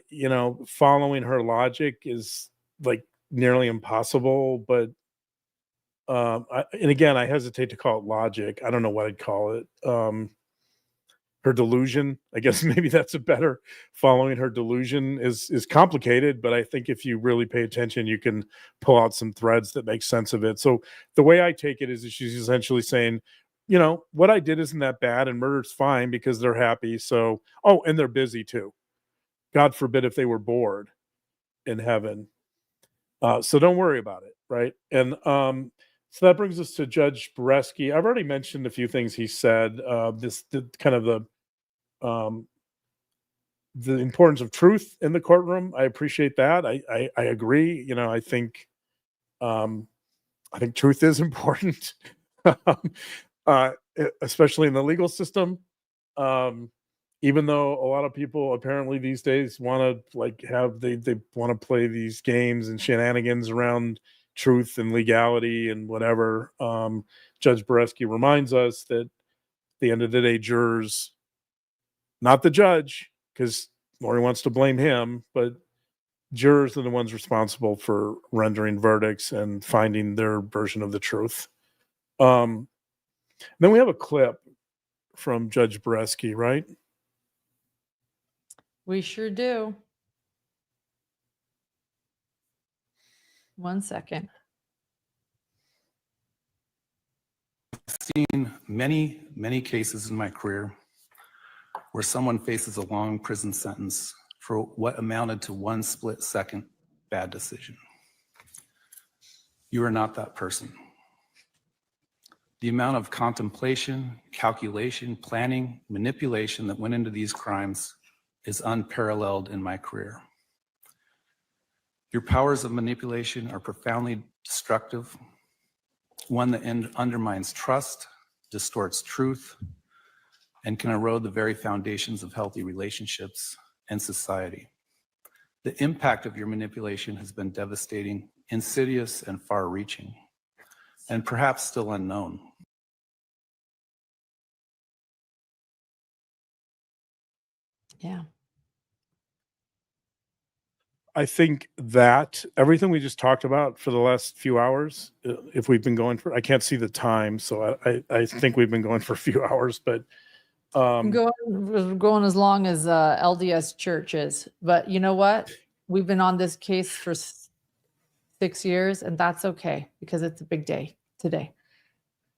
[SPEAKER 2] following her logic is like nearly impossible, but and again, I hesitate to call it logic. I don't know what I'd call it. her delusion. I guess maybe that's a better, following her delusion is complicated, but I think if you really pay attention, you can pull out some threads that make sense of it. So the way I take it is that she's essentially saying, what I did isn't that bad, and murder's fine because they're happy. So, and they're busy too. God forbid if they were bored in heaven. So don't worry about it, right? And so that brings us to Judge Boreski. I've already mentioned a few things he said. The importance of truth in the courtroom. I appreciate that. I agree. I think truth is important, especially in the legal system. Even though a lot of people apparently these days want to they want to play these games and shenanigans around truth and legality and whatever. Judge Boreski reminds us that at the end of the day, jurors, not the judge, because Laurie wants to blame him, but jurors are the ones responsible for rendering verdicts and finding their version of the truth. Then we have a clip from Judge Boreski, right?
[SPEAKER 1] We sure do. One second.
[SPEAKER 9] I've seen many, many cases in my career where someone faces a long prison sentence for what amounted to one split-second bad decision. You are not that person. The amount of contemplation, calculation, planning, manipulation that went into these crimes is unparalleled in my career. Your powers of manipulation are profoundly destructive, one that undermines trust, distorts truth, and can erode the very foundations of healthy relationships and society. The impact of your manipulation has been devastating, insidious, and far-reaching, and perhaps still unknown.
[SPEAKER 1] Yeah.
[SPEAKER 2] I think that everything we just talked about for the last few hours, if we've been going for, I can't see the time, so I think we've been going for a few hours, but
[SPEAKER 1] Going as long as LDS Church is. But you know what? We've been on this case for 6 years, and that's okay because it's a big day today.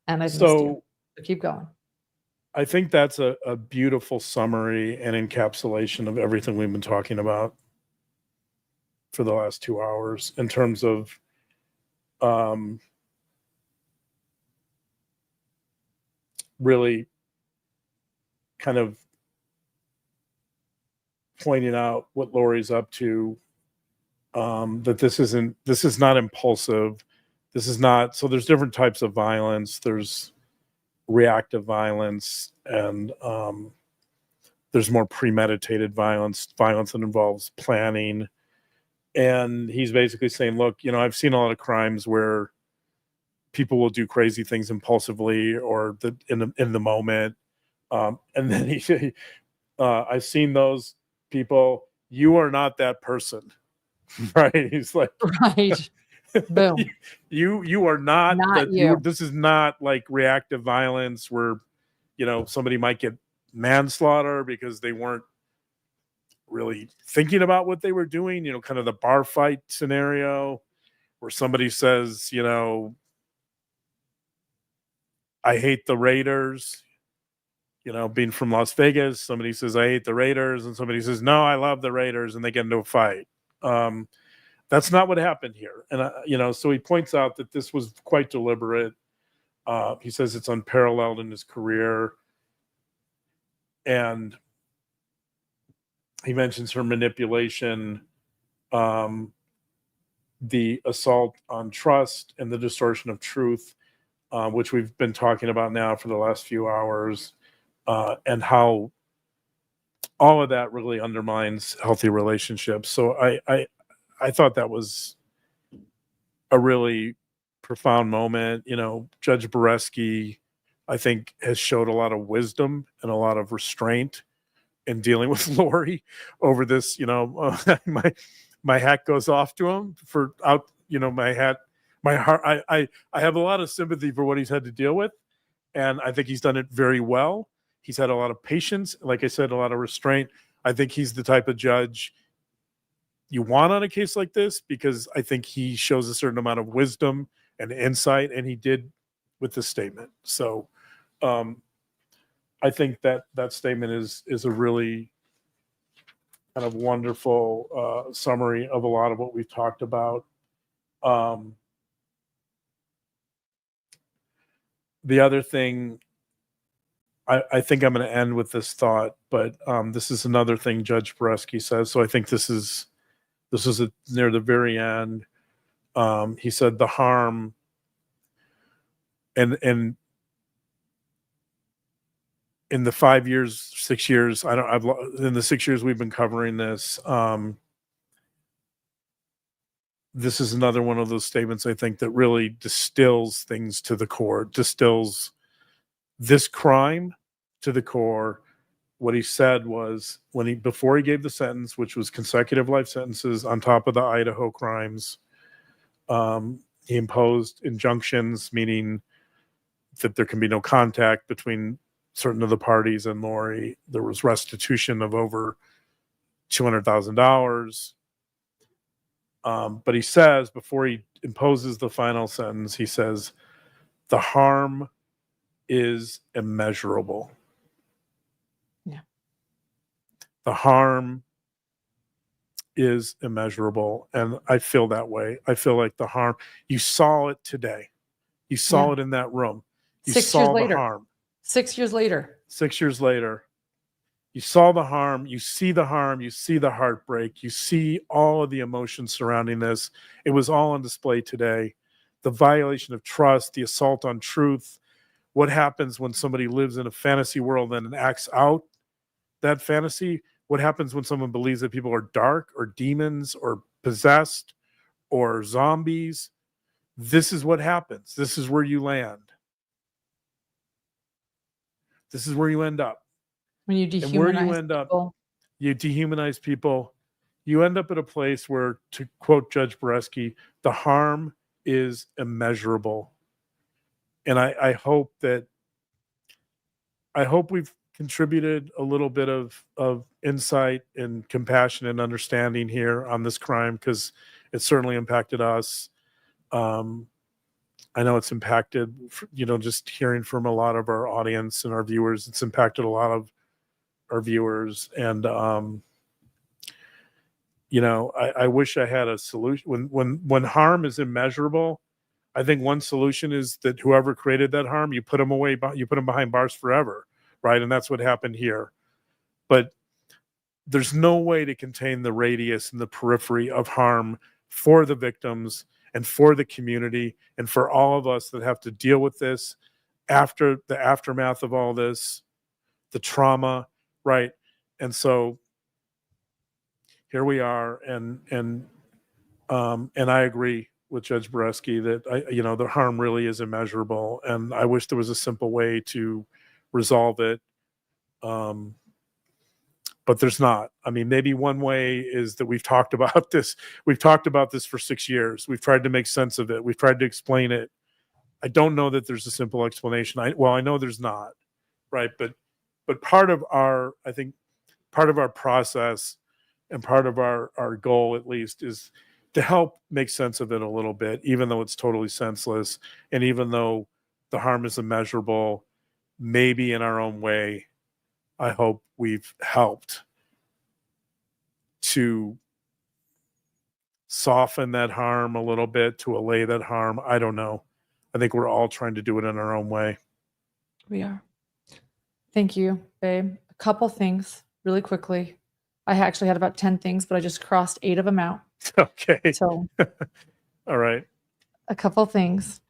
[SPEAKER 1] And I've missed you. So keep going.
[SPEAKER 2] I think that's a beautiful summary and encapsulation of everything we've been talking about for the last 2 hours in terms of really kind of pointing out what Laurie's up to, that this is not impulsive. This is not, so there's different types of violence. There's reactive violence, and there's more premeditated violence that involves planning. And he's basically saying, look, I've seen a lot of crimes where people will do crazy things impulsively or in the moment. And then I've seen those people. You are not that person, right? He's like,
[SPEAKER 1] right. Boom.
[SPEAKER 2] You are not
[SPEAKER 1] you.
[SPEAKER 2] This is not like reactive violence where, somebody might get manslaughter because they weren't really thinking about what they were doing, kind of the bar fight scenario where somebody says, I hate the Raiders, being from Las Vegas, somebody says, I hate the Raiders, and somebody says, no, I love the Raiders, and they get into a fight. That's not what happened here. And, so he points out that this was quite deliberate. He says it's unparalleled in his career. And he mentions her manipulation, the assault on trust, and the distortion of truth, which we've been talking about now for the last few hours, and how all of that really undermines healthy relationships. So I thought that was a really profound moment. Judge Boreski, I think, has showed a lot of wisdom and a lot of restraint in dealing with Laurie over this. My hat goes off to him for my heart. I have a lot of sympathy for what he's had to deal with, and I think he's done it very well. He's had a lot of patience, like I said, a lot of restraint. I think he's the type of judge you want on a case like this, because I think he shows a certain amount of wisdom and insight, and he did with this statement. So I think that statement is a really kind of wonderful summary of a lot of what we've talked about. The other thing, I think I'm going to end with this thought, but this is another thing Judge Boreski says. So I think this is near the very end. He said the harm, and in the 5 years, 6 years, in the 6 years we've been covering this, this is another one of those statements, I think, that really distills things to the core, distills this crime to the core. What he said was, before he gave the sentence, which was consecutive life sentences on top of the Idaho crimes, he imposed injunctions, meaning that there can be no contact between certain of the parties and Lori. There was restitution of over $200,000. But he says, before he imposes the final sentence, he says, the harm is immeasurable.
[SPEAKER 1] Yeah.
[SPEAKER 2] The harm is immeasurable. And I feel that way. I feel like the harm, you saw it today. You saw it in that room. You
[SPEAKER 1] 6
[SPEAKER 2] saw
[SPEAKER 1] years
[SPEAKER 2] the
[SPEAKER 1] later.
[SPEAKER 2] harm.
[SPEAKER 1] 6 years later.
[SPEAKER 2] 6 years later. You saw the harm, you see the harm, you see the heartbreak, you see all of the emotions surrounding this. It was all on display today. The violation of trust, the assault on truth, what happens when somebody lives in a fantasy world and acts out that fantasy? What happens when someone believes that people are dark or demons or possessed or zombies? This is what happens. This is where you land. This is where you end up.
[SPEAKER 1] When you
[SPEAKER 2] And where
[SPEAKER 1] dehumanize
[SPEAKER 2] you end up,
[SPEAKER 1] people.
[SPEAKER 2] you dehumanize people. You end up at a place where, to quote Judge Boreski, the harm is immeasurable. And I hope we've contributed a little bit of insight and compassion and understanding here on this crime, because it certainly impacted us. I know it's impacted, just hearing from a lot of our audience and our viewers, it's impacted a lot of our viewers. And I wish I had a solution. When harm is immeasurable, I think one solution is that whoever created that harm, you put them away, you put them behind bars forever, right? And that's what happened here. But there's no way to contain the radius and the periphery of harm for the victims and for the community and for all of us that have to deal with this after the aftermath of all this, the trauma, right? And so here we are, and I agree with Judge Boreski that the harm really is immeasurable, and I wish there was a simple way to resolve it, but there's not. I mean, maybe one way is that we've talked about this. We've talked about this for 6 years. We've tried to make sense of it. We've tried to explain it. I don't know that there's a simple explanation. I know there's not, right? But part of our process and part of our goal, at least, is to help make sense of it a little bit, even though it's totally senseless. And even though the harm is immeasurable, maybe in our own way, I hope we've helped to soften that harm a little bit, to allay that harm. I don't know. I think we're all trying to do it in our own way.
[SPEAKER 1] We are. Thank you, babe. A couple things really quickly. I actually had about 10 things, but I just crossed 8 of them out.
[SPEAKER 2] Okay.
[SPEAKER 1] So
[SPEAKER 2] All right.
[SPEAKER 1] a couple things.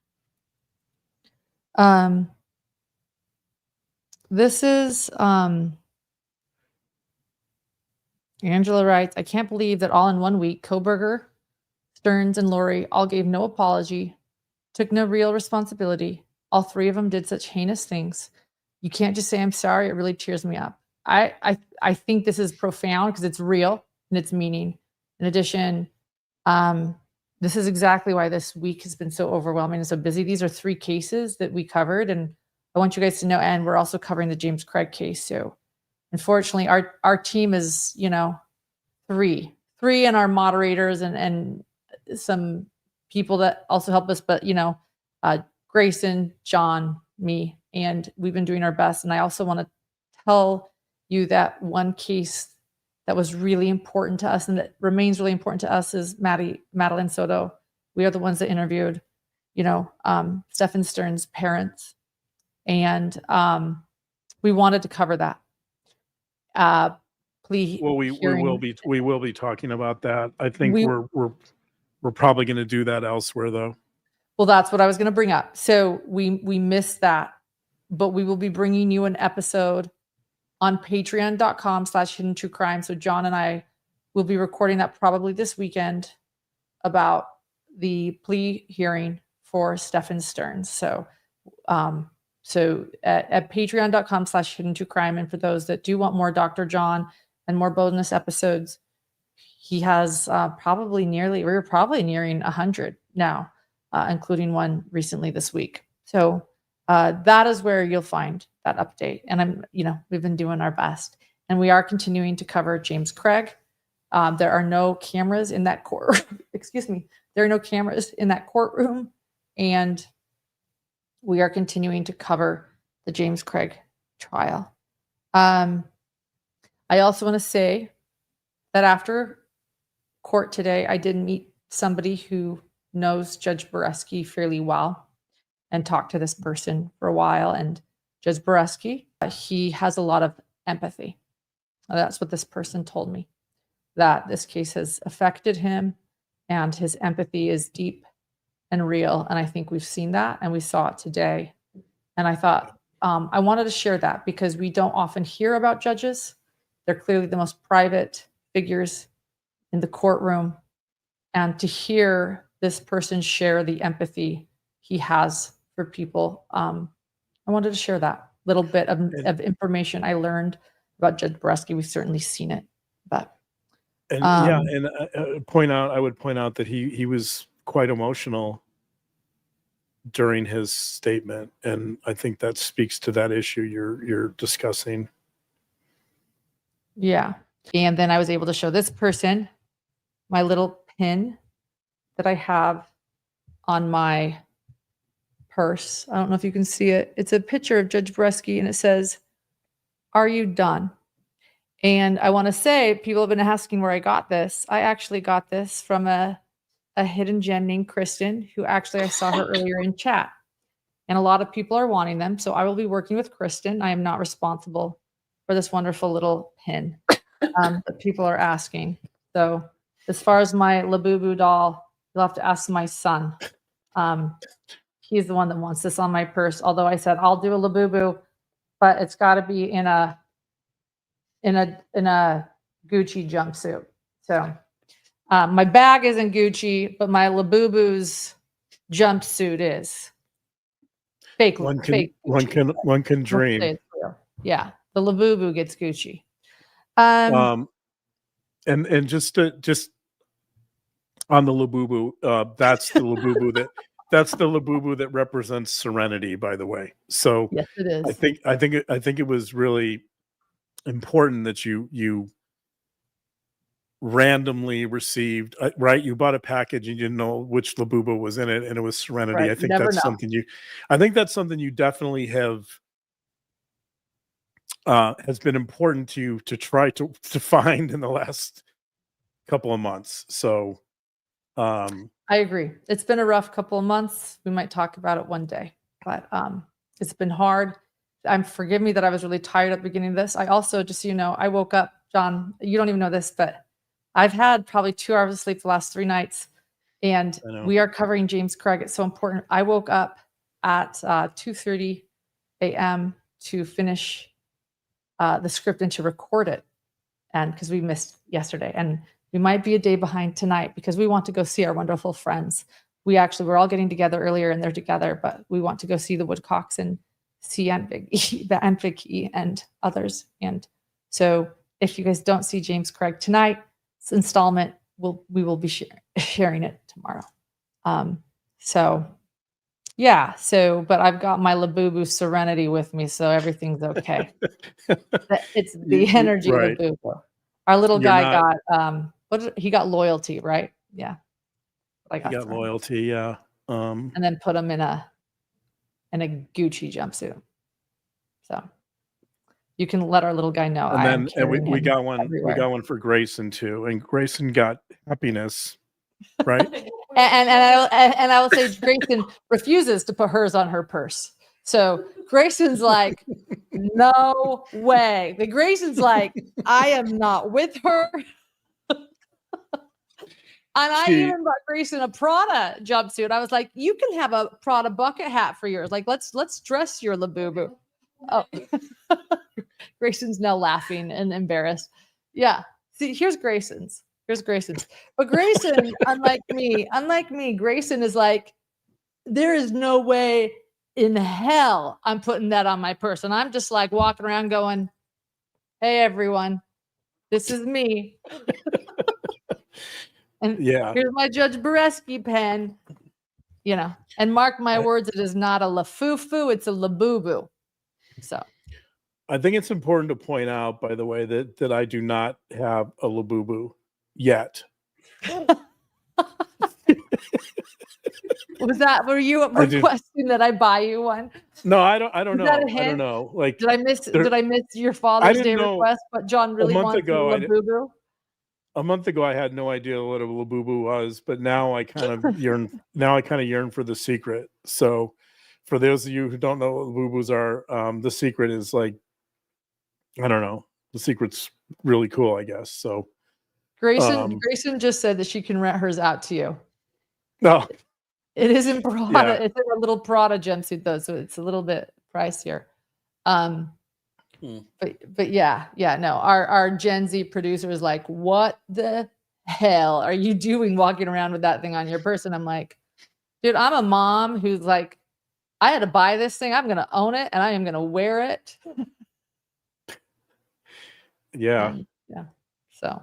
[SPEAKER 1] This is Angela writes, I can't believe that all in 1 week, Koberger, Stearns, and Lori all gave no apology, took no real responsibility. All 3 of them did such heinous things. You can't just say, I'm sorry. It really cheers me up. I think this is profound because it's real and it's meaning. In addition, this is exactly why this week has been so overwhelming and so busy. These are 3 cases that we covered, and I want you guys to know, and we're also covering the James Craig case. So unfortunately, our team is, three and our moderators and some people that also help us, but Grayson, John, me, and we've been doing our best. And I also want to tell you that one case that was really important to us and that remains really important to us is Madeline Soto. We are the ones that interviewed, Stephen Stern's parents. And we wanted to cover that.
[SPEAKER 2] Well, we will be talking about that. I think we're probably going to do that elsewhere, though.
[SPEAKER 1] Well, that's what I was going to bring up. So we missed that, but we will be bringing you an episode on patreon.com/hidden true crime. So John and I will be recording that probably this weekend about the plea hearing for Stephen Stearns. So at patreon.com/hidden true crime. And for those that do want more Dr. John and more bonus episodes, he has we're probably nearing 100 now, including one recently this week. So that is where you'll find that update. And we've been doing our best, and we are continuing to cover James Craig. There are no cameras in that excuse me. There are no cameras in that courtroom, and we are continuing to cover the James Craig trial. I also want to say that after court today, I did meet somebody who knows Judge Boreski fairly well and talked to this person for a while. And Judge Boreski, he has a lot of empathy. That's what this person told me, that this case has affected him and his empathy is deep and real. And I think we've seen that, and we saw it today. And I thought I wanted to share that because we don't often hear about judges. They're clearly the most private figures in the courtroom. And to hear this person share the empathy he has for people, I wanted to share that little bit of information I learned about Judge Boreski. We've certainly seen it, but
[SPEAKER 2] I would point out that he was quite emotional during his statement, and I think that speaks to that issue you're discussing.
[SPEAKER 1] Yeah. And then I was able to show this person my little pin that I have on my purse. I don't know if you can see it. It's a picture of Judge Boreski, and it says, "Are you done?" And I want to say, people have been asking where I got this. I actually got this from a hidden gem named Kristen, who actually I saw her earlier in chat. And a lot of people are wanting them. So I will be working with Kristen. I am not responsible for this wonderful little pin that people are asking. So as far as my Labubu doll, you'll have to ask my son. He's the one that wants this on my purse. Although I said, I'll do a Labubu, but it's got to be in a Gucci jumpsuit. So my bag isn't Gucci, but my Labubu's jumpsuit is. Fake.
[SPEAKER 2] One can dream.
[SPEAKER 1] Yeah, the Labubu gets Gucci.
[SPEAKER 2] And just on the Labubu, that's the Labubu that represents serenity, by the way. So
[SPEAKER 1] yes, it is.
[SPEAKER 2] I think it was really important that you randomly received, right? You bought a package and you didn't know which Labubu was in it, and it was serenity.
[SPEAKER 1] Right.
[SPEAKER 2] I think that's something you definitely have has been important to try to find in the last couple of months. So
[SPEAKER 1] I agree. It's been a rough couple of months. We might talk about it one day, but it's been hard. Forgive me that I was really tired at the beginning of this. I also, just so you know, I woke up, John, you don't even know this, but I've had probably 2 hours of sleep the last 3 nights, and we are covering James Craig. It's so important. I woke up at 2:30 a.m. to finish the script and to record it, and because we missed yesterday, and we might be a day behind tonight because we want to go see our wonderful friends. We're all getting together earlier, and they're together, but we want to go see the Woodcocks and see Aunt Vicky and others. And so if you guys don't see James Craig tonight, this installment, we will be sharing it tomorrow. So Yeah. So, but I've got my Labubu Serenity with me, so everything's okay. It's the energy
[SPEAKER 2] Right.
[SPEAKER 1] Labubu. Our little
[SPEAKER 2] You're
[SPEAKER 1] guy
[SPEAKER 2] not.
[SPEAKER 1] he got loyalty, right? Yeah. I
[SPEAKER 2] You
[SPEAKER 1] got
[SPEAKER 2] got
[SPEAKER 1] Serenity.
[SPEAKER 2] loyalty. Yeah.
[SPEAKER 1] And then put him in a Gucci jumpsuit. So you can let our little guy know
[SPEAKER 2] And
[SPEAKER 1] I am
[SPEAKER 2] then we
[SPEAKER 1] carrying him
[SPEAKER 2] got one. We
[SPEAKER 1] everywhere.
[SPEAKER 2] got one for Grayson too, and Grayson got happiness, right?
[SPEAKER 1] and I will say Grayson refuses to put hers on her purse. So Grayson's like, no way. But Grayson's like, I am not with her. And I
[SPEAKER 2] See-
[SPEAKER 1] even bought Grayson a Prada jumpsuit. I was like, you can have a Prada bucket hat for yours. Like, let's dress your Labubu. Oh, Grayson's now laughing and embarrassed. Yeah. See, here's Grayson's. But Grayson, unlike me, Grayson is like, there is no way in hell I'm putting that on my purse. And I'm just like walking around going, hey, everyone, this is me. And
[SPEAKER 2] Yeah.
[SPEAKER 1] here's my Judge Bareski pen, and mark my words, it is not a lafufu, it's a labubu. So
[SPEAKER 2] I think it's important to point out, by the way, that I do not have a Labubu yet.
[SPEAKER 1] were you requesting that I buy you one?
[SPEAKER 2] No, I don't know.
[SPEAKER 1] that a
[SPEAKER 2] I don't
[SPEAKER 1] hint?
[SPEAKER 2] know. Like,
[SPEAKER 1] Did I miss your Father's Day
[SPEAKER 2] didn't know.
[SPEAKER 1] request? But John really
[SPEAKER 2] month
[SPEAKER 1] wants
[SPEAKER 2] ago,
[SPEAKER 1] a labubu.
[SPEAKER 2] a month ago, I had no idea what a Labubu was, but now I kind of yearn. Now I kind of yearn for the secret. So, for those of you who don't know what Labubus are, the secret is like, I don't know. The secret's really cool, I guess. So,
[SPEAKER 1] Grayson just said that she can rent hers out to you.
[SPEAKER 2] no,
[SPEAKER 1] It is in Prada.
[SPEAKER 2] Yeah.
[SPEAKER 1] It's in a little Prada jumpsuit though, so it's a little bit pricier. But yeah, no. Our Gen Z producer is like, what the hell are you doing walking around with that thing on your person? I'm like, dude, I'm a mom who's like, I had to buy this thing. I'm gonna own it and I am gonna wear it.
[SPEAKER 2] yeah.
[SPEAKER 1] Yeah. So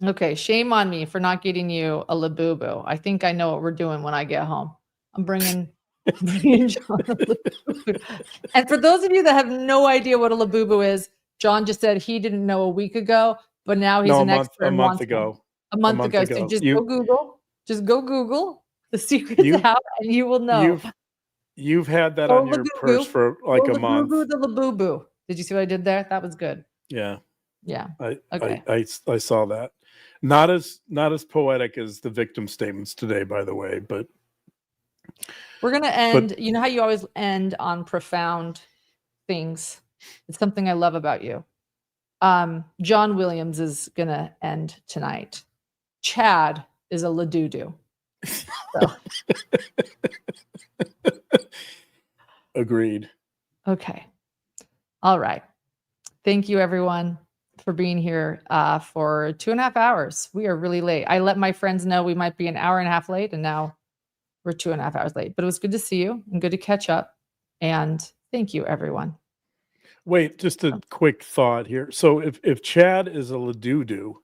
[SPEAKER 1] okay, shame on me for not getting you a Labubu. I think I know what we're doing when I get home. I'm bringing John a Labubu. And for those of you that have no idea what a Labubu is, John just said he didn't know a week ago, but now he's an expert.
[SPEAKER 2] A
[SPEAKER 1] and
[SPEAKER 2] month
[SPEAKER 1] wants
[SPEAKER 2] ago.
[SPEAKER 1] one. A month ago. So just go Google. Just go Google. The secret's out, and you will know.
[SPEAKER 2] You've had that on your purse for like a month.
[SPEAKER 1] The Labubu. Did you see what I did there? That was good.
[SPEAKER 2] Yeah.
[SPEAKER 1] Yeah.
[SPEAKER 2] Okay. I saw that. Not as poetic as the victim statements today, by the way, but
[SPEAKER 1] we're gonna end. You know how you always end on profound things. It's something I love about you. John Williams is gonna end tonight. Chad is a Ladudu. So.
[SPEAKER 2] Agreed.
[SPEAKER 1] Okay. All right. Thank you, everyone, for being here for 2.5 hours. We are really late. I let my friends know we might be an hour and a half late, and now we're 2.5 hours late. But it was good to see you and good to catch up. And thank you, everyone.
[SPEAKER 2] Wait, just a quick thought here. So if Chad is a Ladudu,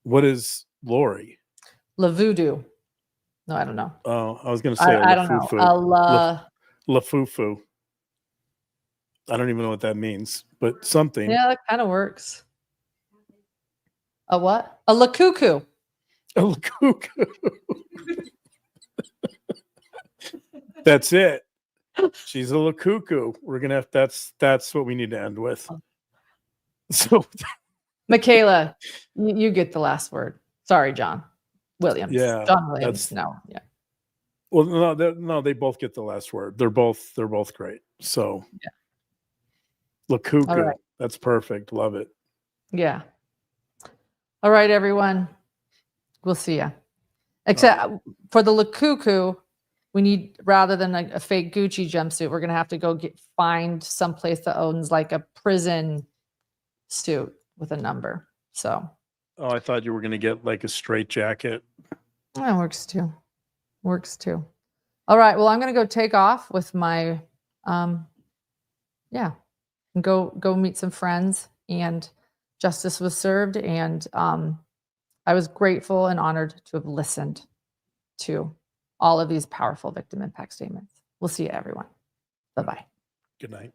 [SPEAKER 2] what is Lori?
[SPEAKER 1] Lavudu. No, I don't know.
[SPEAKER 2] Oh, I was going to say
[SPEAKER 1] I don't know.
[SPEAKER 2] Lafufu. I don't even know what that means, but something.
[SPEAKER 1] Yeah, that kind of works. A what? A lakuku.
[SPEAKER 2] A lakuku. That's it. She's a lakuku. We're gonna have that's what we need to end with. So,
[SPEAKER 1] Michaela, you get the last word. Sorry, John Williams.
[SPEAKER 2] Yeah,
[SPEAKER 1] John Williams. No, yeah.
[SPEAKER 2] Well, no, they both get the last word. They're both great. So,
[SPEAKER 1] yeah.
[SPEAKER 2] Lakuku. Right. That's perfect. Love it.
[SPEAKER 1] Yeah. All right, everyone. We'll see ya. Except for the Lakuku, we need, rather than a fake Gucci jumpsuit, we're gonna have to go find someplace that owns like a prison suit with a number. So.
[SPEAKER 2] Oh, I thought you were gonna get like a straight jacket.
[SPEAKER 1] That works too. All right. Well, I'm gonna go take off with my, and go meet some friends. And justice was served, and I was grateful and honored to have listened to all of these powerful victim impact statements. We'll see you, everyone. Bye-bye.
[SPEAKER 2] Good night.